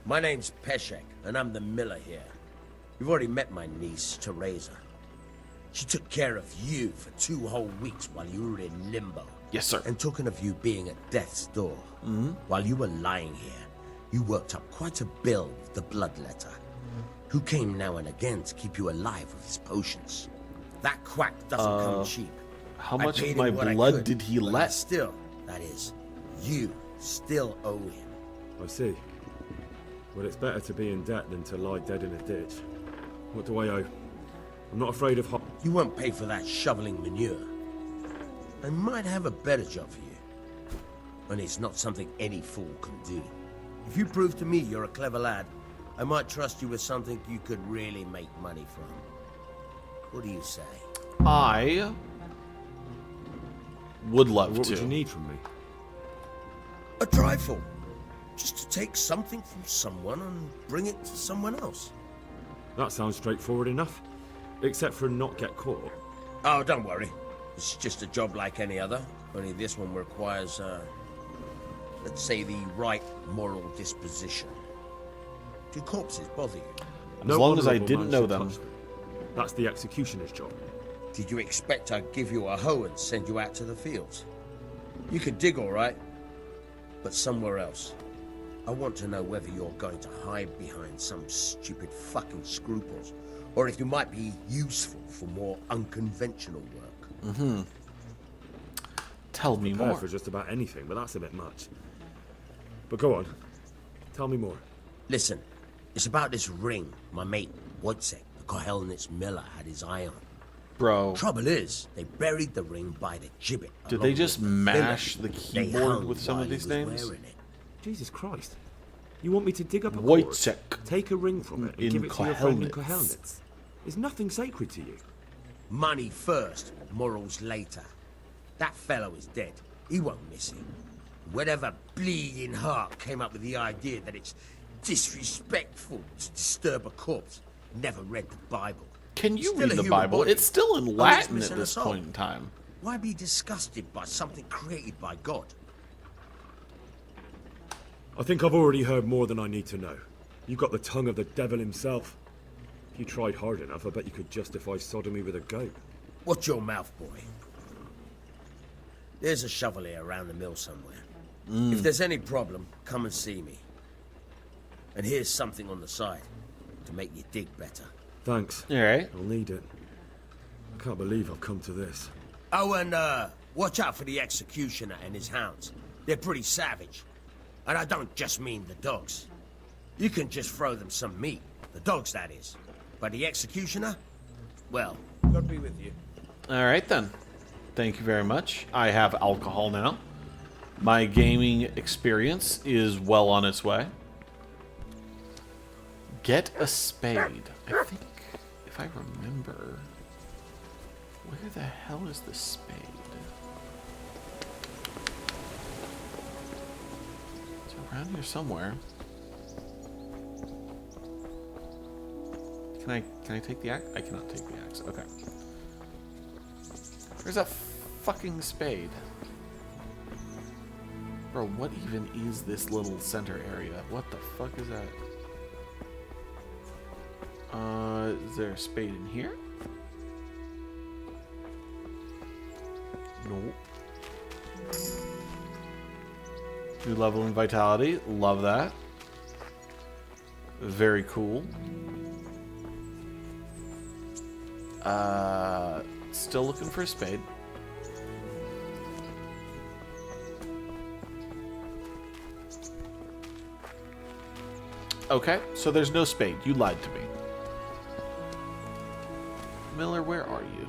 My name's Peshek, and I'm the miller here. You've already met my niece, Teresa. She took care of you for 2 whole weeks while you were in limbo. Yes, sir. And talking of you being at death's door, while you were lying here, you worked up quite a bill with the bloodletter, who came now and again to keep you alive with his potions. That quack doesn't come cheap. How much of my blood did he let? Still, that is, you still owe him. I see. Well, it's better to be in debt than to lie dead in a ditch. What do I owe? I'm not afraid of You won't pay for that shoveling manure. I might have a better job for you. And it's not something any fool can do. If you prove to me you're a clever lad, I might trust you with something you could really make money from. What do you say? I would love to. What would you need from me? A trifle. Just to take something from someone and bring it to someone else. That sounds straightforward enough. Except for not get caught. Oh, don't worry. It's just a job like any other. Only this one requires, let's say, the right moral disposition. Do corpses bother you? As long as I didn't know them. That's the executioner's job. Did you expect I'd give you a hoe and send you out to the fields? You can dig all right, but somewhere else. I want to know whether you're going to hide behind some stupid fucking scruples, or if you might be useful for more unconventional work. Mm-hmm. Tell me more. For just about anything, but that's a bit much. But go on. Tell me more. Listen, it's about this ring my mate, Wojciech, the Kohelnitz miller, had his eye on. Bro. Trouble is, they buried the ring by the gibbet. Did they just mash the keyboard with some of these names? Jesus Christ. You want me to dig up a Wojciech. corpse, take a ring from it, and give it to your friend in Kohelnitz? Is nothing sacred to you? Money first, morals later. That fellow is dead. He won't miss it. Whatever bleeding heart came up with the idea that it's disrespectful to disturb a corpse never read the Bible. Can you Still read a the human Bible? body. It's still in Only it's Latin at missing a this soul. point in time. Why be disgusted by something created by God? I think I've already heard more than I need to know. You've got the tongue of the devil himself. If you tried hard enough, I bet you could justify sodomy with a goat. Watch your mouth, boy. There's a shovel here around the mill somewhere. If there's any problem, come and see me. And here's something on the side to make you dig better. Thanks. All right. I'll need it. I can't believe I've come to this. Oh, and watch out for the executioner and his hounds. They're pretty savage. And I don't just mean the dogs. You can just throw them some meat. The dogs, that is. But the executioner? Well, God be with you. All right, then. Thank you very much. I have alcohol now. My gaming experience is well on its way. Get a spade. I think, if I remember, where the hell is the spade? It's around here somewhere. Can I take the axe? I cannot take the axe. Okay. Where's that fucking spade? Bro, what even is this little center area? What the fuck is that? Is there a spade in here? Nope. New level in vitality. Love that. Very cool. Still looking for a spade. Okay, so there's no spade. You lied to me. Miller, where are you?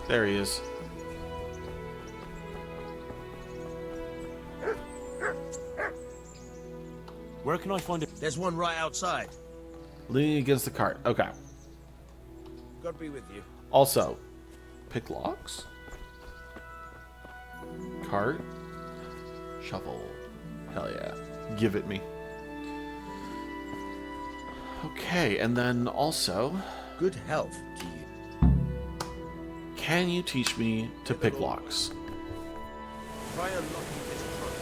There he is. Where can I find it? There's one right outside. Leaning against the cart. Okay. God be with you. Also, pick locks. Cart. Shovel. Hell yeah. Give it me. Okay, and then also... Good health to you. Can you teach me to pick locks? Try unlocking this trunk.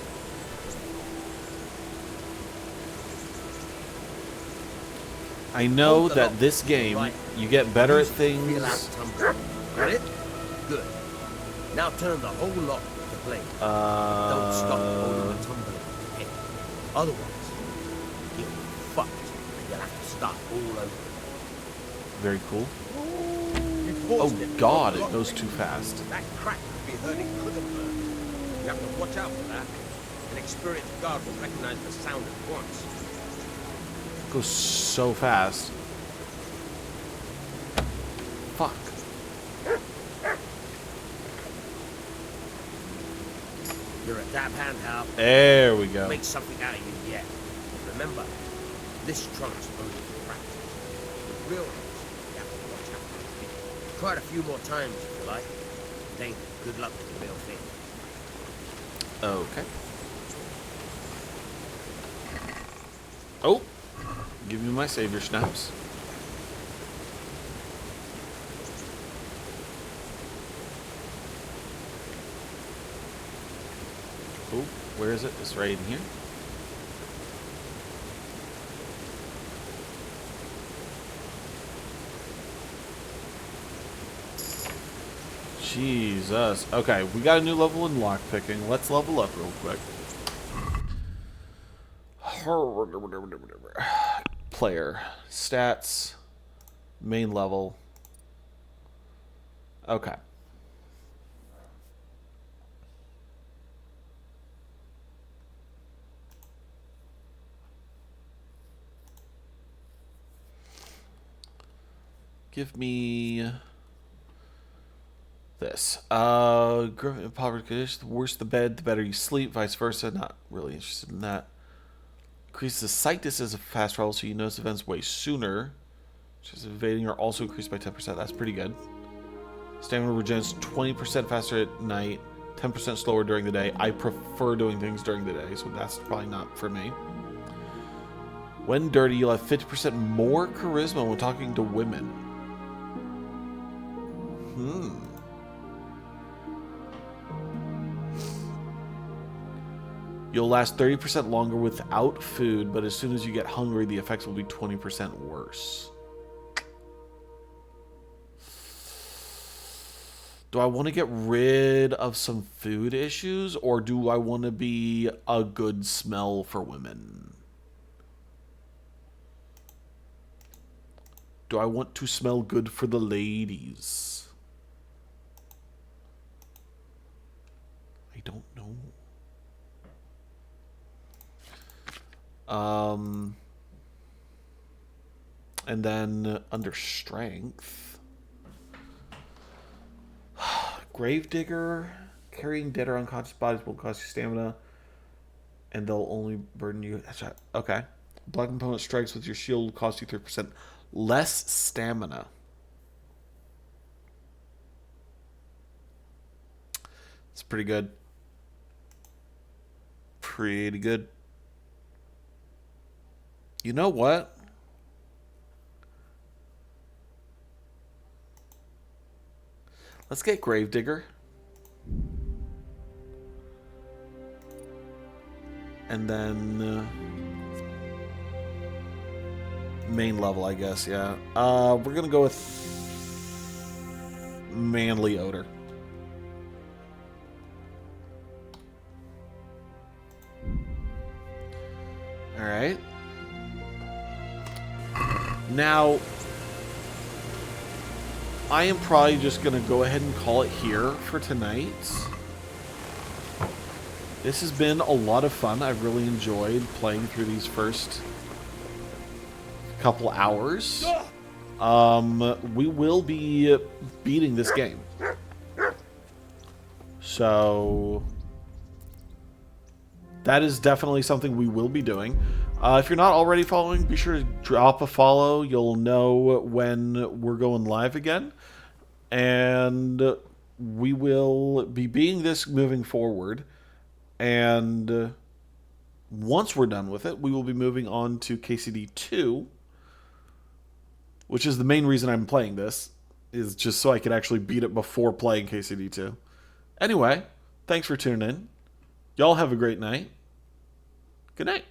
I know that this game, you get better at things. Got it? Good. Now turn the whole lock to play. Don't stop holding the tumbler in your head. Otherwise, you'll be fucked and you'll have to start all over. Very cool. Oh god, it goes too fast. That crack could be hurting Kuddenberg. You have to watch out for that. And spirit guard will recognize the sound at once. Goes so fast. Fuck. You're a dab hand, Hal. There we go. Make something out of you yet. Remember, this trump's only for practice. The real ones, you have to watch out for. Try it a few more times if you like. Then good luck with the real thing. Okay. Oh, give me my savior snaps. Oh, where is it? It's right in here. Jesus. Okay, we got a new level in lockpicking. Let's level up real quick. Player. Stats. Main level. Okay. Give me this. Poverty condition. The worse the bed, the better you sleep. Vice versa. Not really interested in that. Increases the sight distance of fast travel, so you notice events way sooner. Just evading are also increased by 10%. That's pretty good. Stamina regenerates 20% faster at night, 10% slower during the day. I prefer doing things during the day, so that's probably not for me. When dirty, you'll have 50% more charisma when talking to women. You'll last 30% longer without food, but as soon as you get hungry, the effects will be 20% worse. Do I want to get rid of some food issues, or do I want to be a good smell for women? Do I want to smell good for the ladies? I don't know. And then under strength, Gravedigger, carrying dead or unconscious bodies will cost you stamina, and they'll only burden you. That's right. Okay. Black opponent strikes with your shield will cost you 3% less stamina. It's pretty good. Pretty good. You know what? Let's get Gravedigger. And then main level, I guess, yeah. We're gonna go with Manly Odor. Alright. Now, I am probably just going to go ahead and call it here for tonight. This has been a lot of fun. I've really enjoyed playing through these first couple hours. We will be beating this game. So that is definitely something we will be doing. If you're not already following, be sure to drop a follow. You'll know when we're going live again. And we will be beating this moving forward. And once we're done with it, we will be moving on to KCD 2, which is the main reason I'm playing this, is just so I can actually beat it before playing KCD 2. Anyway, thanks for tuning in. Y'all have a great night. Good night.